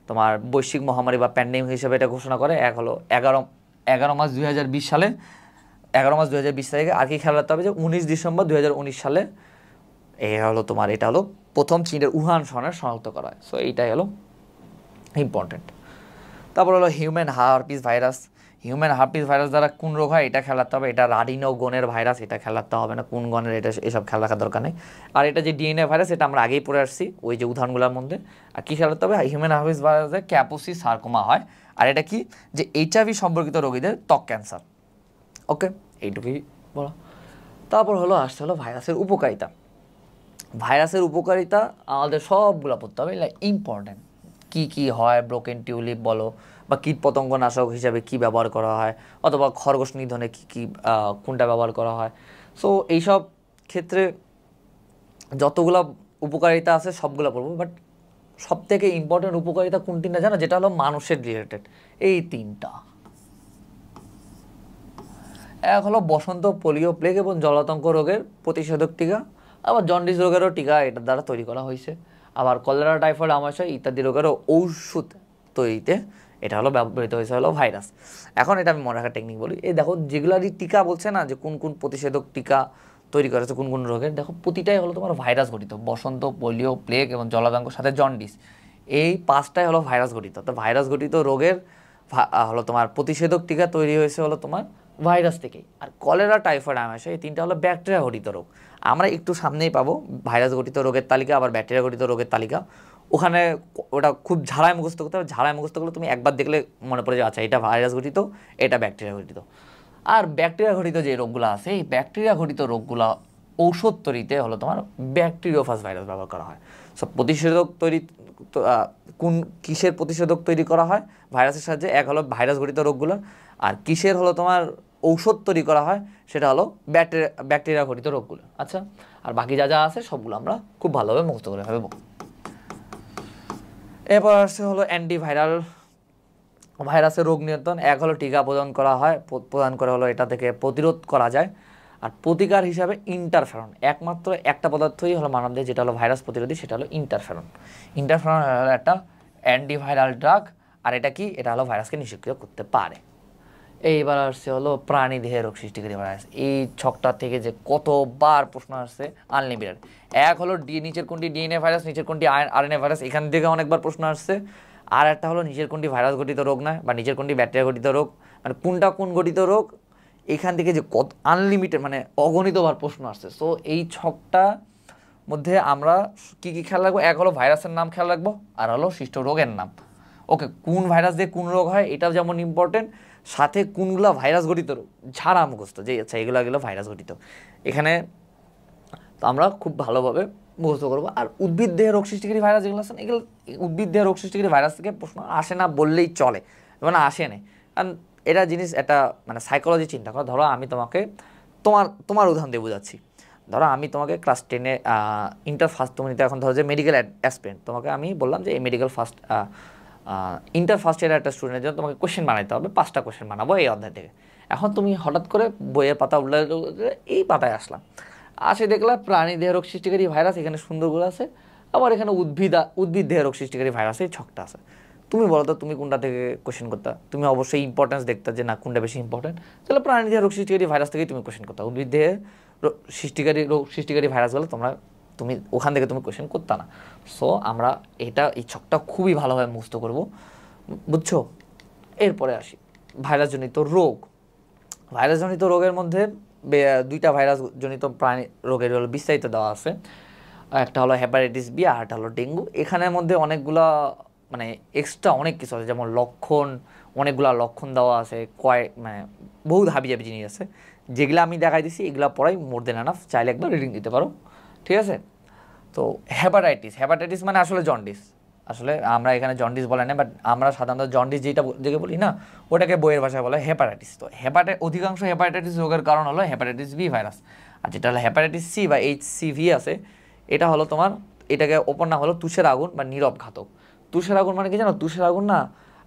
তোমার বৈশ্বিক মহামারী বা প্যান্ডেমিক হিসেবে এটা ঘোষণা করে। এক হলো 11 মার্চ 2020 সালে, 11 মার্চ 2020 তারিখে। আর কি খেয়াল রাখতে হবে যে 19 ডিসেম্বর 2019 সালে হলো তোমার এটা হলো প্রথম চীনের উহান শহরে শনাক্ত করা হয়। সো এইটাই হলো ইম্পর্টেন্ট। তারপর হলো human herpes virus. Human herpes virus দ্বারা কোন রোগ হয় এটা খেয়াল রাখতে হবে, এটা রাডিনো গনের ভাইরাস, এটা খেয়াল রাখতে হবে না কোন গনের, এটা এসব খেয়াল রাখার দরকার নেই। আর এটা যে DNA ভাইরাস, এটা আমরা আগেই পড়ে আসছি ওই যে উদাহরণগুলোর মধ্যে। আর কী খেয়াল রাখতে হবে, হিউম্যান হার্পিস ভাইরাসে ক্যাপোসি সার্কোমা হয়, আর এটা কি, যে HIV সম্পর্কিত রোগীদের ত্বক ক্যান্সার। ওকে, এইটুকুই বলা। তারপর হলো আসতে হলো ভাইরাসের উপকারিতা। ভাইরাসের উপকারিতা আমাদের সবগুলো পড়তে হবে, লাইক ইম্পর্টেন্ট। কী কী হয়, ব্রোকেন টিউলিপ বলো, বা কীটপতঙ্গ নাশক হিসাবে কী ব্যবহার করা হয়, অথবা খরগোশ নিধনে কী কোনটা ব্যবহার করা হয়। সো এইসব ক্ষেত্রে যতগুলো উপকারিতা আছে সবগুলো পড়বো, বাট সবথেকে ইম্পর্টেন্ট উপকারিতা কোন তিনটা জানো, যেটা হলো মানুষের রিলেটেড, এই তিনটা। এক হলো বসন্ত, পোলিও, প্লেগ এবং জলাতঙ্ক রোগের প্রতিষেধক টিকা, আবার জন্ডিস রোগেরও টিকা এটার দ্বারা তৈরি করা হয়েছে। আবার কলেরা, টাইফয়েড, আমাশয় ইত্যাদি রোগেরও ঔষধ তৈরিতে এটা হলো ব্যবহৃত হয়েছে হলো ভাইরাস। এখন এটা আমি মনে রাখার টেকনিক বলি, এই দেখো যেগুলারই টিকা বলছে না যে কোন কোন প্রতিষেধক টিকা তৈরি করেছে কোন কোন রোগের, দেখো প্রতিটাই হলো তোমার ভাইরাস গঠিত। বসন্ত, পোলিও, প্লেগ এবং জলাতঙ্কর সাথে জন্ডিস, এই পাঁচটাই হলো ভাইরাস গঠিত। তো ভাইরাস গঠিত রোগের হলো তোমার প্রতিষেধক টিকা তৈরি হয়েছে হলো তোমার ভাইরাস থেকেই। আর কলেরা, টাইফয়েড, আমাশয় এই তিনটা হলো ব্যাকটেরিয়া গঠিত রোগ। আমরা একটু সামনেই পাবো ভাইরাস গঠিত রোগের তালিকা, আবার ব্যাকটেরিয়া গঠিত রোগের তালিকা। ওখানে ওটা খুব ঝাড়ায় মুখস্থ করতে হবে, ঝাড়ায় মুখস্থ করলে তুমি একবার দেখলে মনে পড়ে যে আচ্ছা এটা ভাইরাস গঠিত, এটা ব্যাকটেরিয়া গঠিত। আর ব্যাকটেরিয়া ঘটিত যে রোগগুলো আছে, এই ব্যাকটেরিয়া ঘটিত রোগগুলো ঔষধ তৈরিতে হলো তোমার ব্যাকটেরিওফাজ ভাইরাস ব্যবহার করা হয়। সব প্রতিষেধক তৈরি কোন কিসের প্রতিষেধক তৈরি করা হয় ভাইরাসের সাহায্যে, এক হলো ভাইরাস ঘটিত রোগগুলো, আর কিসের হলো তোমার ঔষধ তৈরি করা হয় সেটা হলো ব্যাকটেরিয়া ঘটিত রোগগুলো। আচ্ছা, আর বাকি যা যা আছে সবগুলো আমরা খুব ভালোভাবে মুক্ত করে ফেলবো। এরপর আসছে হলো অ্যান্টিভাইরাল ভাইরাসের রোগ নিয়ন্ত্রণ। এক হলো টিকা প্রদান করা হয়, প্রদান করে হলো এটা থেকে প্রতিরোধ করা যায়। আর প্রতিকার হিসাবে ইন্টারফেরন, একমাত্র একটা পদার্থই হলো মানবদেহে যেটা হলো ভাইরাস প্রতিরোধী, সেটা হলো ইন্টারফেরন। ইন্টারফেরন হলো একটা অ্যান্টিভাইরাল ড্রাগ, আর এটা কি, এটা হলো ভাইরাসকে নিষ্ক্রিয় করতে পারে। এইবার আসছে হলো প্রাণী দেহে রোগ সৃষ্টিকারী ভাইরাস। এই ছকটা থেকে যে কতবার প্রশ্ন আসছে আনলিমিটেড। এক হলো নিচের কোনটি ডিএনএ ভাইরাস, নিচের কোনটি আরএনএ ভাইরাস, এখান থেকে অনেকবার প্রশ্ন আসছে। আর একটা হলো নিচের কোনটি ভাইরাস গঠিত রোগ নয়, বা নিচের কোনটি ব্যাকটেরিয়া গঠিত রোগ, মানে কোনটা কোন গঠিত রোগ, এখান থেকে যে কত আনলিমিটেড মানে অগণিতবার প্রশ্ন আসছে। সো এই ছকটা মধ্যে আমরা কি কি খেয়াল রাখবো, এক হলো ভাইরাসের নাম খেয়াল রাখবো, আর হলো সৃষ্ট রোগের নাম। ওকে, কোন ভাইরাস দিয়ে কোন রোগ হয় এটাও যেমন ইম্পর্টেন্ট, সাথে কোনগুলো ভাইরাস গঠিত রোগ ঝাড়া মুখস্থ যে আচ্ছা এগুলো ভাইরাস গঠিত, এখানে তো আমরা খুব ভালোভাবে মুখস্থ করবো। আর উদ্ভিদ দেহে রোগ সৃষ্টিকারী ভাইরাস যেগুলো আছে এগুলো উদ্ভিদ দেহে রোগ সৃষ্টিকারী ভাইরাস থেকে প্রশ্ন আসে না বললেই চলে, মানে আসে না। কারণ এটা জিনিস একটা মানে সাইকোলজি চিন্তা করো। ধরো আমি তোমাকে তোমার উদাহরণ দিয়ে বোঝাচ্ছি। ধরো আমি তোমাকে ক্লাস 10-এ ইন্টার ফার্স্ট, তুমি এখন ধরো যে মেডিকেল অ্যাসপিরেন্ট, তোমাকে আমি বললাম যে এই মেডিকেল ফার্স্ট ইন্টার ফার্স্ট ইয়ারের একটা স্টুডেন্টের জন্য তোমাকে কোশ্চেন বানাইতে হবে, 5টা কোশ্চেন বানাবো এই অধ্যায় থেকে। এখন তুমি হঠাৎ করে বইয়ের পাতা উল্লে এই পাতায় আসলাম, আসে দেখলাম প্রাণী দেহ রোগ সৃষ্টিকারী ভাইরাস এখানে সুন্দরগুলো আছে, আবার এখানে উদ্ভিদ দেহ রোগ সৃষ্টিকারী ভাইরাসের ছকটা আছে। তুমি বলো তো তুমি কোনটা থেকে কোশ্চেন করতে, তুমি অবশ্যই ইম্পর্টেন্স দেখতে যে না কোনটা বেশি ইম্পর্টেন্ট, তাহলে প্রাণী দেহ রোগ সৃষ্টিকারী ভাইরাস থেকেই তুমি কোশ্চেন করতে। উদ্ভিদ দেহে রোগ সৃষ্টিকারী ভাইরাসগুলো তুমি ওখান থেকে তুমি কোশ্চেন করতে না। সো আমরা এই ছকটা খুবই ভালোভাবে মুখস্থ করবো, বুঝছো। এরপরে আসি ভাইরাসজনিত রোগ। ভাইরাসজনিত রোগের মধ্যে দুইটা ভাইরাসজনিত প্রাণী রোগের হলো বিস্তারিত দেওয়া আছে, একটা হলো হেপাটাইটিস বি আর একটা হলো ডেঙ্গু। এখানের মধ্যে অনেকগুলা মানে এক্সট্রা অনেক কিছু আছে, যেমন অনেকগুলা লক্ষণ দেওয়া আছে, মানে বহুত হাবিজাবি জিনিস আছে, যেগুলো আমি দেখাই দিছি এগুলো পড়াই মোর দেন এনাফ, চাইলে একবার রিডিং দিতে পারো, ঠিক আছে। তো হেপাটাইটিস মানে আসলে জন্ডিস, আসলে আমরা এখানে জন্ডিস বলে না, বাট আমরা সাধারণত জন্ডিস যেটা বলি না ওটাকে বইয়ের ভাষায় বলে হেপাটাইটিস। তো অধিকাংশ হেপাটাইটিস রোগের কারণ হলো হেপাটাইটিস বি ভাইরাস। আর যেটা হলো হেপাটাইটিস সি বা HCV আছে, এটা হলো তোমার, এটাকে অপর নাম হলো তুষের আগুন বা নীরব ঘাতক। তুষের আগুন মানে কি জানো, তুষের আগুন না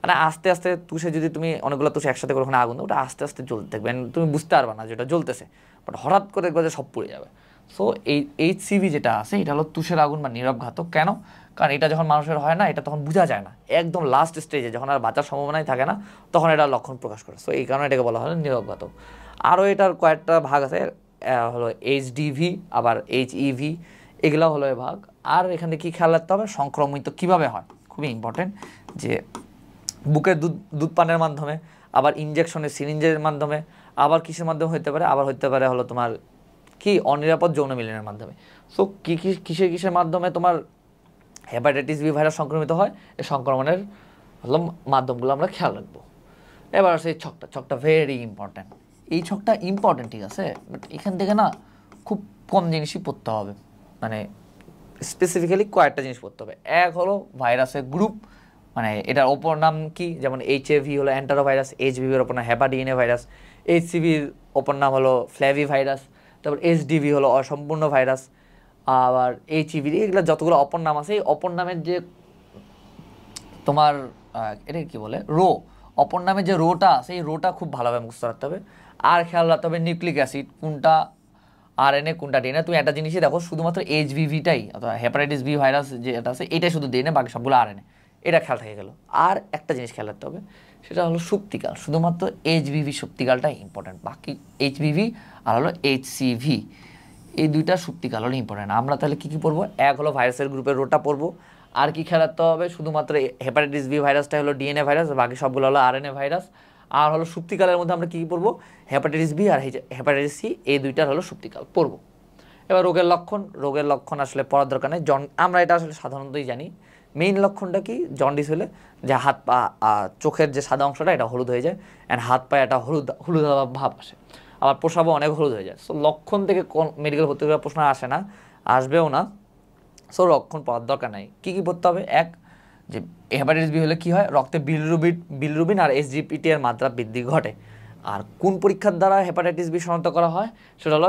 মানে আস্তে আস্তে তুষে যদি তুমি অনেকগুলো তুষে একসাথে করে ওখানে আগুন, ওটা আস্তে আস্তে জ্বলতে থাকবে, তুমি বুঝতে পারবে না যেটা জ্বলতেছে, বাট হঠাৎ করে দেখবে যে সব পুড়ে যাবে। সো এই HCV যেটা আছে এটা হলো তুষের আগুন বা নীরব ঘাতক। কেন? কারণ এটা যখন মানুষের হয় না, এটা তখন বোঝা যায় না, একদম লাস্ট স্টেজে যখন আর বাঁচার সম্ভাবনাই থাকে না তখন এটা লক্ষণ প্রকাশ করে। সো এই কারণে এটাকে বলা হয় নীরব ঘাতক। আরও এটার কয়েকটা ভাগ আছে, হলো HDV আবার HEV, এগুলো হলো এই ভাগ। আর এখানে কি খেয়াল রাখতে হবে, সংক্রমিত কিভাবে হয় খুবই ইম্পর্টেন্ট, যে বুকের দুধ পানের মাধ্যমে, আবার ইনজেকশনের সিরিঞ্জের মাধ্যমে, আবার কিসের মাধ্যমে হতে পারে, আবার হতে পারে হলো তোমার কি অনিরাপদ যৌন মিলনের মাধ্যমে। সো কিসের মাধ্যমে তোমার হেপাটাইটিস বি ভাইরাস সংক্রমিত হয়, এই সংক্রমণের হলো মাধ্যমগুলো আমরা খেয়াল রাখবো। এবার আসে এই ছকটা ভেরি ইম্পর্ট্যান্ট। এই ছকটা ইম্পর্টেন্ট, ঠিক আছে, বাট এখান থেকে না খুব কম জিনিসই পড়তে হবে, মানে স্পেসিফিক্যালি কয়েকটা জিনিস পড়তে হবে। এক হলো ভাইরাসের গ্রুপ, মানে এটার অপর নাম কি, যেমন HIV হলো অ্যান্টারো ভাইরাস, HBVর অপর নাম হেপাডিএনএ ভাইরাস, HCVর অপর নাম হলো ফ্ল্যাভি ভাইরাস, তারপর HDV হলো অসম্পূর্ণ ভাইরাস, আবার HEV, এগুলো যতগুলো অপর নাম আছে এই অপর নামের যে তোমার এটা কি বলে অপর নামের যে রোটা আছে এই রোটা খুব ভালোভাবে মুখস্থ রাখতে হবে। আর খেয়াল রাখতে হবে নিউক্লিক অ্যাসিড কোনটা আরএনএ কোনটা ডিএনএ। তুমি একটা জিনিসই দেখো, শুধুমাত্র এইচভিভিটাই অথবা হেপাটাইটিস বি ভাইরাস যেটা আছে এটাই শুধু ডিএনএ, বাকি সবগুলো আরএনএ। এটা খেয়াল থেকে গেল। আর একটা জিনিস খেয়াল রাখতে হবে, সেটা হলো সুপ্তিকাল। শুধুমাত্র এইচভিভি সুপ্তিকালটাই ইম্পর্টেন্ট, বাকি এইচভিভি আর হলো এইচসিভি এই দুইটা সুপ্তিকাল হলো ইম্পর্টেন্ট। আমরা তাহলে কী কী পড়বো? এক হলো ভাইরাসের গ্রুপের রোটা পড়বো। আর কি খেয়াল রাখতে হবে? শুধুমাত্র হেপাটাইটিস বি ভাইরাসটা হলো ডিএনএ ভাইরাস, বাকি সবগুলো হলো আরএনএ ভাইরাস। আর হলো সুপ্তিকালের মধ্যে আমরা কী কী পড়বো? হেপাটাইটিস বি আর হেপাটাইটিস সি, এই দুইটার হলো সুপ্তিকাল পড়বো। এবার রোগের লক্ষণ। রোগের লক্ষণ আসলে পড়ার দরকার নেই, আমরা এটা আসলে সাধারণতই জানি। মেইন লক্ষণটা কি? জন্ডিস হলে যে হাত পা চোখের যে সাদা অংশটা এটা হলুদ হয়ে যায়, অ্যান্ড হাত পায়ে একটা হলুদ ভাব আসে, আবার প্রসাবও অনেক হলুদ হয়ে যায়। সো লক্ষণ থেকে মেডিকেল ভর্তি করার প্রশ্ন আসে না, আসবেও না। সো লক্ষণ পড়ার দরকার নাই। কী কী পড়তে হবে? এক, যে হেপাটাইটিস বি হলে কী হয়? রক্তে বিলিরুবিন আর এসজিপিটি এর মাত্রা বৃদ্ধি ঘটে। আর কোন পরীক্ষার দ্বারা হেপাটাইটিস বি শনাক্ত করা হয়? সেটা হলো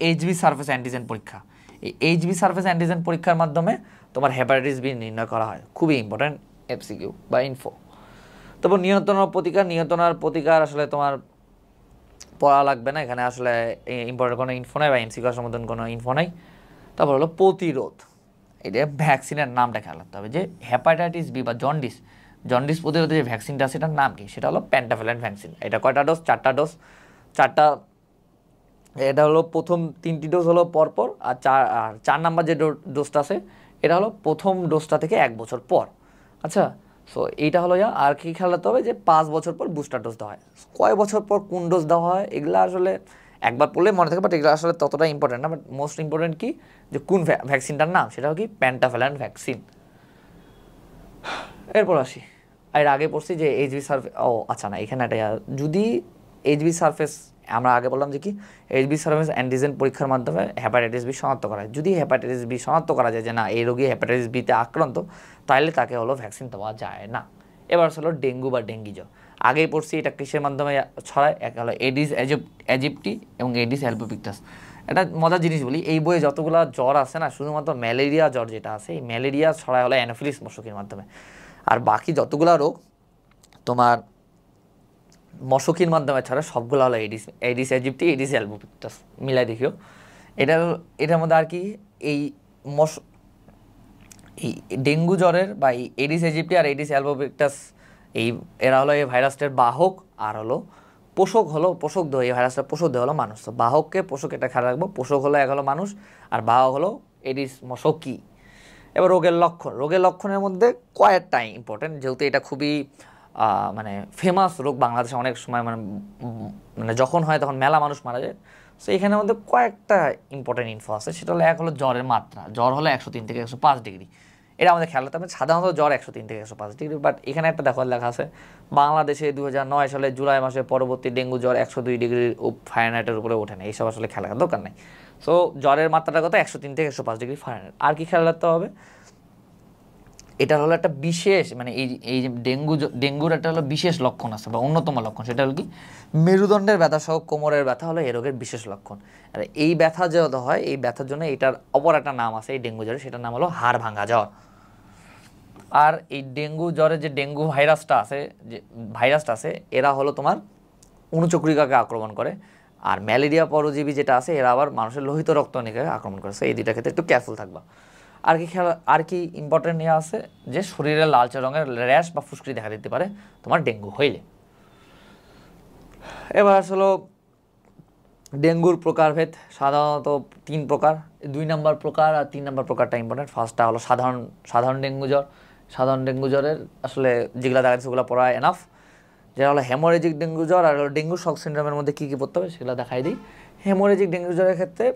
এইচবি সারফেস অ্যান্টিজেন পরীক্ষা। এই এইচবি সারফেস অ্যান্টিজেন পরীক্ষার মাধ্যমে তোমার হেপাটাইটিস বি নির্ণয় করা হয়। খুবই ইম্পর্ট্যান্ট এমসিকিউ বা ইনফো। তারপর নিয়ন্ত্রণ ও প্রতিকার। নিয়ন্ত্রণ আর প্রতিকার আসলে তোমার পড়া লাগবে না, এখানে আসলে ইম্পর্টেন্ট কোনো ইনফো নাই বা এমসিকিউ আসার মতন কোনো ইনফো নাই। তারপর হলো প্রতিরোধ। এটা ভ্যাকসিনের নামটা খেয়াল রাখতে হবে, যে হেপাটাইটিস বি বা জন্ডিস প্রতিরোধে যে ভ্যাকসিনটা সেটার নাম কি? সেটা হলো পেন্টাভ্যালেন্ট ভ্যাকসিন। এটা কয়টা ডোজ? 4টা ডোজ। 4টা। এটা হলো প্রথম 3টি ডোজ হলো পরপর, আর 4 নাম্বার যে ডোজটা আছে এটা হলো প্রথম ডোজটা থেকে 1 বছর পর। আচ্ছা, সো এইটা হলো আর কি খেয়াল রাখতে হবে, যে 5 বছর পর বুস্টার ডোজ দেওয়া হয়। কয় বছর পর কোন ডোজ দেওয়া হয় এগুলো আসলে একবার পড়লে মনে থাকে, বাট এগুলো আসলে ততটা ইম্পর্টেন্ট না। বাট মোস্ট ইম্পর্টেন্ট কি, যে কোন ভ্যাকসিনটার নাম, সেটা কি? Pentavalent vaccine. এরপর আসি, এর আগে পড়ছি যে এইচবি সারফেস, আচ্ছা না, এখানে একটা যদি এইচবি সারফেস, আমরা আগে বললাম যে কি এইচবি সারফেস অ্যান্টিজেন পরীক্ষার মাধ্যমে হেপাটাইটিস বি শনাক্ত করা হয়। যদি হেপাটাইটিস বি শনাক্ত করা যায় যে না এই রোগী হেপাটাইটিস বিতে আক্রান্ত, তাহলে তাকে হলো ভ্যাকসিন দেওয়া যায় না। এবার হলো ডেঙ্গু বা ডেঙ্গি জ্বর। আগেই পড়ছি এটা কিসের মাধ্যমে ছড়ায়? এক হলো এডিস এজিপ্টি এবং এডিস অ্যালবোপিক্টাস। একটা মজার জিনিস বলি, এই বইয়ে যতগুলো জ্বর আছে না, শুধুমাত্র ম্যালেরিয়া জ্বর যেটা আছে, এই ম্যালেরিয়া ছড়ায় হলো অ্যানোফিলিস মশকের মাধ্যমে। আর বাকি যতগুলো রোগ তোমার মশকির মাধ্যমে ছাড়া সবগুলো হলো এডিস এজিপ্টি, এডিস অ্যালবোপিক্টাস, মিলাই দেখিও। এটার মধ্যে আর কি এই এই ডেঙ্গু জ্বরের বা এই এডিস এজিপ্টি আর এডিস অ্যালবোপিক্টাস, এরা হলো এই ভাইরাসটার বাহক, আর হলো পোষক দেহ। এই ভাইরাসটার পোষক দেহ হলো মানুষ। তো বাহককে পোষক, এটা খেয়াল রাখবো। পোষক হলো এক হলো মানুষ, আর বাহক হলো এডিস মশকি। এবার রোগের লক্ষণের মধ্যে কয়েকটা ইম্পর্টেন্ট, যেহেতু এটা খুবই মানে ফেমাস রোগ বাংলাদেশে, অনেক সময় মানে যখন হয় তখন মেলা মানুষ মারা যায়। সো এখানের মধ্যে কয়েকটা ইম্পর্টেন্ট ইনফো আছে। সেটা হলো এক হলো জ্বরের মাত্রা। জ্বর হলো 103 থেকে 105 ডিগ্রি। এটা আমাদের খেয়াল রাখতে হবে। সাধারণত জ্বর 103 থেকে 105 ডিগ্রি, বাট এখানে একটা লেখা আছে বাংলাদেশে 2009 সালে জুলাই মাসে পরবর্তী ডেঙ্গু জ্বর 102 ডিগ্রি ফারেনহাইটের উপরে ওঠে না। এইসব আসলে খেয়াল রাখার দরকার নেই। সো জ্বরের মাত্রাটা কত? 103 থেকে 105 ডিগ্রি ফারেনহাইট। আর কি খেয়াল রাখতে হবে? এটা হলো একটা বিশেষ, মানে এই যে ডেঙ্গুর একটা হলো বিশেষ লক্ষণ আছে বা অন্যতম লক্ষণ, সেটা হলো কি? মেরুদণ্ডের ব্যথা সহ কোমরের ব্যথা হলো এই রোগের বিশেষ লক্ষণ। আর এই ব্যথা যত হয়, এই ব্যথার জন্য এটার অপর একটা নাম আছে এই ডেঙ্গু জ্বরের, সেটার নাম হলো হাড় ভাঙা জ্বর। আর এই ডেঙ্গু জ্বরের যে ডেঙ্গু ভাইরাসটা আছে, এরা হলো তোমার অনুচক্রিকাকে আক্রমণ করে। আর ম্যালেরিয়া পরজীবী যেটা আছে, এরা আবার মানুষের লোহিত রক্তকণিকাকে আক্রমণ করে। এই দুইটা ক্ষেত্রে একটু কেয়ারফুল থাকবা। আর কি ইম্পর্টেন্ট ইয়ে আছে, যে শরীরে লালচে রঙের র্যাশ বা ফুসকুড়ি দেখা দিতে পারে তোমার ডেঙ্গু হইলে। এবার আসলে ডেঙ্গুর প্রকারভেদ সাধারণত 3 প্রকার। 2 নম্বর প্রকার আর 3 নম্বর প্রকারটা ইম্পর্টেন্ট। ফার্স্টটা হলো সাধারণ ডেঙ্গু জ্বর। সাধারণ ডেঙ্গু জ্বরের আসলে যেগুলো দেখা যাচ্ছে সেগুলো পড়া এনাফ। যেটা হলো হেমোরেজিক ডেঙ্গু জ্বর আর হলো ডেঙ্গু শক সিন্ড্রোমের মধ্যে কী কী পড়তে হবে সেগুলো দেখাই দিই। হেমোরেজিক ডেঙ্গু জ্বরের ক্ষেত্রে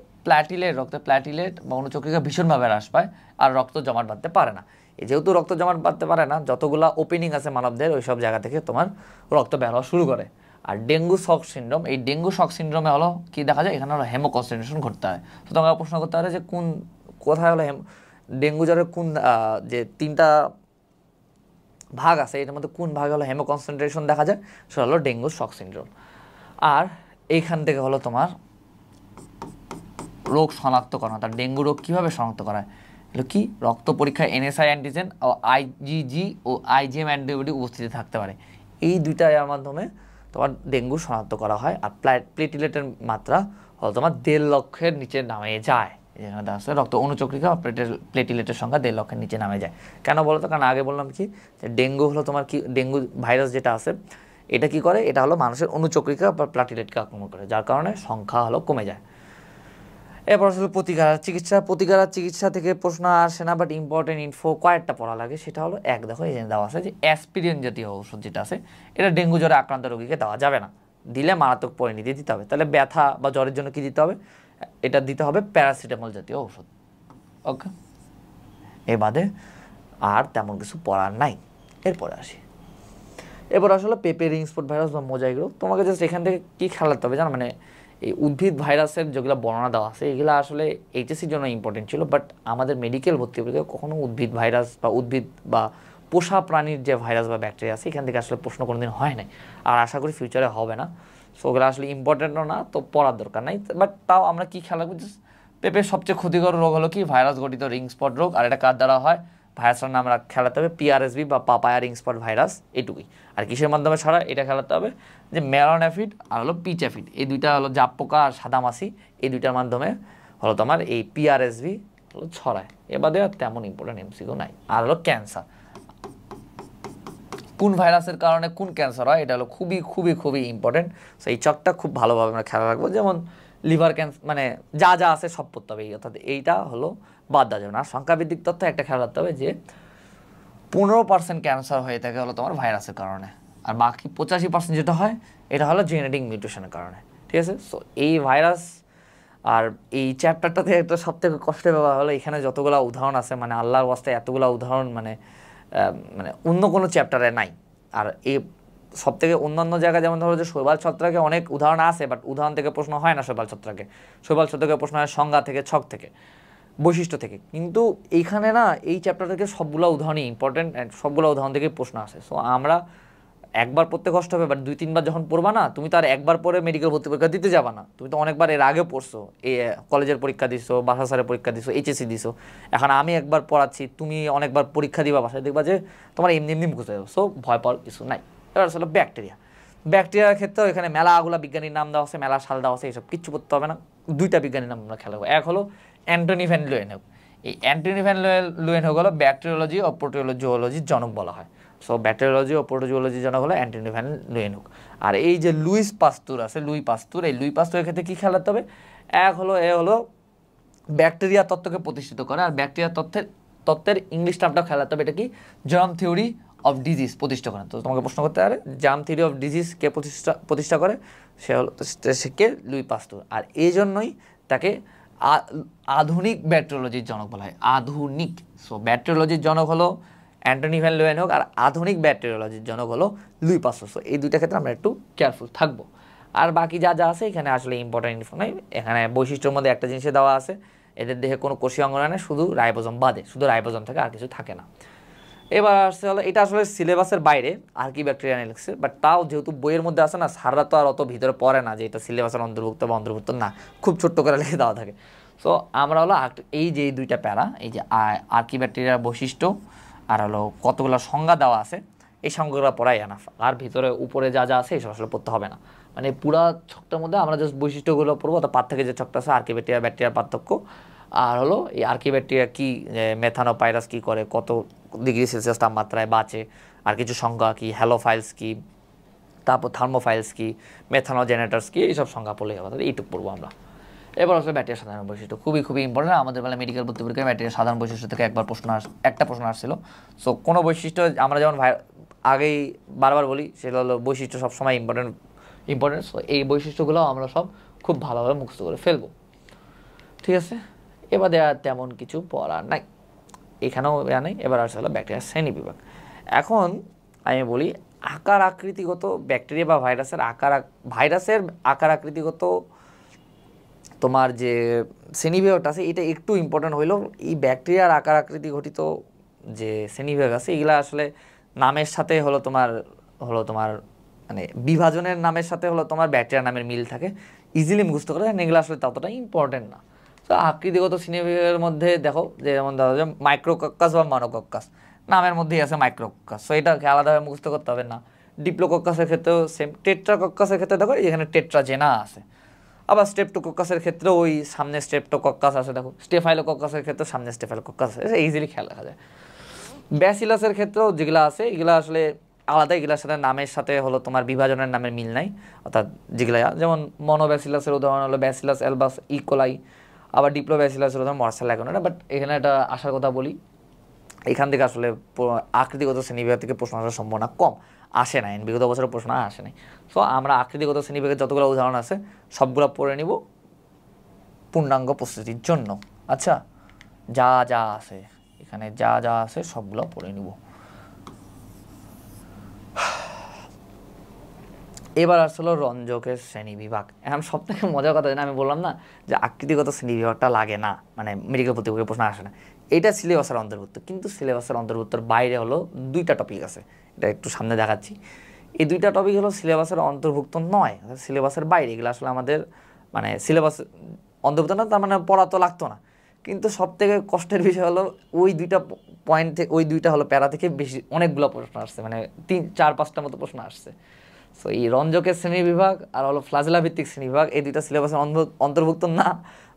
রক্তে প্ল্যাটিলেট বা অনুচক্রিকা ভীষণভাবে হ্রাস পায় আর রক্ত জমাট বাঁধতে পারে না। যেহেতু রক্ত জমাট বাঁধতে পারে না, যতগুলো ওপেনিং আছে মানবদের ওই সব জায়গা থেকে তোমার রক্ত বের হওয়া শুরু করে। আর ডেঙ্গু শক সিন্ড্রোম, এই ডেঙ্গু শক সিন্ড্রোমে হলো কি দেখা যায়, এখানে হলো হেমোকনসেন্ট্রেশন ঘটতে হয়। তো তোমাকে প্রশ্ন করতে পারে যে কোথায় হলো ডেঙ্গু জ্বরের কোন যে 3টা ভাগ আছে এটার মধ্যে কোন ভাগে হলো হেমোকনসেন্ট্রেশন দেখা যায়, সেটা হলো ডেঙ্গু শক সিন্ড্রোম। আর এইখান থেকে হলো তোমার রোগ শনাক্তকরণ, তার ডেঙ্গু রোগ কীভাবে শনাক্ত করা হয়, এগুলো কি? রক্ত পরীক্ষায় এনএসআই অ্যান্টিজেন ও আইজিজি ও আইজিএম অ্যান্টিবডি উপস্থিতি থাকতে পারে। এই দুইটা এর মাধ্যমে তোমার ডেঙ্গু শনাক্ত করা হয়। আর প্লেটলেটের মাত্রা হলো তোমার 1.5 লক্ষের নিচে নামে যায়। যেখানে দেখা যাচ্ছে রক্ত অনুচক্রিকা বা প্লেটলেটের সংখ্যা 1.5 লক্ষের নিচে নামে যায়। কেন বলো তো? কারণ আগে বললাম কি যে ডেঙ্গু হলো তোমার কি, ডেঙ্গু ভাইরাস যেটা আছে এটা কি করে, এটা হলো মানুষের অনুচক্রিকা বা প্লেটলেটকে আক্রমণ করে, যার কারণে সংখ্যা হলো কমে যায়। এরপর আসলে প্রতিকার চিকিৎসা থেকে প্রশ্ন আসে না, বাট ইম্পর্টেন্ট ইনফো কয়েকটা পড়া লাগে। সেটা হলো দেখো এই যে দেওয়া আছে যে অ্যাসপিরিন জাতীয় ওষুধ যেটা আছে এটা ডেঙ্গু জ্বরে আক্রান্ত রোগীকে দেওয়া যাবে না, দিলে মারাত্মক পরিণতি দিতে হবে। তাহলে ব্যথা বা জ্বরের জন্য কি দিতে হবে? এটা দিতে হবে প্যারাসিটামল জাতীয় ওষুধ। ওকে, এ বাদে আর তেমন কিছু পড়ার নাই। এরপরে আসি, এরপর আসলে পেপে রিং স্পট ভাইরাস বা মোজাইক রোগ। তোমাকে জাস্ট এখান থেকে কী খেয়াল রাখতে হবে জানো, মানে এই উদ্ভিদ ভাইরাসের যেগুলো বর্ণনা দেওয়া আছে এগুলো আসলে এইচএসসির জন্য ইম্পর্টেন্ট ছিল, বাট আমাদের মেডিকেল ভর্তি পরীক্ষায় কখনো উদ্ভিদ ভাইরাস বা উদ্ভিদ বা পোষা প্রাণীর যে ভাইরাস বা ব্যাকটেরিয়া আছে এখান থেকে আসলে প্রশ্ন কোনোদিন হয় নাই, আর আশা করি ফিউচারে হবে না। সো ওগুলো আসলে ইম্পর্টেন্টও না, তো পড়ার দরকার নাই। বাট তাও আমরা কী খেয়াল রাখবো, পেঁপের সবচেয়ে ক্ষতিকর রোগ হলো কি ভাইরাস গঠিত রিং স্পট রোগ, আর এটা কার দ্বারা হয়? ভাইরাসের নাম খেলাতে হবে পিআরএসবি বা পাপায়া রিং স্পট ভাইরাস, এটুকুই। আর কিসের মাধ্যমে ছড়া এটা খেলাতে হবে যে মেলানোফিড আর হলো পিচাফিড, এই দুইটা হলো জাপ পোকা আর সাদামাছি, এই দুইটার মাধ্যমে হলো তোমার এই পিআরএসবি হলো ছড়ায়। এবারে আর তেমন ইম্পর্টেন্ট এমসিকিউ নাই। আর হলো ক্যান্সার, কোন ভাইরাসের কারণে কোন ক্যান্সার হয় এটা হলো খুবই খুবই খুবই ইম্পর্টেন্ট। সো এই চকটা খুব ভালোভাবে আমরা খেয়াল রাখবো। যেমন লিভার ক্যান্সার, মানে যা যা আছে সব পড়তে হবে, অর্থাৎ এইটা হলো বাদ দেওয়া যাবে না। আর সংখ্যাভিত্তিক তথ্য একটা খেয়াল রাখতে হবে যে 15% ক্যান্সার হয়ে থাকে হলো তোমার ভাইরাসের কারণে, আর বাকি 85% যেটা হয় এটা হলো জেনেটিক মিউটেশনের কারণে। ঠিক আছে, সো এই ভাইরাস আর এই চ্যাপ্টারটাতে একটা সবথেকে কষ্টের ব্যাপার হলো এখানে যতগুলো উদাহরণ আছে, মানে আল্লাহর ওয়াস্তায় এতগুলো উদাহরণ মানে অন্য কোনো চ্যাপ্টারে নাই। আর এই সব থেকে অন্যান্য জায়গায় যেমন ধরো যে শৈবাল ছত্রাকে অনেক উদাহরণ আছে, বাট উদাহরণ থেকে প্রশ্ন হয় না শৈবাল ছত্রাকে প্রশ্ন হয় সংজ্ঞা থেকে, ছক থেকে, বৈশিষ্ট্য থেকে। কিন্তু এইখানে না এই চ্যাপ্টার থেকে সবগুলো উদাহরণই ইম্পর্টেন্ট, অ্যান্ড সবগুলো উদাহরণ থেকে প্রশ্ন আসে। সো আমরা একবার পড়তে কষ্ট হবে, বাট 2-3বার যখন পড়বা না, তুমি তো আর একবার পরে মেডিকেল ভর্তি পরীক্ষা দিতে যাবা না, তুমি তো অনেকবার এর আগে পড়ছো, এই কলেজের পরীক্ষা দিছো, বাসা স্যারের পরীক্ষা দিছো, এইচএসসি দিছো। এখন আমি একবার পড়াচ্ছি, তুমি অনেকবার পরীক্ষা দিবা, বাসায় দেখবা যে তোমার এমনি এমনি মুখস্থ হয়ে যাবে। সো ভয় পাওয়ার কিছু নাই। এবার আসলে ব্যাকটেরিয়ার ক্ষেত্রেও এখানে মেলাগুলা বিজ্ঞানীর নাম দেওয়া আছে, মেলা সাল দেওয়া আছে, এইসব কিচ্ছু করতে হবে না। দুইটা বিজ্ঞানীর নাম আমরা খেয়াল রাখবো। এক হলো অ্যান্টনি ভ্যান লুয়েনহুক। এই অ্যান্টনি ভ্যান লুয়েনহুক হলো ব্যাকটেরিওলজি ও প্রোটোজোলজির জনক বলা হয়। সো ব্যাকটেরিওলজি ও প্রোটোজোলজির জনক হলো অ্যান্টনি ভ্যান লুয়েনহুক। আর এই যে লুই পাস্তুর, এই লুই পাস্তুরের ক্ষেত্রে কী খেয়াল রাখতে হবে? এক হলো ব্যাকটেরিয়া তত্ত্বকে প্রতিষ্ঠিত করে, আর ব্যাকটেরিয়া তত্ত্বের ইংলিশ নামটা খেয়াল রাখতে হবে, এটা কি? জার্ম থিওরি অফ ডিজিজ প্রতিষ্ঠা করেন। তো তোমাকে প্রশ্ন করতে পারে জার্ম থিওরি অফ ডিজিজ কে প্রতিষ্ঠা করে? সে কে? লুই পাস্তুর। আর এই জন্যই তাকে আধুনিক ব্যাকটেরিওলজির জনক বলা হয়, আধুনিক। সো ব্যাকটেরিওলজির জনক হলো অ্যান্টনি ভ্যান লুয়েনহুক, আর আধুনিক ব্যাকটেরিওলজির জনক হলো লুই পাস্তুর। সো এই দুইটা ক্ষেত্রে আমরা একটু কেয়ারফুল থাকবো। আর বাকি যা যা আছে এখানে আসলে ইম্পর্টেন্ট ইনফো নাই। এখানে বৈশিষ্ট্যের মধ্যে একটা জিনিসে দেওয়া আছে, এদের দেহে কোনো কোষীয় অঙ্গ নেই, শুধু রাইবোজোম বাদে, শুধু রাইবোজোম থাকে, আর কিছু থাকে না। এবার আসছে হলো এটা আসলে সিলেবাসের বাইরে আর কি ব্যাকটেরিয়া নিয়ে লিখছে, বাট তাও যেহেতু বইয়ের মধ্যে আছে না, সাররা তো আর অত ভিতরে পড়ে না যে এটা সিলেবাসের অন্তর্ভুক্ত বা অন্তর্ভুক্ত না, খুব ছোট্ট করে লিখে দেওয়া থাকে। সো আমরা হলো এই যে এই দুইটা প্যারা, এই যে আর কি ব্যাকটেরিয়ার বৈশিষ্ট্য আর হলো কতগুলো সংজ্ঞা দেওয়া আছে, এই সংজ্ঞাগুলো পড়াই এনাফ। আর ভিতরে উপরে যা যা আছে এইসব আসলে পড়তে হবে না। মানে পুরা ছকটার মধ্যে আমরা জাস্ট বৈশিষ্ট্যগুলো পড়বো, তো পার থেকে যে ছকটা আছে আর কি ব্যাকটেরিয়ার পার্থক্য, আর হলো এই আর্কি ব্যাকটেরিয়া কী, মেথানোপাইরাস কী করে, কত ডিগ্রি সেলসিয়াস তাপমাত্রায় বাঁচে, আর কিছু সংজ্ঞা কী, হ্যালোফাইলস কী, তারপর থার্মোফাইলস কী, মেথানোজেনেটার্স কী, এইসব সংজ্ঞা পড়লেই হবে। তাহলে এইটুকু পড়বো আমরা। এবার আসলে ব্যাকটেরিয়ার সাধারণ বৈশিষ্ট্য খুবই খুবই ইম্পর্টেন্ট। আমাদের বেলা মেডিকেল ভর্তি পরীক্ষায় ব্যাকটেরিয়ার সাধারণ বৈশিষ্ট্য থেকে একটা প্রশ্ন আসছিল। সো কোনো বৈশিষ্ট্য আমরা যেমন আগেই বারবার বলি, সেটা হলো বৈশিষ্ট্য সবসময় ইম্পর্টেন্ট। সো এই বৈশিষ্ট্যগুলো আমরা সব খুব ভালোভাবে মুখস্থ করে ফেলবো। ঠিক আছে, এবারে আর তেমন কিছু পড়ার নাই, এখানেও নেই। এবার আসলে হলো ব্যাকটেরিয়ার শ্রেণীবিভাগ। এখন আমি বলি আকার আকৃতিগত ব্যাকটেরিয়া বা ভাইরাসের আকার আকৃতিগত তোমার যে শ্রেণীবিভাগটা আছে এটা একটু ইম্পর্টেন্ট হইলো। এই ব্যাকটেরিয়ার আকার আকৃতি ঘটিত যে শ্রেণীবিভাগ আছে এগুলো আসলে নামের সাথে হলো তোমার মানে বিভাজনের নামের সাথে হলো তোমার ব্যাকটেরিয়া নামের মিল থাকে, ইজিলি মুখস্থ করে, এগুলো আসলে ততটা ইম্পর্টেন্ট না। তো আকৃতিগত শ্রেণীবিভাগের মধ্যে দেখো যেমন ধরো যে মাইক্রোকক্কাস বা মনোকক্কাস, নামের মধ্যেই আছে মাইক্রোকক্কাস, সো এটাকে আলাদাভাবে মুখস্থ করতে হবে না। ডিপ্লোকক্কাসের ক্ষেত্রেও সেম, টেট্রাকক্কাসের ক্ষেত্রে দেখো এখানে টেট্রাজেনা আছে। আবার স্ট্রেপ্টোকক্কাসের ক্ষেত্রে ওই সামনে স্ট্রেপ্টোকক্কাস আছে, দেখো স্টেফাইলোকক্কাসের ক্ষেত্রে সামনে স্টেফাইলোকক্কাস আছে, ইজিলি খেয়াল রাখা যায়। ব্যাসিলাসের ক্ষেত্রেও যেগুলো আছে এগুলো আসলে আলাদা, এগুলোর সাথে নামের সাথে হলো তোমার বিভাজনের নামের মিল নাই, অর্থাৎ যেগুলা যেমন মনোব্যাসিলাসের উদাহরণ হলো ব্যাসিলাস অ্যালবাস ইকোলাই, আবার ডিপ্লোব্যাসিলাসের উদাহরণ মর্সালা অ্যাগোনেরা। বাট এখানে একটা আসার কথা বলি, এখান থেকে আসলে আকৃতিগত শ্রেণীবিভাগ থেকে প্রশ্ন আসার সম্ভাবনা কম, আসে না, বিগত বছরের প্রশ্ন আসে নাই। সো আমরা আকৃতিগত শ্রেণীবিভাগের যতগুলো উদাহরণ আছে সবগুলো পড়ে নিব পূর্ণাঙ্গ প্রস্তুতির জন্য। আচ্ছা, যা যা আছে এখানে, যা যা আছে সবগুলো পড়ে নিব। এবার আসলে রঞ্জকের শ্রেণীবিভাগ। এখন সব থেকে মজার কথা যেটা আমি বললাম না যে আকৃতিগত শ্রেণীবিভাগটা লাগে না, মানে মেডিকেল ভর্তি প্রশ্ন আসে না, এটা সিলেবাসের অন্তর্ভুক্ত। কিন্তু সিলেবাসের অন্তর্ভুক্তর বাইরে হলো দুইটা টপিক আছে, এটা একটু সামনে দেখাচ্ছি। এই দুইটা টপিক হলো সিলেবাসের অন্তর্ভুক্ত নয়, সিলেবাসের বাইরে। এগুলো আসলে আমাদের মানে সিলেবাস অন্তর্ভুক্ত না, তার মানে পড়া তো লাগতো না। কিন্তু সব থেকে কষ্টের বিষয় হলো ওই দুইটা পয়েন্ট থেকে, ওই দুইটা হলো প্যারা থেকে বেশি অনেকগুলো প্রশ্ন আসছে, মানে 3-4-5টার মতো প্রশ্ন আসছে। সো এই রঞ্জকের শ্রেণীবিভাগ আর হলো ফ্লাজেলা ভিত্তিক শ্রেণীবিভাগ, এই দুইটা সিলেবাসের অন্তর্ভুক্ত না,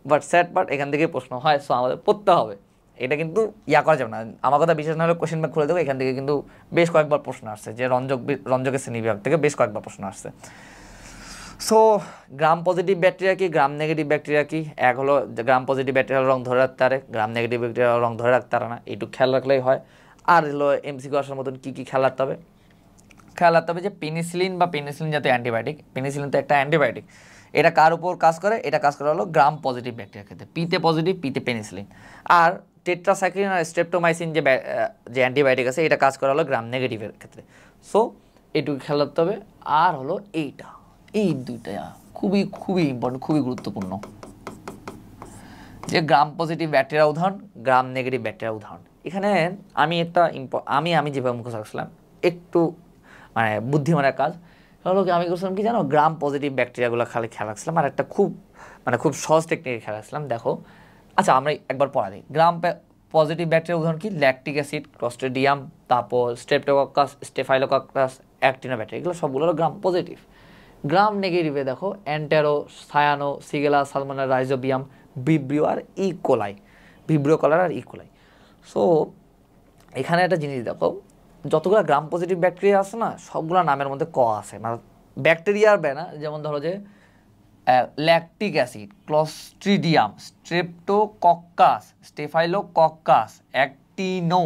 বাট স্যাট পার্ট এখান থেকে প্রশ্ন হয়, সো আমাদের পড়তে হবে। এটা কিন্তু করা যাবে না, আমার কথা বিশেষ না হলে কোশ্চেন ব্যাংক খুলে দেবো, এখান থেকে কিন্তু বেশ কয়েকবার প্রশ্ন আসছে, যে রঞ্জকের শ্রেণীবিভাগ থেকে বেশ কয়েকবার প্রশ্ন আসছে। সো গ্রাম পজিটিভ ব্যাকটেরিয়া কি, গ্রাম নেগেটিভ ব্যাকটেরিয়া কি? এক হলো গ্রাম পজিটিভ ব্যাকটেরিয়ার রং ধরে রাখতে পারে, গ্রাম নেগেটিভ ব্যাকটেরিয়ার রং ধরে রাখতে পারে না, এইটুকু খেয়াল রাখলেই হয়। আর হলো এমসিকিউ আসার মতন কী কী খেয়াল রাখতে হবে? খেয়াল রাখতে হবে যে পেনিসিলিন বা পেনিসিলিন জাতীয় অ্যান্টিবায়োটিক, পেনিসিলিন তো একটা অ্যান্টিবায়োটিক, এটা কার উপর কাজ করে? এটা কাজ করে হলো গ্রাম পজিটিভ ব্যাকটেরিয়ার ক্ষেত্রে, পিতে পজিটিভ, পিতে পেনিসিলিন। আর টেট্রাসাইক্লিন আর স্ট্রেপ্টোমাইসিন যে অ্যান্টিবায়োটিক আছে, এটা কাজ করা হলো গ্রাম নেগেটিভের ক্ষেত্রে। সো এইটুকু খেয়াল রাখতে হবে। আর হলো এই দুইটা খুবই খুবই ইম্পর্টেন্ট, খুবই গুরুত্বপূর্ণ, যে গ্রাম পজিটিভ ব্যাকটেরিয়া উদাহরণ, গ্রাম নেগেটিভ ব্যাকটেরিয়া উদাহরণ। এখানে আমি যেভাবে মুখস্থ রাখছিলাম একটু মানে বুদ্ধিমানের কাজ হলো কি, আমি করছিলাম কি জানো, গ্রাম পজিটিভ ব্যাকটেরিয়াগুলো খালি খেয়াল রাখছিলাম, আর একটা খুব সহজ টেকনিকে খেয়াল রাখছিলাম। দেখো, আচ্ছা আমরা একবার পড়া দিই। গ্রাম পজিটিভ ব্যাকটেরিয়া উদাহরণ কি? ল্যাকটিক অ্যাসিড, ক্লস্ট্রিডিয়াম, তারপর স্ট্রেপ্টোকক্কাস, স্টেফাইলোকক্কাস, অ্যাক্টিনোব্যাকটেরিয়া, এগুলো সবগুলো হলো গ্রাম পজিটিভ। গ্রাম নেগেটিভে দেখো entero, cyano, shigella, salmonella, rhizobium, vibrio আর ইকোলাই, ভিব্রিও কলার আর ইকোলাই। সো এখানে একটা জিনিস দেখো, যতগুলো গ্রাম পজিটিভ ব্যাকটেরিয়া আছে না, সবগুলো নামের মধ্যে ক আছে, মানে ব্যাকটেরিয়ার না, যেমন ধরো যে lactic acid, clostridium, streptococcus, staphylococcus, actino,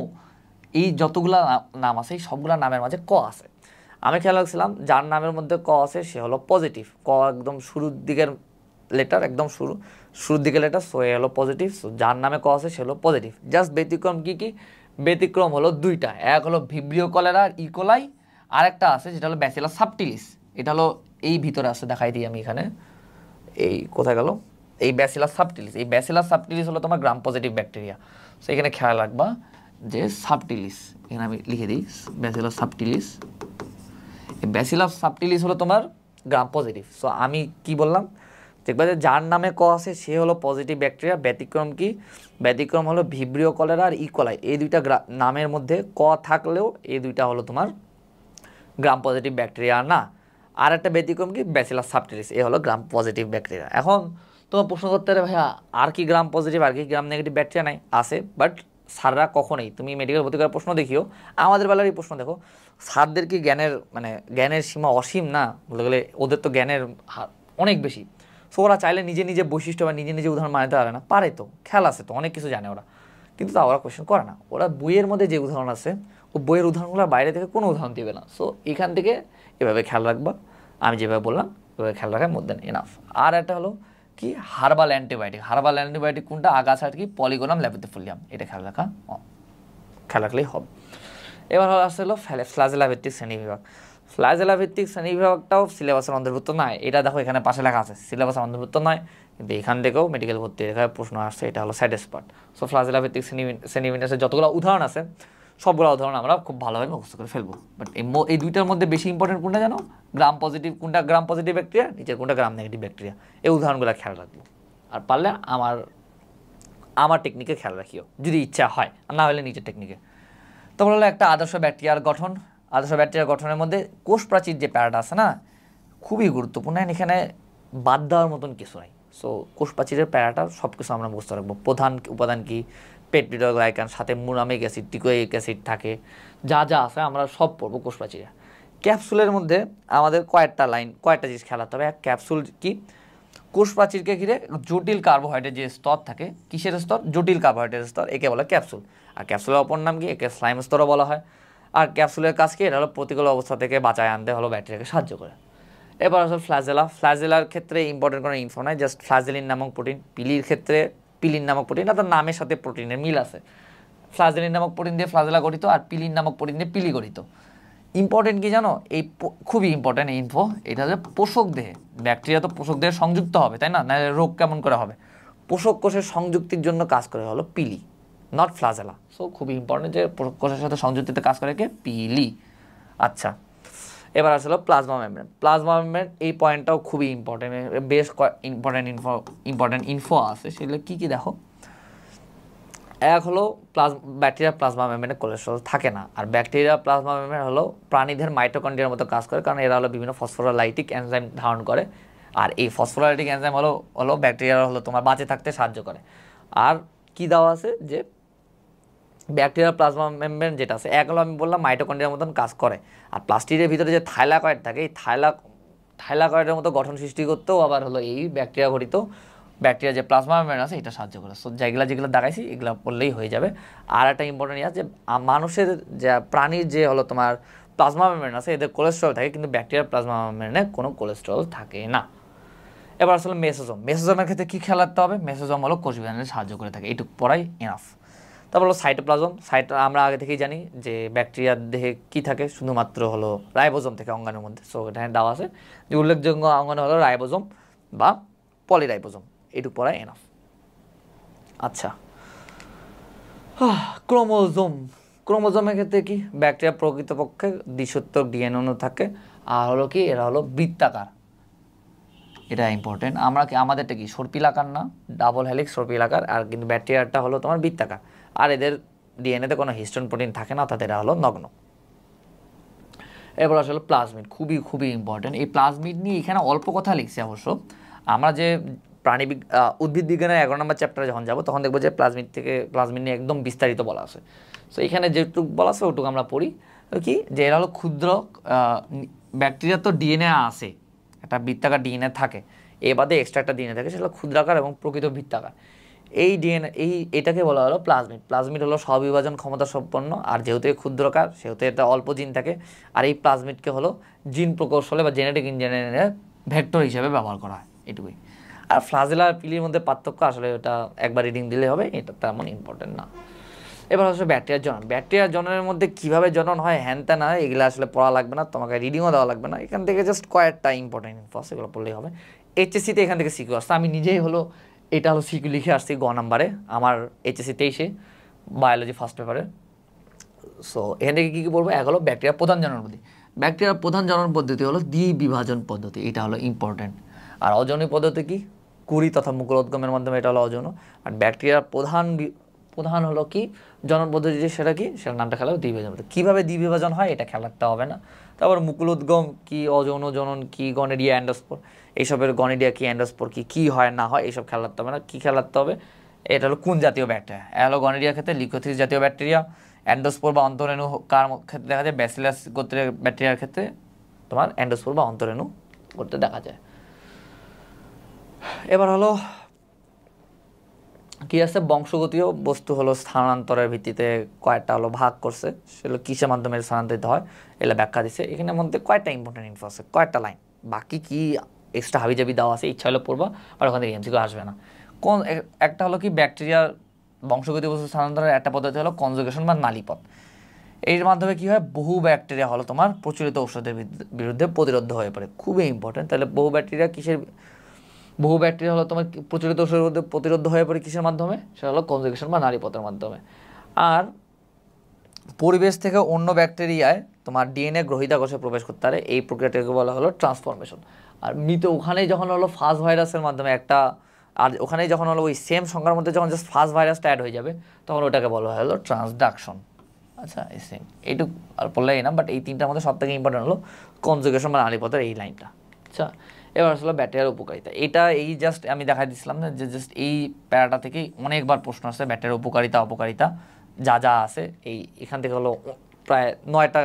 এই যতগুলা নাম আছে এই সবগুলো নামের মাঝে ক আছে। আমি খেয়াল রাখছিলাম যার নামের মধ্যে ক আছে সে হলো পজিটিভ, ক একদম শুরুর দিকের লেটার, একদম শুরুর দিকের লেটার, সো এ হলো পজিটিভ। সো যার নামে ক আছে সে হলো পজিটিভ। জাস্ট ব্যতিক্রম কি? ব্যতিক্রম হলো দুইটা, এক হলো ভিব্রিও কলেরা আর ইকোলাই, আর একটা আছে যেটা হলো ব্যাসিলাস সাবটিলিস, এটা হলো এই ভিতরে আছে, দেখাই দিই আমি এখানে, এই কোথায় গেল, এই ব্যাসিলাস সাবটিলিস। এই ব্যাসিলাস সাবটিলিস হলো তোমার গ্রাম পজিটিভ ব্যাকটেরিয়া। সো এখানে খেয়াল রাখবা যে সাবটিলিস, এখানে আমি লিখে দিই ব্যাসিলাস সাবটিলিস, এই ব্যাসিলাস সাবটিলিস হলো তোমার গ্রাম পজিটিভ। সো আমি কি বললাম, দেখবা যে যার নামে ক আছে সে হলো পজিটিভ ব্যাকটেরিয়া। ব্যতিক্রম কি? ব্যতিক্রম হলো ভিব্রিও কলেরা আর ইকোলাই, এই দুইটা নামের মধ্যে ক থাকলেও এই দুইটা হলো তোমার গ্রাম পজিটিভ ব্যাকটেরিয়া না। আর একটা ব্যতিক্রম কি? ব্যাসিলাস সাবটিলিস, এ হলো গ্রাম পজিটিভ ব্যাকটেরিয়া। এখন তোমার প্রশ্ন করতে পারে ভাইয়া আর কি গ্রাম পজিটিভ আর কি গ্রাম নেগেটিভ ব্যাকটেরিয়া নাই? আছে, বাট স্যাররা কখনোই, তুমি মেডিকেল ভর্তি করার প্রশ্ন দেখিও, আমাদের বেলারই প্রশ্ন দেখো, স্যারদের কি জ্ঞানের সীমা অসীম না? বলে গেলে ওদের তো জ্ঞানের অনেক বেশি। সো ওরা চাইলে নিজে নিজে বৈশিষ্ট্য বা নিজে নিজে উদাহরণ মানতে পারে না, পারে তো, খেয়াল আছে তো, অনেক কিছু জানে ওরা, কিন্তু তা ওরা কোয়েশ্চেন করে না। ওরা বইয়ের মধ্যে যে উদাহরণ আছে ও বইয়ের উদাহরণগুলোর বাইরে থেকে কোনো উদাহরণ দিবে না। সো এখান থেকে এভাবে খেয়াল রাখবা, আমি যেভাবে বললাম এভাবে খেয়াল রাখার মধ্যে এনাফ। আর একটা হলো কি, হার্বাল অ্যান্টিবায়োটিক কোনটা? আগাছার কি? পলিগোনাম ল্যাপিডিফোলিয়াম, এটা খেয়াল রাখলেই হবে। এবার আসলে হলো ফ্লাজেলা ভিত্তিক শ্রেণীবিভাগ। ফ্লাজেলা ভিত্তিক শ্রেণীবিভাগটাও সিলেবাসের অন্তর্ভুক্ত নয়, এটা দেখো এখানে পাশে লেখা আছে সিলেবাসের অন্তর্ভুক্ত নয়, কিন্তু এখান থেকেও মেডিকেল ভর্তি এখানে প্রশ্ন আসছে, এটা হলো স্যাডেস্ট পার্ট। সো ফ্লাজেলা ভিত্তিক শ্রেণীবিন্যাসের যতগুলো উদাহরণ আছে সবগুলো উদাহরণ আমরা খুব ভালোভাবে মুখস্থ করে ফেলবো। বাট এই দুইটার মধ্যে বেশি ইম্পর্টেন্ট কোনটা জানো? গ্রাম পজিটিভ কোনটা গ্রাম পজিটিভ ব্যাকটেরিয়া, নিচের কোনটা গ্রাম নেগেটিভ ব্যাকটেরিয়া, এই উদাহরণগুলো খেয়াল রাখবো। আর পারলে আমার টেকনিকে খেয়াল রাখিও যদি ইচ্ছা হয়, আর না হলে নিচের টেকনিকে। তারপর হলো একটা আদর্শ ব্যাকটেরিয়ার গঠন। আদর্শ ব্যাকটেরিয়া গঠনের মধ্যে কোষ প্রাচীর যে প্যারাটা আছে না, খুবই গুরুত্বপূর্ণ। এখানে বাদ দেওয়ার মতন কিছু নাই। সো কোষ প্রাচীরের প্যারাটা সব কিছু আমরা বুঝতে রাখবো। প্রধান উপাদান কি, পেপটিডোগ্লাইকান, সাথে মুরামিক অ্যাসিড, টিকোইক অ্যাসিড থাকে, যা যা আছে আমরা সব পড়বো কোষ প্রাচীরে। ক্যাপসুলের মধ্যে আমাদের কয়েকটা জিনিস খেলাতে হবে। এক, ক্যাপসুল কি, কোষ প্রাচীরকে ঘিরে জটিল কার্বোহাইড্রেট যে স্তর থাকে, কিসের স্তর, জটিল কার্বোহাইড্রেট স্তর, একে বলে ক্যাপসুল। আর ক্যাপসুলের অপর নাম কি, একে স্লাইম স্তরও বলা হয়। আর ক্যাপসুলের কাজ কি, এটা হলো প্রতিকূল অবস্থা থেকে বাঁচায় আনতে হলো ব্যাকটেরিয়াকে সাহায্য করে। এবার আসলে ফ্ল্যাজেলা। ফ্ল্যাজেলার ক্ষেত্রে ইম্পর্টেন্ট কোনো ইনফো নাই, জাস্ট ফ্ল্যাজেলিন নামক প্রোটিন। পিলির ক্ষেত্রে পিলিন নামক প্রোটিন, তার নামের সাথে প্রোটিনের মিল আছে। ফ্ল্যাজেলিন নামক প্রোটিন দিয়ে ফ্ল্যাজেলা গঠিত, আর পিলিন নামক প্রোটিন দিয়ে পিলি গঠিত। ইম্পর্টেন্ট কি জানো, এই খুবই ইম্পর্টেন্ট ইনফো, এটা হচ্ছে পোষক দেহে। ব্যাকটেরিয়া তো পোষক দেহে সংযুক্ত হবে, তাই না, নাহলে রোগ কেমন করে হবে। পোষক কোষের সংযুক্তির জন্য কাজ করে হলো পিলি, নট ফ্ল্যাজেলা। সো খুবই ইম্পর্টেন্ট যে পোষক কোষের সাথে সংযুক্তিতে কাজ করে কে, পিলি। আচ্ছা, এবার আসলে প্লাজমা মেমব্রেন। প্লাজমা মেমব্রেন এই পয়েন্টটাও খুবই ইম্পর্টেন্ট, বেশ ইম্পর্টেন্ট ইনফো আছে। সেগুলো কী কী দেখো। এক হলো ব্যাকটেরিয়া প্লাজমা মেমব্রেনে কোলেস্ট্রল থাকে না। আর ব্যাকটেরিয়া প্লাজমা মেমব্রেন হলো প্রাণীদের মাইটোকন্ড্রিয়ার মতো কাজ করে, কারণ এরা হলো বিভিন্ন ফসফোরাইলিটিক এনজাইম ধারণ করে। আর এই ফসফোরাইলিটিক এনজাইম হলো ব্যাকটেরিয়া হলো তোমার বাঁচে থাকতে সাহায্য করে। আর কি দেওয়া আছে যে ব্যাকটেরিয়া প্লাজমা মেমব্রেন যেটা আছে, এক হলো আমি বললাম মাইটোকন্ড্রিয়ার মতন কাজ করে। আর প্লাস্টিকের ভিতরে যে থাইলাকয়েড থাকে, এই থাইলাকয়েডের মতো গঠন সৃষ্টি করতেও আবার হলো এই ব্যাকটেরিয়া ঘটিত ব্যাকটেরিয়া যে প্লাজমা মেমব্রেন আছে এটা সাহায্য করে। সো যেগুলো দেখাইছি এগুলো পড়লেই হয়ে যাবে। আর একটা ইম্পর্টেন্ট আছে যে মানুষের যে প্রাণীর যে হলো তোমার প্লাজমা মেমব্রেন আছে, এদের কোলেস্ট্রল থাকে, কিন্তু ব্যাকটেরিয়ার প্লাজমা মেমব্রেনে কোনো কোলেস্ট্রল থাকে না। এবার আসলে মেসোজোম। মেসোজোমের ক্ষেত্রে কী খেয়াল রাখতে হবে, মেসোজোম হলো কোষ বিভাজনে সাহায্য করে থাকে, এইটুকু পড়াই এনাফ। তারপর হলো সাইটোপ্লাজম। আমরা আগে থেকেই জানি যে ব্যাকটেরিয়ার দেহে কী থাকে, শুধুমাত্র হলো রাইবোজোম থেকে অঙ্গাণুর মধ্যে। সো এখানে দেওয়া আছে যে উল্লেখযোগ্য অঙ্গাণু হলো রাইবোজোম বা পলিরাইবোজোম, এইটুকু পড়াই এনাফ। আচ্ছা, ক্রোমোজোম। ক্রোমোজোমের ক্ষেত্রে কি, ব্যাকটেরিয়া প্রকৃতপক্ষে দ্বিসূত্রক ডিএনএ অণু থাকে, আর হলো কি এরা হলো বৃত্তাকার, এটা ইম্পর্টেন্ট। আমাদেরটা কি সর্পিলাকার না, ডাবল হেলিক্স সর্পিলাকার, আর কিন্তু ব্যাকটেরিয়াটা হলো তোমার বৃত্তাকার। আর এদের ডিএনএতে কোনো হিস্টোন প্রোটিন থাকে না, অর্থাৎ এরা হলো নগ্ন। এরপর আসলে প্লাজমিড, খুবই ইম্পর্টেন্ট। এই প্লাজমিড নিয়ে এখানে অল্প কথা লিখছি অবশ্য। আমরা যে উদ্ভিদ বিজ্ঞানের 11 নম্বর চ্যাপ্টারে যখন যাবো তখন দেখবো যে প্লাজমিড নিয়ে একদম বিস্তারিত বলা আছে। সো এখানে যেটুকু বলা আছে ওটুকু আমরা পড়ি। কি যে এরা হলো ক্ষুদ্র, ব্যাকটেরিয়ার তো ডিএনএ আছে, একটা বৃত্তাকার ডিএনএ থাকে, এ বাদে এক্সট্রা একটা ডিএনএ থাকে, সেটা ক্ষুদ্রাকার এবং প্রকৃত বৃত্তাকার। এই ডিএনএ এটাকে বলা হলো প্লাজমিড। প্লাজমিড হলো স্ববিভাজন ক্ষমতা সম্পন্ন, আর যেহেতু ক্ষুদ্রকার সেহেতু এটা অল্প জিন থাকে। আর এই প্লাজমিডকে হলো জিন প্রকৌশলে বা জেনেটিক ইঞ্জিনিয়ারিংয়ের ভেক্টর হিসেবে ব্যবহার করা হয়, এটুকুই। আর ফ্লাজেলা আর পিলির মধ্যে পার্থক্য আসলে ওটা একবার রিডিং দিলে হবে, এটা তেমন ইম্পর্টেন্ট না। এবার আসলে ব্যাকটেরিয়ার জনন। ব্যাকটেরিয়ার জননের মধ্যে কীভাবে জনন হয় হ্যান ত্যান হয়, এগুলো আসলে পড়া লাগবে না, তোমাকে রিডিংও দেওয়া লাগবে না। এখান থেকে জাস্ট কয়েকটা ইম্পর্টেন্ট ইনফো এগুলো পড়লেই হবে। এইচএসসিতে এখান থেকে সিকিউ আসছে, আমি নিজেই হলো এটা হলো সিকিউ লিখে আসছি গ নাম্বারে আমার এইচএসসি 23-এ বায়োলজি ফার্স্ট পেপারে। সো এখান থেকে কী বলবো, এক হলো ব্যাকটেরিয়ার প্রধান জনন পদ্ধতি। ব্যাকটেরিয়ার প্রধান জনন পদ্ধতি হলো দ্বিবিভাজন পদ্ধতি, এটা হলো ইম্পর্টেন্ট। আর অযৌনিক পদ্ধতি কি, কুড়ি তথা মুকুলোদ্গমের মাধ্যমে, এটা হলো অযৌন। আর ব্যাকটেরিয়ার প্রধান হলো কি জনন পদ্ধতি, সেটা কি, সেটার নামটা খেলা দ্বিবিভাজন পদ্ধতি। কীভাবে দ্বিবিভাজন হয় এটা খেয়াল রাখতে হবে না। তারপর মুকুলোদ্গম কি, অযৌন জনন কি, গনেডিয়া অ্যান্ডোস্পোর, এইসবের গনেডিয়া কি, অ্যান্ডোস্পোর কি হয় না হয় এইসব খেয়াল রাখতে হবে না। কী খেয়াল রাখতে হবে, এটা হলো কোন জাতীয় ব্যাকটেরিয়া। এটা হলো গনেডিয়ার ক্ষেত্রে লিকোথিস জাতীয় ব্যাকটেরিয়া। অ্যান্ডোস্পোর বা অন্তরেণু কার ক্ষেত্রে দেখা যায়, ব্যাসিলাস গোত্রের ব্যাকটেরিয়ার ক্ষেত্রে তোমার অ্যান্ডোস্পোর বা অন্তরেণু করতে দেখা যায়। এবার হলো কি আছে, বংশগতীয় বস্তু হলো স্থানান্তরের ভিত্তিতে কয়েকটা হলো ভাগ করছে, সেগুলো কিসের মাধ্যমে স্থানান্তরিত হয় এগুলো ব্যাখ্যা দিচ্ছে। এখানের মধ্যে কয়েকটা ইম্পর্টেন্ট ইনফো আছে, কয়েকটা লাইন, বাকি কি এক্সট্রা হাবিজাবি দেওয়া আছে, ইচ্ছা হলে পড়বা, আর ওখান থেকে এমসিকিউ আসবে না। একটা হলো কি ব্যাকটেরিয়ার বংশগতীয় বস্তু স্থানান্তরের একটা পদ্ধতি হলো কনজুগেশন বা নালীপথ। এর মাধ্যমে কি হয়, বহু ব্যাকটেরিয়া হলো তোমার প্রচলিত ঔষধের বিরুদ্ধে প্রতিরোধ হয়ে পড়ে, খুবই ইম্পর্টেন্ট। তাহলে বহু ব্যাকটেরিয়া হলো তোমার প্রচলিত ঔষধের মধ্যে প্রতিরোধ হয়ে পড়ে কিসের মাধ্যমে, সেটা হলো কনজুগেশন বা নালীপথের মাধ্যমে। আর পরিবেশ থেকে অন্য ব্যাকটেরিয়ায় তোমার ডিএনএ গ্রহিতা কোষে প্রবেশ করতে পারে, এই প্রক্রিয়াটাকে বলা হলো ট্রান্সফরমেশন। আর ওখানেই যখন হলো ফাস্ট ভাইরাসের মাধ্যমে আর ওখানেই যখন হলো ওই সেম সংখ্যার মধ্যে যখন জাস্ট ফাস্ট ভাইরাসটা অ্যাড হয়ে যাবে, তখন ওটাকে বলা হলো ট্রান্সডাকশন। আচ্ছা সেম এইটুকু আর পড়লেই না, বাট এই তিনটার মধ্যে সব থেকে ইম্পর্টেন্ট হলো কনজুগেশন বা নালীপথের এই লাইনটা। আচ্ছা এবার আসলে ব্যাকটেরিয়ার উপকারিতা, এটা এই জাস্ট আমি দেখাই দিচ্ছিলাম না যে জাস্ট এই প্যারাটা থেকেই অনেকবার প্রশ্ন আসছে ব্যাকটেরিয়ার উপকারিতা অপকারিতা যা যা আছে, এই এখান থেকে হলো প্রায় 9টা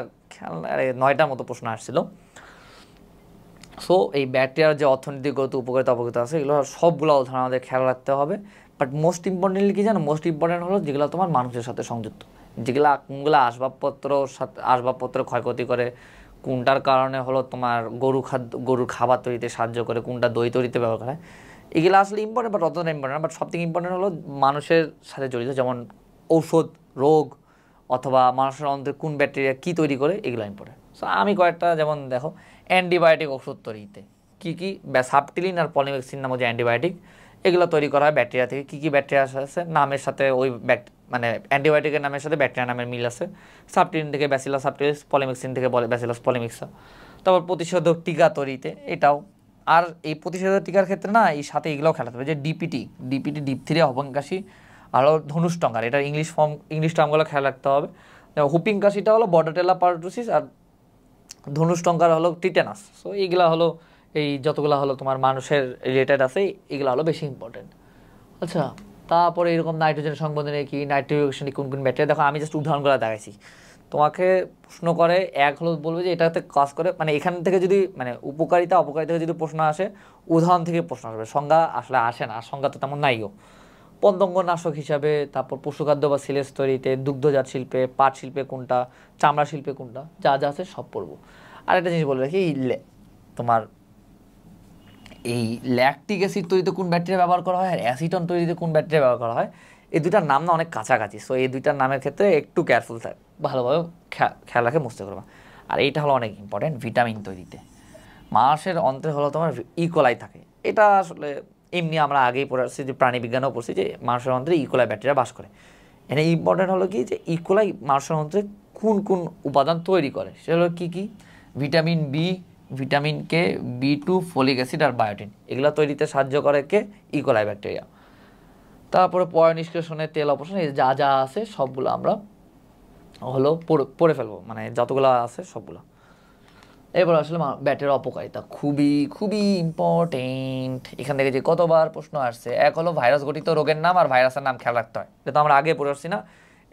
9টার মতো প্রশ্ন আসছিল। সো এই ব্যাকটেরিয়ার যে অর্থনীতিগত উপকারিতা অপকারিতা আছে এগুলো সবগুলো উদাহরণ আমাদের খেয়াল রাখতে হবে। বাট মোস্ট ইম্পর্টেন্টলি কি জানো, মোস্ট ইম্পর্টেন্ট হলো যেগুলো তোমার মানুষের সাথে সংযুক্ত, যেগুলো কোনগুলো আসবাবপত্র ক্ষয়ক্ষতি করে, কোনটার কারণে হলো তোমার গরুর খাবার তৈরিতে সাহায্য করে, কোনটা দই তৈরিতে ব্যবহার করে, এগুলো আসলে ইম্পর্টেন্ট বাট অতটা ইম্পর্টেন্ট। বাট সবথেকে ইম্পর্টেন্ট হলো মানুষের সাথে জড়িত, যেমন ঔষধ, রোগ অথবা মানুষের অন্ত্রে কোন ব্যাকটেরিয়া কী তৈরি করে, এগুলো ইম্পর্টেন্ট। সো আমি কয়েকটা যেমন দেখো, অ্যান্টিবায়োটিক ওষুধ তৈরিতে কী কী সাবটিলিন আর পলিমেক্সিন নামক যে অ্যান্টিবায়োটিক, এগুলো তৈরি করা হয় ব্যাকটেরিয়া থেকে। কী কী ব্যাকটেরিয়া আছে নামের সাথে ওই মানে অ্যান্টিবায়োটিকের নামের সাথে ব্যাকটেরিয়া নামের মিল আছে। সাবটিলিন থেকে ব্যাসিলাস সাবটিলিস, পলিমেক্সিন থেকে ব্যাসিলাস পলিমিক্সা। তারপর প্রতিষেধক টিকা তৈরিতে এটাও। আর এই প্রতিষেধক টিকার ক্ষেত্রে না এই সাথে এগুলোও খেলাতে হবে, যে ডিপিটি ডিপথিরিয়া, হপিং কাশি আর ধনুষ্টঙ্কার, এটার ইংলিশ টার্মগুলো খেয়াল রাখতে হবে। হুপিং কাশিটা হলো বর্ডাটেলা পারটুসিস আর ধনুষ্টঙ্কার হলো টিটেনাস। সো এইগুলা হলো এই যতগুলো হলো তোমার মানুষের রিলেটেড আছে এগুলো হলো বেশি ইম্পর্টেন্ট। আচ্ছা তারপরে এরকম নাইট্রোজেন সংবন্ধনে কি, নাইট্রোজেন কোন কোন ব্যাকটেরিয়া, দেখো আমি জাস্ট উদাহরণগুলো দেখাইছি। তোমাকে প্রশ্ন করে এক হলো বলবে যে এটাতে কাজ করে, মানে এখান থেকে যদি মানে উপকারিতা অপকারিতা থেকে যদি প্রশ্ন আসে উদাহরণ থেকে প্রশ্ন আসবে, সংজ্ঞা আসলে আসে না, আর সংজ্ঞা তো তেমন নাইও। পতঙ্গনাশক হিসাবে, তারপর পশুখাদ্য বা সিলেজ তৈরিতে, দুগ্ধজাত শিল্পে, পাট শিল্পে কোনটা, চামড়া শিল্পে কোনটা, যা যা আছে সব পড়বো। আর একটা জিনিস বলে রাখি, তোমার এই ল্যাকটিক অ্যাসিড তৈরিতে কোন ব্যাকটেরিয়া ব্যবহার করা হয় আর অ্যাসিটন তৈরিতে কোন ব্যাকটেরিয়া ব্যবহার করা হয়, এই দুইটার নাম না অনেক কাছাকাছি। সো এই দুইটার নামের ক্ষেত্রে একটু কেয়ারফুল থাকে, ভালোভাবে খেয়াল রাখে মুছতে করবা। আর এইটা হলো অনেক ইম্পর্টেন্ট, ভিটামিন তৈরিতে মানুষের অন্ত্রে হলো তোমার ইকোলাই থাকে। এটা আসলে এমনি আমরা আগেই পড়ে আসছি, যে প্রাণীবিজ্ঞানেও পড়ছি যে মানুষের অন্ত্রে ইকোলাই ব্যাকটেরিয়া বাস করে। এখানে ইম্পর্টেন্ট হলো কি, যে ইকোলাই মানুষের অন্ত্রে কোন কোন উপাদান তৈরি করে, সেটা হলো কী কী, vitamin B, vitamin K, B2, folic acid আর বায়োটিন, এগুলো তৈরিতে সাহায্য করে কে, ইকোলাই ব্যাকটেরিয়া। তারপরে পয় নিষ্কাশনের তেল অপসারণ, এই যা যা আছে সবগুলো আমরা হলো পড়ে ফেলবো, মানে যতগুলো আছে সবগুলো। এবার আসলে ব্যাকটেরিয়ার অপকারিতা খুবই খুবই ইম্পর্টেন্ট। এখান থেকে যে কতবার প্রশ্ন আসছে, এক হলো ভাইরাস গঠিত রোগের নাম আর ভাইরাসের নাম খেয়াল রাখতে হয়, এটা তো আমরা আগে পড়ে আসছি না।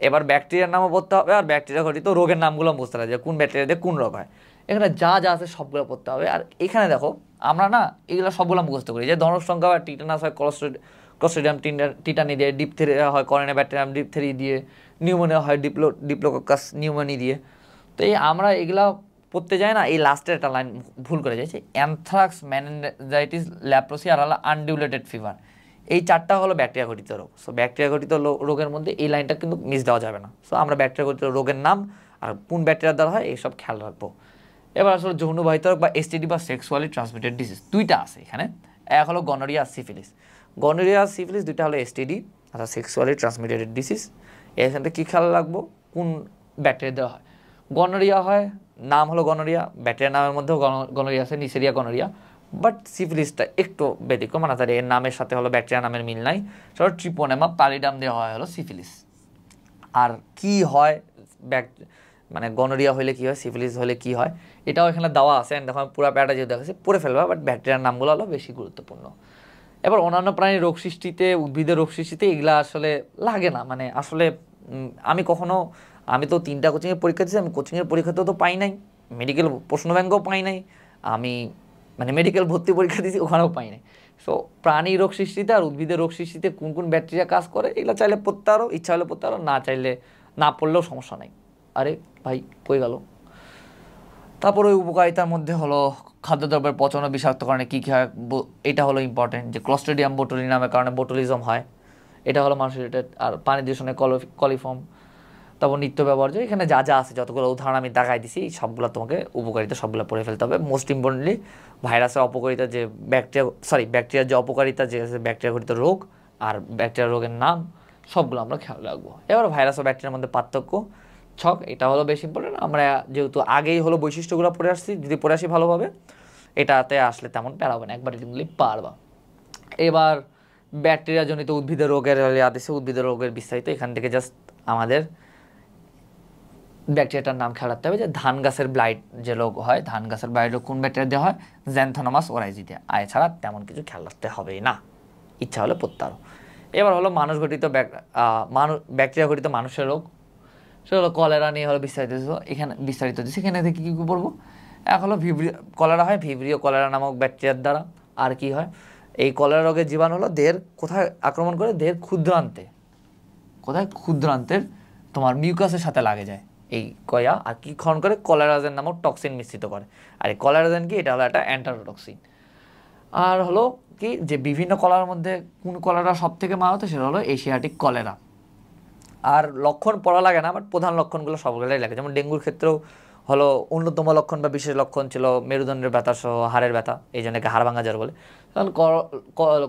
এবার ব্যাকটেরিয়ার নামও পড়তে হবে আর ব্যাকটেরিয়া ঘটিত রোগের নামগুলো বুঝতে হবে, যে কোন ব্যাকটেরিয়াতে কোন রোগ হয়। এখানে যা যা আছে সবগুলো পড়তে হবে। আর এখানে দেখো আমরা না এগুলো সবগুলো মুখস্থ করি, যে ধনুষ্টঙ্কা হয় টিটানাস হয় ক্লস্ট্রিডিয়াম টিটানি দিয়ে, ডিপথেরিয়া হয় করেনা ব্যাকটেরিয়াম ডিপথেরি দিয়ে, নিউমোনিয়া হয় ডিপ্লোককাস নিউমোনি দিয়ে। তো এই আমরা এগুলা পড়তে যাই না, এই লাস্টের একটা লাইন ভুল করে যাচ্ছে, অ্যানথ্রাক্স, মেনিনজাইটিস, ল্যাপ্রোসি আর হলো আনডিউলেটেড ফিভার, এই চারটা হলো ব্যাকটেরিয়া ঘটিত রোগ। সো ব্যাকটেরিয়া ঘটিত রোগের মধ্যে এই লাইনটা কিন্তু মিস দেওয়া যাবে না। সো আমরা ব্যাকটেরিয়া ঘটিত রোগের নাম আর কোন ব্যাকটেরিয়ার দ্বারা হয় এইসব খেয়াল রাখবো। এবার আসলে যৌনবাহিত রোগ বা এসটিডি বা সেক্সুয়ালি ট্রান্সমিটেড ডিজিজ দুইটা আছে এখানে, এক হলো গনোরিয়া আর সিফিলিস। গনোরিয়া আর সিফিলিস দুইটা হলো এসটিডি অর্থাৎ সেক্সুয়ালি ট্রান্সমিটেড ডিজিজ। এখানটা কী খেয়াল রাখবো, কোন ব্যাকটেরিয়া দেওয়া হয়। গনোরিয়া হয়, নাম হলো গনোরিয়া, ব্যাকটেরিয়া নামের মধ্যেও গনোরিয়া আছে, নিসেরিয়া গনোরিয়া। বাট সিফিলিসটা একটু ব্যতিক্রম, মানে তার এর নামের সাথে হলো ব্যাকটেরিয়া নামের মিল নাই, সেটা ট্রিপোনেমা পালিডাম দেওয়া হয় হলো সিফিলিস। আর কি হয় মানে গনোরিয়া হলে কী হয়, সিফিলিস হলে কী হয়, এটাও এখানে দেওয়া আছে। দেখো আমি পুরো প্যারাটা যেহেতু দেখাচ্ছি পড়ে ফেলবা, বাট ব্যাকটেরিয়ার নামগুলো হলো বেশি গুরুত্বপূর্ণ। এবার অন্যান্য প্রাণীর রোগ সৃষ্টিতে, উদ্ভিদের রোগ সৃষ্টিতে এগুলা আসলে লাগে না, মানে আসলে আমি তো 3টা কোচিংয়ের পরীক্ষা দিয়েছি, আমি কোচিংয়ের পরীক্ষাতেও তো পাই নাই, মেডিকেল প্রশ্ন ব্যাংকও পাই নাই, আমি মানে মেডিকেল ভর্তি পরীক্ষা দিয়েছি ওখানেও পাই নাই। সো প্রাণী রোগ সৃষ্টিতে আর উদ্ভিদের রোগ সৃষ্টিতে কোন কোন ব্যাকটেরিয়া কাজ করে এগুলো চাইলে পড়তে পারো, ইচ্ছা হলে পড়তে পারো, না চাইলে না পড়লেও সমস্যা নাই। আরে ভাই কই গেল। তারপর ওই উপকারিতার মধ্যে হলো খাদ্যদ্রব্যের পচন ও বিষাক্ত কারণে কী কী হয়, এটা হলো ইম্পর্টেন্ট, যে ক্লস্ট্রিডিয়াম বোটুলিনামের কারণে বোটুলিজম হয়, এটা হলো মানুষের রিলেটেড। আর পানি দূষণে কলিফর্ম। তারপর নিত্য ব্যবহার্য, এখানে যা যা আছে যতগুলো উদাহরণ আমি দেখাই দিছি সবগুলো তোমাকে উপকারিতা সবগুলো পড়ে ফেলতে হবে। মোস্ট ইম্পর্টেন্টলি ভাইরাসের অপকারিতা, যে ব্যাকটেরিয়ার যে অপকারিতা, যে ব্যাকটেরিয়া ঘটিত রোগ আর ব্যাকটেরিয়া রোগের নাম সবগুলো আমরা খেয়াল রাখবো। এবার ভাইরাস ও ব্যাকটেরিয়ার মধ্যে পার্থক্য ছক, এটা হলো বেশি ইম্পর্টেন্ট। আমরা যেহেতু আগেই হলো বৈশিষ্ট্যগুলো পড়ে আসছি, যদি পড়ে আসি ভালোভাবে এটাতে আসলে তেমন প্যারা হবে না, একবার এগুলি পারবা। এবার ব্যাকটেরিয়া জনিত উদ্ভিদের রোগের আদেশে উদ্ভিদের রোগের বিস্তারিত, এখান থেকে জাস্ট আমাদের ব্যাকটেরিয়াটার নাম খেয়াল রাখতে হবে যে ধান গাছের ব্লাইট যে রোগ হয়, ধান গাছের ব্লাইট রোগ কোন ব্যাকটেরিয়া দেওয়া হয়, জ্যান্থোনোমাস ওরাইজিডিয়া। এছাড়া তেমন কিছু খেয়াল রাখতে হবে না, ইচ্ছা হলে পড়তে পারো। এবার হলো মানুষ ঘটিত ব্যাকটেরিয়া ঘটিত মানুষের রোগ, সেটা হলো কলেরা নিয়ে হলো বিস্তারিত দিচ্ছে। এখানে থেকে কী কী পড়বো? এক হলো কলেরা হয় ভিব্রিও কলেরা নামক ব্যাকটেরিয়ার দ্বারা। আর কি হয়, এই কলেরা রোগের জীবাণু হলো দেহের কোথায় আক্রমণ করে, দেহের ক্ষুদ্রান্তে, কোথায় ক্ষুদ্রান্তের তোমার মিউকাসের সাথে লাগে যায় এই কয়া, আর কি ক্ষরণ করে, কলেরাজেন নামক টক্সিন মিশ্রিত করে। আর এই কলেরাজেন কি, এটা হলো একটা অ্যান্টারোটক্সিন। আর হলো কি যে বিভিন্ন কলেরার মধ্যে কোন কলেরা সব থেকে মারাত্মক, সেটা হলো এশিয়াটিক কলেরা। আর লক্ষণ পড়া লাগে না, বাট প্রধান লক্ষণগুলো সবগুলোই লাগে। যেমন ডেঙ্গুর ক্ষেত্রেও হলো অন্যতম লক্ষণ বা বিশেষ লক্ষণ ছিল মেরুদণ্ডের ব্যথা সহ হাড়ের ব্যথা, এই জন্য হাড় ভাঙা জ্বর বলে। তখন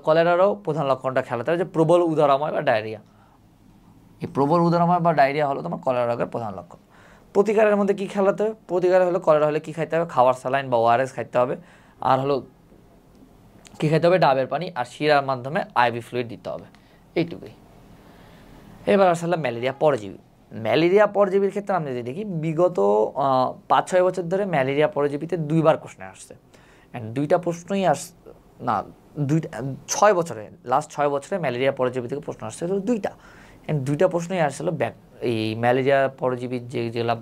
কলেরারও প্রধান লক্ষণটা খেলাতে হবে যে প্রবল উদরাময় বা ডায়রিয়া। এই প্রবল উদরাময় বা ডায়রিয়া হলো তোমার কলেরা রোগের প্রধান লক্ষণ। প্রতিকারের মধ্যে কী খেলাতে হবে? প্রতিকারে হলো কলেরা হলে কী খাইতে হবে? খাওয়ার স্যালাইন বা ওআরএস খাইতে হবে। আর হলো কী খাইতে হবে? ডাবের পানি আর শিরার মাধ্যমে আইভি ফ্লুইড দিতে হবে, এইটুকুই। এবার আসলে ম্যালেরিয়া পরজীবী। ম্যালেরিয়া পরজীবীর ক্ষেত্রে আমরা যদি দেখি, বিগত 5-6 বছর ধরে ম্যালেরিয়া পরজীবীতে 2বার প্রশ্নে আসছে। অ্যান্ড 2টা প্রশ্নই না 6 বছরে, লাস্ট 6 বছরে ম্যালেরিয়া পরজীবী থেকে প্রশ্ন আসছে 2টা। অ্যান্ড 2টা প্রশ্নই আসছিল এই ম্যালেরিয়া পরজীবীর যেগুলা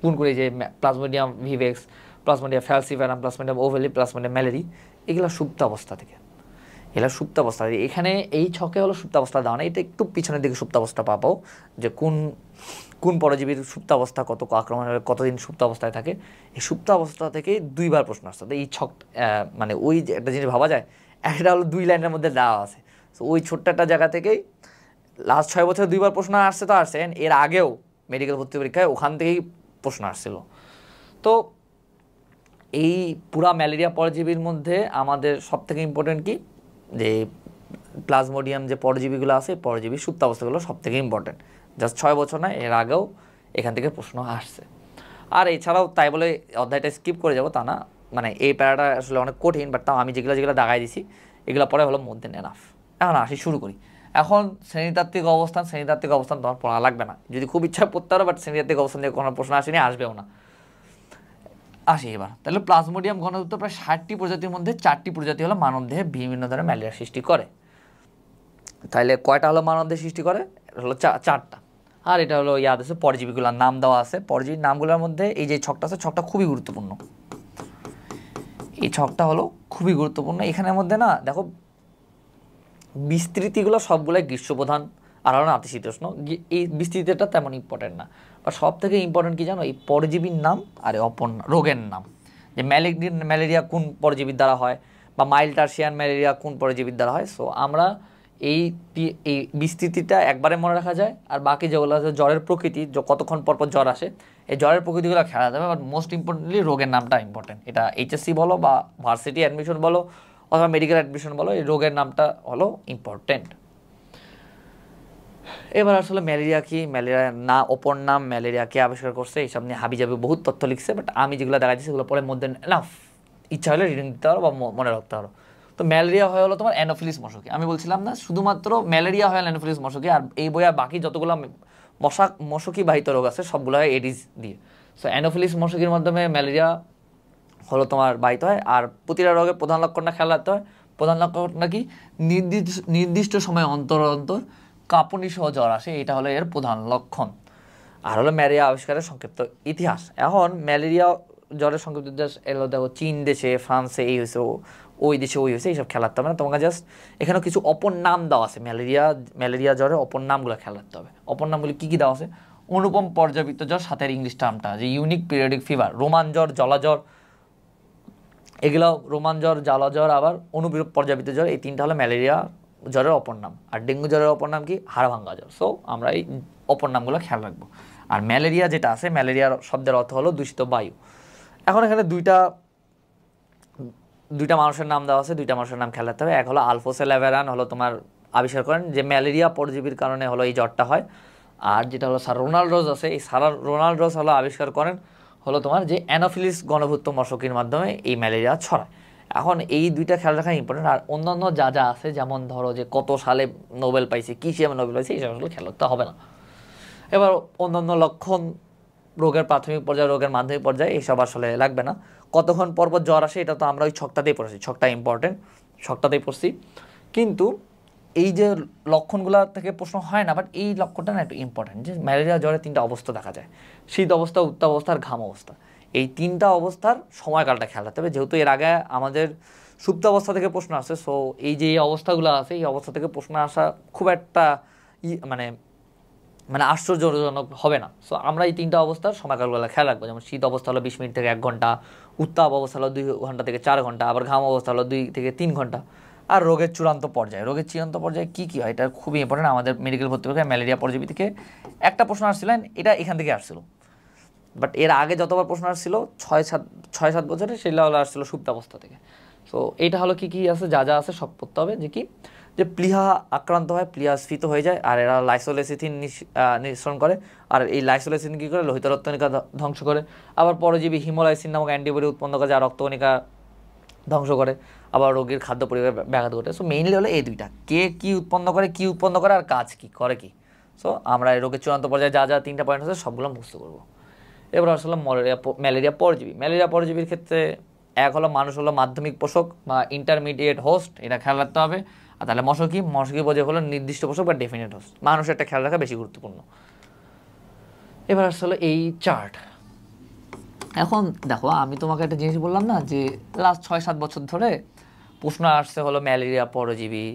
কোন করে, যে plasmodium vivax, plasmodium falciparum, plasmodium ovale, plasmodium malariae, এগুলো সুপ্ত অবস্থা থেকে, এগুলো সুপ্তাবস্থা। এখানে এই ছকে হলো সুপ্তাবস্থা দেওয়া না, এটা একটু পিছনের দিকে সুপ্তাবস্থা পাবো, যে কোন কোন পরজীবীর সুপ্তাবস্থা কত আক্রমণ হবে, কতদিন সুপ্তাবস্থায় থাকে। এই সুপ্তাবস্থা থেকে 2বার প্রশ্ন আসছে। তো এই ছক মানে ওই যে একটা জিনিস ভাবা যায়, একটা হলো 2 লাইনের মধ্যে দেওয়া আছে। তো ওই ছোট্ট একটা জায়গা থেকেই লাস্ট 6 বছরে 2বার প্রশ্ন আসছে। তো আসছে এর আগেও মেডিকেল ভর্তি পরীক্ষায় ওখান থেকেই প্রশ্ন আসছিল। তো এই পুরা ম্যালেরিয়া পরজীবীর মধ্যে আমাদের সবথেকে ইম্পর্টেন্ট কি, যে প্লাজমোডিয়াম যে পরজীবীগুলো আছে, পরজীবীর সুপ্তাবস্থাগুলো সব থেকে ইম্পর্টেন্ট। জাস্ট 6 বছর নয়, এর আগেও এখান থেকে প্রশ্ন আসছে। আর এছাড়াও তাই বলে অধ্যায়টা স্কিপ করে যাব তা না, মানে এই প্যারাটা আসলে অনেক কঠিন, বাট তাও আমি যেগুলো দাগাই দিছি এগুলো পরে হলো মধ্যে এনাফ। এখন আসি, শুরু করি। এখন শ্রেণীতাত্ত্বিক অবস্থান তোমার পড়া লাগবে না, যদি খুব ইচ্ছা পড়তে পারো, বাট শ্রেণীতাত্ত্বিক অবস্থান থেকে কোনো প্রশ্ন আসেনি, আসবেও না। আসি এবার তাহলে, প্লাজমোডিয়াম ঘনত্ব প্রায় 60টি প্রজাতির মধ্যে 4টি প্রজাতি হলো মানবদেহে বিভিন্ন ধরনের ম্যালেরিয়া সৃষ্টি করে। তাহলে কয়টা হলো মানবদেহে সৃষ্টি করে? হলো 4টা। আর এটা হলো ইয়াদ আছে, পরজীবীগুলোর নাম দেওয়া আছে। পরজীবীর নামগুলোর মধ্যে এই যে ছকটা আছে, ছকটা খুবই গুরুত্বপূর্ণ। এই ছকটা হলো খুবই গুরুত্বপূর্ণ। এখানের মধ্যে না দেখো, বিস্তৃতিগুলো সবগুলোই গ্রীষ্মপ্রধান আর হলো নাতিশীতোষ্ণ। এই বিস্তৃতিটা তেমন ইম্পর্টেন্ট না, বা সব থেকে ইম্পর্টেন্ট কি জানো, এই পরজীবীর নাম আর অপর রোগের নাম। যে ম্যালেরিয়া কোন পরজীবীর দ্বারা হয়, বা মাইল্ড টার্সিয়ান ম্যালেরিয়া কোন পরজীবীর দ্বারা হয়। সো আমরা এই বিস্তৃতিটা একবারে মনে রাখা যায়, আর বাকি যেগুলো আছে জ্বরের প্রকৃতি, কতক্ষণ পরপর জ্বর আসে, এই জ্বরের প্রকৃতিগুলো খেলা যাবে। বাট মোস্ট ইম্পর্টেন্টলি রোগের নামটা ইম্পর্টেন্ট। এটা এইচএসসি বলো বা ভার্সিটি অ্যাডমিশন বলো অথবা মেডিকেল অ্যাডমিশন বলো, এই রোগের নামটা হলো ইম্পর্টেন্ট। এবার আসলে ম্যালেরিয়া কি, ম্যালেরিয়া না অপর নাম, ম্যালেরিয়া কে আবিষ্কার করছে, এইসব নিয়ে হাবিজাবি বহুত তথ্য লিখছে। বাট আমি যেগুলো দেখাচ্ছি সেগুলো পরে মধ্যে এনাফ, ইচ্ছা হলে রিডিং দিতে পারো বা মনে রাখতে পারো। তো ম্যালেরিয়া হয় হলো তোমার অ্যানোফিলিস মশকি। আমি বলছিলাম না, শুধুমাত্র ম্যালেরিয়া হয় অ্যানোফিলিস মশকি, আর এই বইয়া বাকি যতগুলো মশকি বাহিত রোগ আছে সবগুলো হয় এডিস দিয়ে। সো অ্যানোফিলিস মশকির মাধ্যমে ম্যালেরিয়া হলো তোমার বাহিত হয়। আর প্রতিটা রোগের প্রধান লক্ষণটা খেয়াল রাখতে হয়। প্রধান লক্ষণটা কি, নির্দিষ্ট সময় অন্তর অন্তর কাঁপুনি সহ জ্বর আসে, এটা হলো এর প্রধান লক্ষণ। আর হলো ম্যালেরিয়া আবিষ্কারের সংক্ষিপ্ত ইতিহাস। এখন ম্যালেরিয়া জ্বরের সংক্ষিপ্ত ইতিহাস এলো দেখো, চীন দেশে, ফ্রান্সে এই হয়েছে, ওই দেশে ওই হয়েছে, এইসব খেয়াল রাখতে হবে না তোমাকে। জাস্ট এখানে কিছু অপর নাম দেওয়া আছে, ম্যালেরিয়া জ্বরের অপর নামগুলো খেয়াল রাখতে হবে। অপর নামগুলি কী কী দেওয়া আছে? অনুপম পর্যাবৃত্ত জ্বর, সাথে ইংলিশ টার্মটা যে ইউনিক পিরিয়ডিক ফিভার, রোমান জ্বর, জলা জ্বর, এগুলো রোমান জ্বর, জ্বালা জ্বর, আবার পর্যাবৃত্ত জ্বর, এই 3টা হলো ম্যালেরিয়া জ্বরের অপর নাম। আর ডেঙ্গু জ্বরের অপর নাম কি, হাড় ভাঙ্গা জ্বর। সো আমরা এই অপর নামগুলো খেয়াল রাখবো। আর ম্যালেরিয়া যেটা আছে, ম্যালেরিয়ার শব্দের অর্থ হলো দূষিত বায়ু। এখন এখানে দুইটা মানুষের নাম দেওয়া আছে, 2টা মানুষের নাম খেয়াল রাখতে হবে। এক হলো আলফোসে ল্যাভেরান, হলো তোমার আবিষ্কার করেন যে ম্যালেরিয়া পরজীবীর কারণে হলো এই জ্বরটা হয়। আর যেটা হলো স্যার রোনাল্ড রোজ আছে, এই স্যার রোনাল্ড রোজ হলো আবিষ্কার করেন হলো তোমার যে অ্যানোফিলিস গণভুত্ত মশকির মাধ্যমে এই ম্যালেরিয়া ছড়ায়। এখন এই 2টা খেয়াল রাখা ইম্পর্টেন্ট। আর অন্যান্য যা যা আছে, যেমন ধরো যে কত সালে নোবেল পাইছে, কী হিসেবে নোবেল পাইছে, এইসব আসলে খেয়াল রাখতে হবে না। এবার অন্যান্য লক্ষণ রোগের প্রাথমিক পর্যায়ে, রোগের মাধ্যমিক পর্যায়ে এইসব আসলে লাগবে না। কতক্ষণ পরপর জ্বর আসে এটা তো আমরা ওই ছকটাতেই পড়েছি, ছকটা ইম্পর্টেন্ট, ছকটাতেই পড়ছি। কিন্তু এই যে লক্ষণগুলো থেকে প্রশ্ন হয় না, বাট এই লক্ষণটা না একটু ইম্পর্টেন্ট, যে ম্যালেরিয়া জ্বরে 3টা অবস্থা দেখা যায়, শীত অবস্থা, উত্তাপ অবস্থা আর ঘাম অবস্থা। এই 3টা অবস্থার সময়কালটা খেয়াল রাখতে হবে, যেহেতু এর আগে আমাদের সুপ্ত অবস্থা থেকে প্রশ্ন আসে। সো এই যে এই অবস্থাগুলো আছে, এই অবস্থা থেকে প্রশ্ন আসা খুব একটা মানে মানে আশ্চর্যজনক হবে না। সো আমরা এই 3টা অবস্থার সময়কালগুলো খেয়াল রাখবো, যেমন শীত অবস্থা হলো 20 মিনিট থেকে 1 ঘন্টা, উত্তাপ অবস্থা হলো 2 ঘন্টা থেকে 4 ঘন্টা, আবার ঘাম অবস্থা হলো 2 থেকে 3 ঘন্টা। আর রোগের চূড়ান্ত পর্যায়ে, রোগের চূড়ান্ত পর্যায়ে কী কী হয় এটা খুবই ইম্পর্টেন্ট। আমাদের মেডিকেল ভর্তি পরীক্ষায় ম্যালেরিয়া পরজীবী থেকে একটা প্রশ্ন আসছিলেন, এটা এখান থেকে আসছিল। বাট এর আগে যতবার প্রশ্ন আসছিল 6-7 বছরে, সেগুলো হলো আসছিল সুপ্তাবস্থা থেকে। সো এইটা হলো কী কী আছে, যা যা আছে সব পড়তে হবে। যে কি, যে প্লীহা আক্রান্ত হয়, প্লীহা স্ফীত হয়ে যায়, আর এরা লাইসোলেসিথিন নিঃসরণ করে, আর এই লাইসোলেসিন কী করে, লোহিত রক্তকণিকা ধ্বংস করে। আবার পরজীবী হিমোলাইসিন নামক অ্যান্টিবডি উৎপন্ন করে, যা রক্তকণিকা ধ্বংস করে, আবার রোগীর খাদ্য পরিবারে ব্যাঘাত ঘটে। সো মেইনলি হলো এই দুইটা, কে কী উৎপন্ন করে আর কাজ কী করে কি। সো আমরা এই রোগের চূড়ান্ত পর্যায়ে যা যা 3টা পয়েন্ট আছে সবগুলো মুখস্থ করবো। এবার আসলে ম্যালেরিয়া পরজীবী। ম্যালেরিয়া পরজীবীর ক্ষেত্রে এক হলো মানুষ হলো মাধ্যমিক পোষক বা ইন্টারমিডিয়েট হোস্ট, এটা খেয়াল রাখতে হবে। আর তাহলে মশকি বোঝে হলো নির্দিষ্ট পোষক বা ডেফিনেট হোস্ট, মানুষের একটা খেয়াল রাখা বেশি গুরুত্বপূর্ণ। এবার আসলে এই চার্ট, এখন দেখো আমি তোমাকে একটা জিনিস বললাম না, যে লাস্ট 6-7 বছর ধরে প্রশ্ন আসছে হলো ম্যালেরিয়া পরজীবী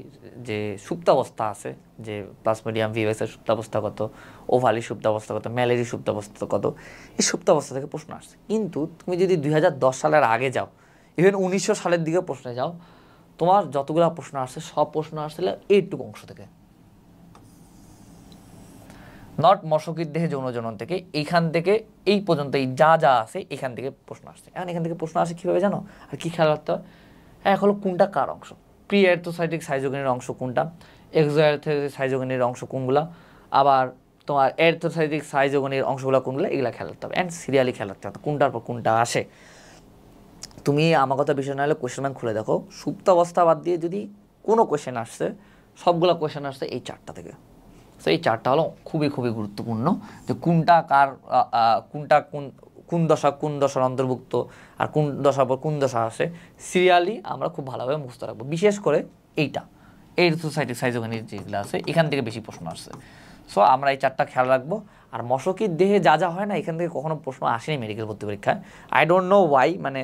যে সুপ্তাবস্থা আছে, যে প্লাজমোডিয়াম ভিভাইসের সুপ্তাবস্থা কত, ওভালি সুপ্তাবস্থা কত, ম্যালেরি সুপ্তাবস্থা কত, এই সুপ্তাবস্থা থেকে প্রশ্ন আসছে। কিন্তু তুমি যদি 2010 সালের আগে যাও, ইভেন 1900 সালের দিকে প্রশ্নে যাও, তোমার যতগুলো প্রশ্ন আসছে সব প্রশ্ন আসছিল এইটুকু অংশ থেকে, নট মশকির দেহে যৌন জনন থেকে, এইখান থেকে এই পর্যন্ত এই যা যা আছে এখান থেকে প্রশ্ন আসছে। এখন এখান থেকে প্রশ্ন আসে কীভাবে জানো, আর কী খেয়াল রাখতে হয়? এক হলো কোনটা কার অংশ, প্রি এরিথ্রোসাইটিক সাইজোগেনির অংশ কোনটা, এক্সো এরিথ্রোসাইটিক সাইজোগেনির অংশ কোনগুলা, আবার তোমার এরিথ্রোসাইটিক সাইজোগেনির অংশগুলো কোনগুলো, এগুলো খেয়াল রাখতে হবে। অ্যান্ড সিরিয়ালি খেয়াল রাখতে হবে কোনটার পর কোনটা আসে। তুমি আমার কথা বিষয় না হলে কোয়েশ্চেন ব্যাংক খুলে দেখো, সুপ্ত অবস্থা বাদ দিয়ে যদি কোনো কোয়েশ্চেন আসছে, সবগুলো কোয়েশ্চেন আসছে এই 4টা থেকে। সো এই 4টা হলো খুবই খুবই গুরুত্বপূর্ণ, যে কোনটা কার, কোনটা কোন দশার অন্তর্ভুক্ত, আর কোন দশার পর কোন দশা আসে, সিরিয়ালি আমরা খুব ভালোভাবে মুখস্থ রাখবো। বিশেষ করে এইটা এরিথ্রোসাইটিক সাইজোগেনির যেগুলো আছে এখান থেকে বেশি প্রশ্ন আসছে। সো আমরা এই 4টা খেয়াল রাখবো। আর মশকির দেহে যা যা হয় না, এখান থেকে কখনো প্রশ্ন আসেনি মেডিকেল ভর্তি পরীক্ষায়। আই ডোন্ট নো ওয়াই, মানে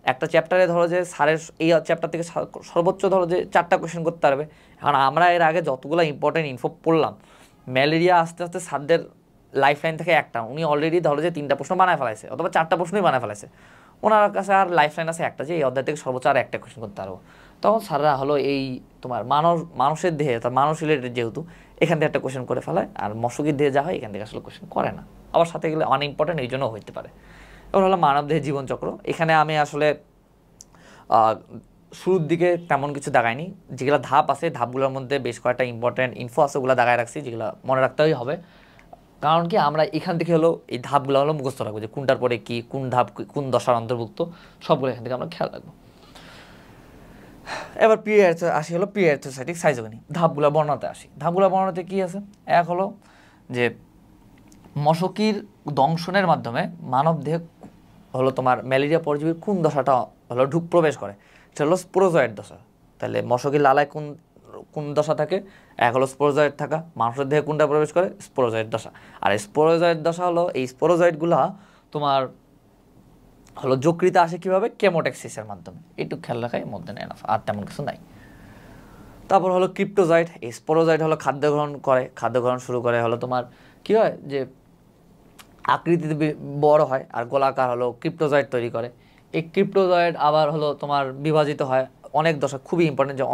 একটা চ্যাপ্টারে ধরো যে স্যারের এই চ্যাপ্টার থেকে সর্বোচ্চ ধরো যে 4টা কোয়েশ্চেন করতে পারবে। এখন আমরা এর আগে যতগুলো ইম্পর্টেন্ট ইনফো পড়লাম, ম্যালেরিয়া আস্তে আস্তে স্যারদের লাইফ লাইন থেকে একটা, উনি অলরেডি ধরো যে 3টা প্রশ্ন বানায় ফেলাইছে, অথবা 4টা প্রশ্নই বানায় ফেলাইছে, ওনার কাছে আর লাইফ লাইন আছে একটা, যে এই অধ্যায় থেকে সর্বোচ্চ আর একটা কোয়েশ্চেন করতে পারবো। তখন স্যাররা হলো এই তোমার মানুষের দেহে, তার মানুষ রিলেটেড যেহেতু, এখান থেকে একটা কোয়েশ্চেন করে ফেলায়, আর মশকির দেহে যা হয় এখান থেকে আসলে কোয়েশ্চেন করে না। আবার সাথে গেলে আনইম্পর্টেন্ট এই জন্য হইতে পারে। এবার হলো মানব দেহের জীবনচক্র। এখানে আমি আসলে শুরুর দিকে তেমন কিছু দাগাইনি, যেগুলো ধাপ আছে ধাপগুলোর মধ্যে বেশ কয়েকটা ইম্পর্টেন্ট ইনফো আছে, ওগুলো দাগায় রাখছি, যেগুলো মনে রাখতেই হবে। কারণ কি, আমরা এখান থেকে হলো এই ধাপগুলো হলো মুখস্থ রাখবো, যে কোনটার পরে কি, কোন ধাপ কোন দশার অন্তর্ভুক্ত, সবগুলো এখান থেকে আমরা খেয়াল রাখবো। এবার আসি হলো প্রি এরিথ্রোসাইটিক সাইজোগেনি, ধাপগুলো বর্ণনাতে আসি। ধাপগুলো বর্ণনাতে কি আছে? এক হলো যে মশকির দংশনের মাধ্যমে মানব দেহে হলো তোমার ম্যালেরিয়া পরজীবীর কোন দশাটা হলো প্রবেশ করে, সেটা হলো স্পোরোজয়েড দশা। তাহলে মশকির লালায় কোন কোন দশা থাকে? এক হলো স্পোরোজয়েড থাকা। মানুষের দেহে কোনটা প্রবেশ করে? স্পোরোজয়েড দশা। আর স্পোরোজয়েড দশা হলো, এই স্পোরোজয়েডগুলো তোমার হলো যকৃতে আসে কীভাবে? কেমোটেক্সিসের মাধ্যমে। এইটুকু খেয়াল রাখাই মধ্যে নেয় না, আর তেমন কিছু নাই। তারপর হলো ক্রিপ্টোজয়েড। এই স্পোরোজয়েড হলো খাদ্য গ্রহণ করে, খাদ্য গ্রহণ শুরু করে হলো তোমার কী হয়, যে আকৃতিতে বড় হয় আর গোলাকার হলো ক্রিপ্টোজয়েড তৈরি করে। এই ক্রিপ্টোজয়েড আবার হলো তোমার বিভাজিত হয় অনেক দশা, খুবই ইম্পর্টেন্ট, যে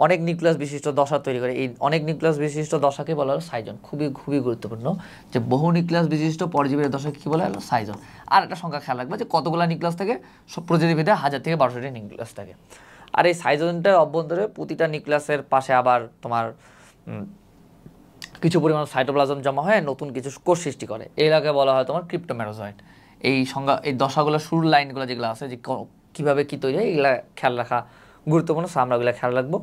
অনেক নিউক্লিয়াস বিশিষ্ট দশা তৈরি করে। এই অনেক নিউক্লিয়াস বিশিষ্ট দশাকে বলা হলো সাইজন। খুবই খুবই গুরুত্বপূর্ণ, যে বহু নিউক্লিয়াস বিশিষ্ট পরজীবীর দশাকে কী বলা হলো? সাইজন। আর একটা সংখ্যা খেয়াল রাখবে, যে কতগুলো নিউক্লিয়াস থাকে, সব প্রজাতিভেদে 1000 থেকে 1200টি নিউক্লিয়াস থাকে। আর এই সাইজনটার অভ্যন্তরে প্রতিটা নিউক্লিয়াসের পাশে আবার তোমার কিছু পরিমাণ সাইটোপ্লাজম জমা হয়, নতুন কিছু কোষ সৃষ্টি করে। এটাকে বলা হয় তোমার ক্রিপ্টোমেরোজয়েড। এই সংজ্ঞা, এই দশাগুলো শুরুর লাইনগুলো যেগুলো আছে, যে কীভাবে কী তৈরি হয়, এগুলো খেয়াল রাখা গুরুত্বপূর্ণ। সো আমরা এগুলো খেয়াল রাখবো।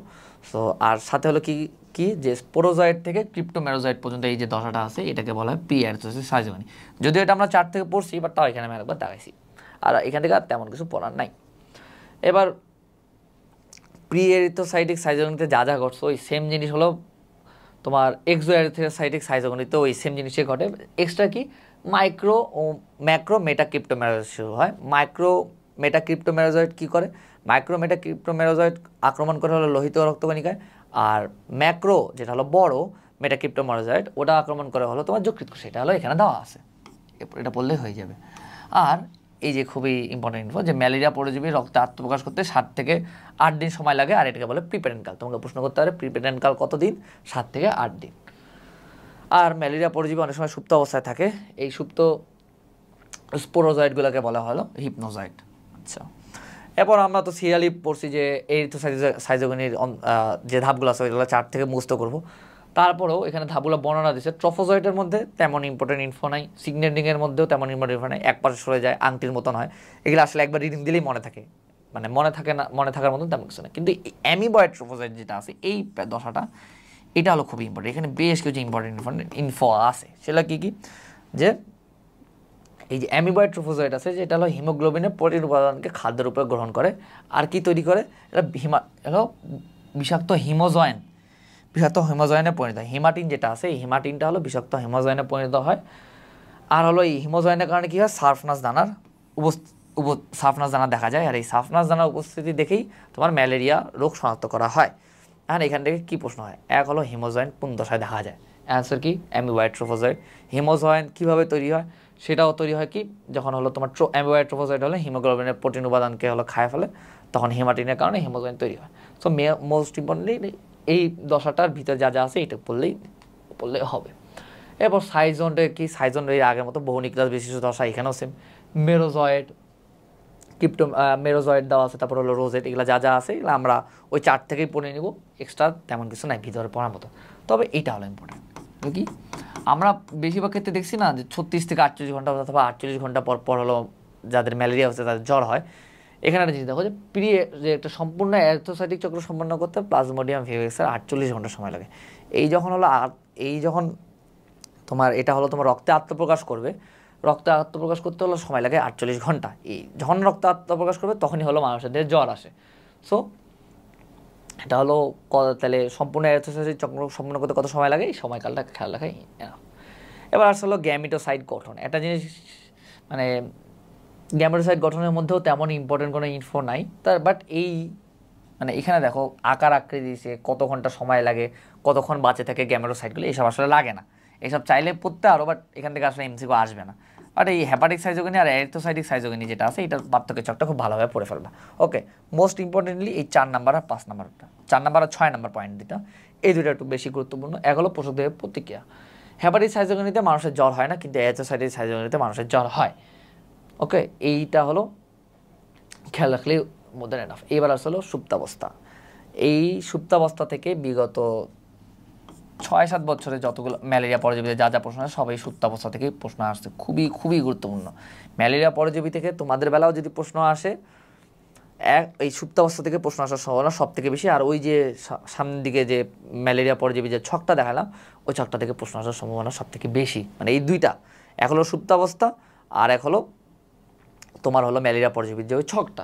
সো আর সাথে হলো কি কি যে স্পোরোজয়েড থেকে ক্রিপ্টোমেরোজয়েড পর্যন্ত এই যে দশাটা আছে এটাকে বলা হয় প্রি এরিথ্রোসাইটিক সাইজোগনি। যদিও এটা আমরা 4 থেকে পড়ছি, বাট তাও এখানে আমি একবার দেখাইছি, আর এখান থেকে আর তেমন কিছু পড়ার নাই। এবার প্রি এরিথ্রোসাইটিক সাইজোগনিতে যা যা ঘটছে ওই সেম জিনিস হলো তোমার এক্সো এরিথ্রোসাইটিক সাইজোগনিতে ওই সেম জিনিসই ঘটে। এক্সট্রা কি মাইক্রো ও ম্যাক্রো মেটাক্রিপ্টোমেরোজয়েড শুরু হয়। মাইক্রো মেটাক্রিপ্টোমেরোজয়েড কী করে? মাইক্রো মেটাক্রিপ্টোমেরোজয়েড আক্রমণ করে হলো লোহিত রক্তকণিকায়, আর ম্যাক্রো যেটা হলো বড় মেটাক্রিপ্টোমেরোজয়েড ওটা আক্রমণ করে হলো তোমার যকৃৎ কোষে। এটা হলো এখানে দেওয়া আছে, এটা পড়লেই হয়ে যাবে। আর এই যে খুবই ইম্পর্টেন্ট ইনফো যে ম্যালেরিয়া পরজীবী রক্তে আত্মপ্রকাশ করতে 7 থেকে 8 দিন সময় লাগে, আর এটাকে বলে প্রিপেরেন্ট কাল। তোমাকে প্রশ্ন করতে পারে প্রিপেরেন্ট কাল কত দিন? 7 থেকে 8 দিন। আর ম্যালেরিয়া পরজীবী অনেক সময় সুপ্ত অবস্থায় থাকে, এই সুপ্ত স্পোরোজয়েডগুলোকে বলা হলো হিপনোজয়েড। আচ্ছা, এরপর আমরা তো সিরিয়ালি পড়ছি যে এরিথ্রোসাইটোসাইজোগনির যে ধাপগুলো আছে ওইগুলো 4 থেকে মুখস্থ করবো। তারপরেও এখানে ধাপগুলো বর্ণনা দিচ্ছে। ট্রফোজয়েডের মধ্যে তেমন ইম্পর্টেন্ট ইনফো নাই, সিগনেটিংয়ের মধ্যেও তেমন ইম্পর্টেন্ট ইনফো নাই, এক পাশে সরে যায় আংটির মতন হয়। এগুলো আসলে একবার রিডিং দিলেই মনে থাকে, মানে মনে থাকে না, মনে থাকার মতন তেমন কিছু না। কিন্তু অ্যামিবয়েড ট্রফোজয়েড যেটা আছে এই দশাটা, এটা হলো খুবই ইম্পর্টেন্ট। এখানে বেশ কিছু ইম্পর্টেন্ট ইনফো আছে। সেটা কি কি? যে এই যে অ্যামিবয়েড ট্রফোজয়েড আছে যেটা হলো হিমোগ্লোবিনের প্রোটিন উপাদানকে খাদ্যের উপরে গ্রহণ করে। আর কি তৈরি করে? এটা হলো বিষাক্ত হিমোজয়েনে পরিণত হয়। হিমাটিন যেটা আছে এই হিমাটিনটা হলো বিষাক্ত হিমোজয়েনে পরিণত হয়। আর হলো এই হিমোজয়েনের কারণে কী হয়? সারফনাস দানার সারফনাস দানা দেখা যায়, আর এই সারফনাস দানার উপস্থিতি দেখেই তোমার ম্যালেরিয়া রোগ শনাক্ত করা হয়। এখন এখান থেকে কী প্রশ্ন হয়? এক হলো হিমোজয়েন কোন দশায় দেখা যায়? অ্যান্সার কি? অ্যামিবয়েড ট্রফোজয়েড। হিমোজয়েন কীভাবে তৈরি হয়? সেটাও তৈরি হয় কি যখন হলো তোমার অ্যামিবয়েড ট্রফোজয়েড হলে হিমোগ্লোবিনের প্রোটিন উপাদানকে হলো খায় ফেলে, তখন হিমাটিনের কারণে হিমোজয়েন তৈরি হয়। সো মোস্ট ইম্পর্টেন্টলি এই দশাটার ভিতরে যা যা আছে এটা পড়লেই হবে। এরপর সাইজন্ডে কি? সাইজন্ড এর আগের মতো বহু নিউক্লিয়াস বিশিষ্ট দশা, এখানেও সেম। মেরোজয়েড, মেরোজয়েড দেওয়া আছে, তারপর হলো রোজেট, এগুলো যা যা আছে এগুলো আমরা ওই 4 থেকেই পড়ে নিব, এক্সট্রা তেমন কিছু নাই ভিতরে পড়ার মতো। তবে এইটা হলো ইম্পর্টেন্ট কি আমরা বেশিরভাগ ক্ষেত্রে দেখছি না যে 36 থেকে 48 ঘন্টা অথবা 48 ঘন্টা পর পর হলো যাদের ম্যালেরিয়া হচ্ছে তাদের জ্বর হয়। এখানে একটা জিনিস দেখো যে যে একটা সম্পূর্ণ এরিথ্রোসাইটিক চক্র সম্পন্ন করতে প্লাজমোডিয়াম ভিভিক্সের 48 ঘন্টা সময় লাগে। এই যখন তোমার এটা হলো তোমার রক্তে আত্মপ্রকাশ করবে, রক্তে আত্মপ্রকাশ করতে হলো সময় লাগে 48 ঘন্টা। এই যখন রক্তে আত্মপ্রকাশ করবে তখনই হলো মানুষের দেহে জ্বর আসে। সো এটা হলো তাহলে সম্পূর্ণ এরিথ্রোসাইটিক চক্র সম্পন্ন করতে কত সময় লাগে, এই সময়কালটা খেয়াল রাখাই। এবার আসলে হলো গ্যামিটোসাইট গঠন। একটা জিনিস মানে গ্যামেটোসাইট গঠনের মধ্যেও তেমন ইম্পর্টেন্ট কোনো ইনফো নাই তার, বাট এই মানে এখানে দেখো আকার আকৃতি দিয়েছে, কত ঘন্টা সময় লাগে, কতক্ষণ বাঁচে থাকে গ্যামেটোসাইটগুলো, এইসব আসলে লাগে না। এইসব চাইলে পড়তে আরও, বাট এখান থেকে আসলে এমসিকিউ আসবে না। বাট এই হেপাটিক সাইজোগনি আর এরিথ্রোসাইটিক সাইজোগনি যেটা আছে এটার পার্থক্য চকটা খুব ভালোভাবে পড়ে ফেলবা। ওকে, মোস্ট ইম্পর্টেন্টলি এই 4 নাম্বার আর 5 নাম্বারটা, 4 নাম্বার আর 6 নাম্বার পয়েন্ট দুটা, এই দুটো একটু বেশি গুরুত্বপূর্ণ। এক হলো পোষকদেহের প্রতিক্রিয়া। হেপাটিক সাইজোগনিতে মানুষের জ্বর হয় না, কিন্তু এরিথ্রোসাইটিক সাইজোগনিতে মানুষের জ্বর হয়। ওকে, এইটা হলো খেয়াল রাখলেই মোদের এনাফ। এইবার আসলে সুপ্তাবস্থা। এই সুপ্তাবস্থা থেকে বিগত 6-7 বছরে যতগুলো ম্যালেরিয়া পরজীবীতে যা যা প্রশ্ন আসে সবাই সুপ্তাবস্থা থেকেই প্রশ্ন আসছে, খুবই খুবই গুরুত্বপূর্ণ। ম্যালেরিয়া পরজীবী থেকে তোমাদের বেলাও যদি প্রশ্ন আসে, এই সুপ্তাবস্থা থেকে প্রশ্ন আসার সম্ভাবনা সব থেকে বেশি। আর ওই যে সামনের দিকে যে ম্যালেরিয়া পরজীবী যে ছকটা দেখালাম ওই ছকটা থেকে প্রশ্ন আসার সম্ভাবনা সব থেকে বেশি। মানে এই দুইটা, এক হলো সুপ্তাবস্থা আর এক হলো তোমার হলো ম্যালেরিয়া পরজীবীর যে ওই ছকটা,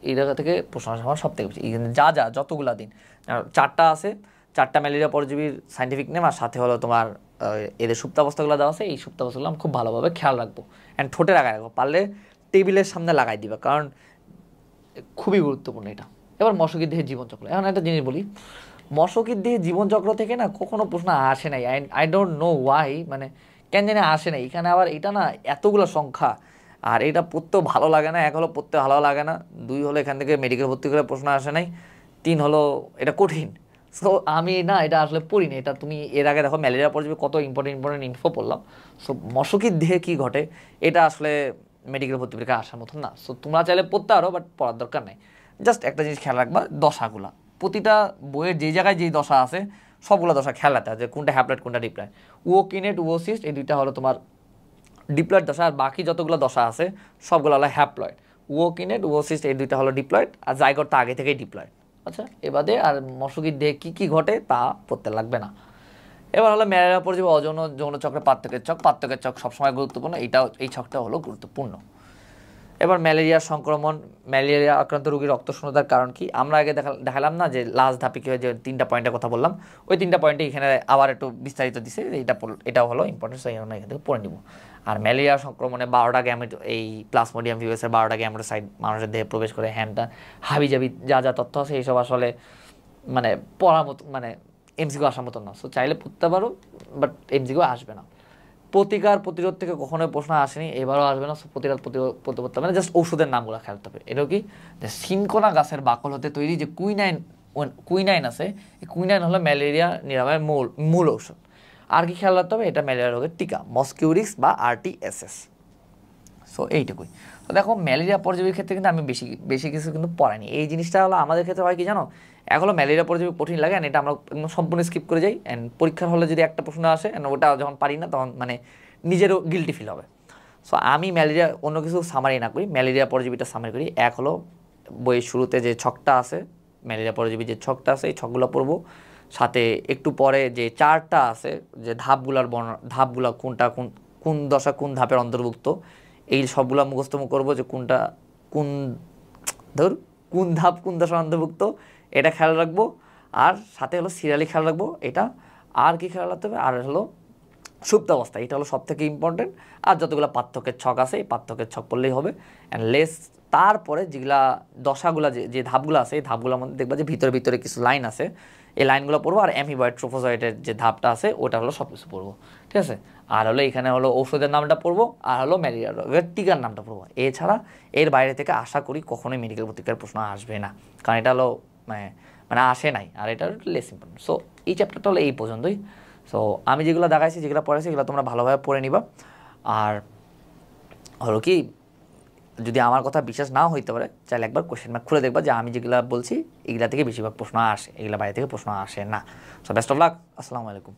এই জায়গা থেকে প্রশ্ন আসার সম্ভাবনা সব থেকে বেশি। যা যতগুলা দিন 4টা আছে, 4টা ম্যালেরিয়া পরজীবীর সাইন্টিফিক নেম, আর সাথে হলো তোমার এদের সুপ্তাবস্থাগুলো দেওয়া আছে। এই সুপ্তাবস্থাগুলো আমি খুব ভালোভাবে খেয়াল রাখবো, অ্যান্ড ঠোঁটে লাগাই রাখবো, পারলে টেবিলের সামনে লাগাই দিবা, কারণ খুবই গুরুত্বপূর্ণ এটা। এবার মশকির দেহে জীবনচক্র। এখন একটা জিনিস বলি, মশকির দেহে জীবনচক্র থেকে না কখনো প্রশ্ন আসে নাই। আই ডোন্ট নো ওয়াই, মানে কেন জানি আসে নাই। এখানে আবার এটা না এতগুলো সংখ্যা, আর এটা পড়তেও ভালো লাগে না। এক হলো পড়তে ভালো লাগে না, 2 হলো এখান থেকে মেডিকেল ভর্তি করে প্রশ্ন আসে নাই, 3 হলো এটা কঠিন। সো আমি না এটা আসলে পড়িনি। এটা তুমি এর আগে দেখো ম্যালেরিয়া পরজীবী কত ইম্পর্টেন্ট ইনফো পড়লাম। সো মশকির দেহে কী ঘটে এটা আসলে মেডিকেল ভর্তি পরীক্ষা আসার মতন না। সো তোমরা চাইলে পড়তে পারো, বাট পড়ার দরকার নেই। জাস্ট একটা জিনিস খেয়াল রাখবা, দশাগুলা প্রতিটা বইয়ের যেই জায়গায় যেই দশা আছে সবগুলো দশা খেয়াল রাখতে হয় যে কোনটা হ্যাপ্লয়েড কোনটা ডিপ্লয়েড। উওকিনেট উওসিস্ট এই দুইটা হলো তোমার ডিপ্লয়েড দশা, আর বাকি যতগুলো দশা আছে সবগুলো হলো হ্যাপ্লয়েড। উওকিনেট উওসিস্ট এই দুইটা হলো ডিপ্লয়েড, আর জাইগোট তো আগে থেকেই ডিপ্লয়েড। আচ্ছা এবারে আর মশকির দেহে কী কী ঘটে তা পড়তে লাগবে না। এবার হলো ম্যালেরিয়া পরজীবী অযৌন যৌন চক্রের পার্থক্যের ছক সবসময় গুরুত্বপূর্ণ, এই ছকটা হলো গুরুত্বপূর্ণ। এবার ম্যালেরিয়ার সংক্রমণ, ম্যালেরিয়া আক্রান্ত রোগীর রক্ত শূন্যতার কারণ কি? আমরা আগে দেখালাম না যে লাস্ট ধাপে কী হয়, যে 3টা পয়েন্টের কথা বললাম, ওই 3টা পয়েন্টে এখানে আবার একটু বিস্তারিত দিছে, এটাও হলো ইম্পর্টেন্ট, সেই জন্য এখান থেকে পড়ে নিব। আর ম্যালেরিয়া সংক্রমণে 12টা গ্যামেট, এই প্লাজমোডিয়াম ভিভাসের 12টা গ্যামেটোসাইট মানুষের দেহে প্রবেশ করে, হ্যান্ডটা হাবিজাবি যা যা তথ্য আছে এইসব আসলে মানে পড়ার মতো, মানে এমসিকিউ আসার মতো না। সো চাইলে পড়তে পারো, বাট এমসিকিউ আসবে না। প্রতিকার প্রতিরোধ থেকে কখনোই প্রশ্ন আসেনি, এবারও আসবে না। প্রতিকার প্রতিরোধ মানে জাস্ট ঔষধের নামগুলো খেলতে হবে। এটাও কি, যে সিনকোনা গাছের বাকল হতে তৈরি যে কুইনাইন আছে, এই কুইনাইন হলো ম্যালেরিয়া নিরাময়ের মূল ঔষধ। আর কি খেয়াল রাখতে হবে, এটা ম্যালেরিয়া রোগের টিকা, মস্কিউরিক্স বা RTSS। সো এইটুকুই। তো দেখো ম্যালেরিয়া পরজীবীর ক্ষেত্রে কিন্তু আমি বেশি কিছু কিন্তু পড়াইনি। এই জিনিসটা হলো আমাদের ক্ষেত্রে হয় কি জানো, এগুলো ম্যালেরিয়া পরজীবী কঠিন লাগে, এটা আমরা একদম সম্পূর্ণ স্কিপ করে যাই। অ্যান্ড পরীক্ষার হলে যদি একটা প্রশ্ন আসে, ওটা যখন পারি না তখন মানে নিজেরও গিল্টি ফিল হবে। সো আমি ম্যালেরিয়া অন্য কিছু সামারি না করি, ম্যালেরিয়া পরজীবীটা সামারি করি। এক হলো বইয়ের শুরুতে যে ছকটা আছে, ম্যালেরিয়া পরজীবী যে ছকটা আছে, এই ছকগুলো পড়বো। সাথে একটু পরে যে চার্টটা আছে, যে ধাপগুলো কোনটা কোন দশা কোন ধাপের অন্তর্ভুক্ত, এই সবগুলো মুখস্থ করবো, যে কোন ধাপ কোন দশার অন্তর্ভুক্ত, এটা খেয়াল রাখবো। আর সাথে হলো সিরিয়ালি খেয়াল রাখবো এটা। আর কি খেয়াল রাখতে হবে, আর হলো সুপ্তাবস্থা, এটা হলো সব থেকে ইম্পর্টেন্ট। আর যতগুলো পার্থক্যের ছক আছে, এই পার্থক্যের ছক পড়লেই হবে। অ্যান্ড তারপরে যেগুলা দশাগুলা যে ধাপগুলো আছে, এই ধাপগুলোর মধ্যে দেখবা যে ভিতরে ভিতরে কিছু লাইন আছে, এই লাইনগুলো পড়বো। আর অ্যামিবয়েড ট্রোফোজয়েডের যে ধাপটা আছে, ওটা হলো সব কিছু পড়বো, ঠিক আছে। আর হলো এখানে হলো ঔষধের নামটা পড়বো, আর হলো ম্যালেরিয়া রোগের টিকার নামটা পড়বো। এছাড়া এর বাইরে থেকে আশা করি কখনোই মেডিকেল পরীক্ষার প্রশ্ন আসবে না, কারণ এটা হলো মানে আসে নাই, আর এটা লেস ইম্পর্টেন্ট। সো এই চ্যাপ্টারটা হলো এই পর্যন্তই। সো আমি যেগুলো দেখাইছি, যেগুলো পড়াইছি, এগুলো তোমরা ভালোভাবে পড়ে নিবা। আর হলো কি, যদি আমার কথা বিশ্বাস নাও হইতে পারে, চাইলে একবার কোশ্চেন মার্ক খুলে দেখবা, যে আমি যেগুলো বলছি এগুলা থেকে বেশিরভাগ প্রশ্ন আসে, এগুলা বাইরে থেকে প্রশ্ন আসে না। সো বেস্ট অফ লাক, আসসালামু আলাইকুম।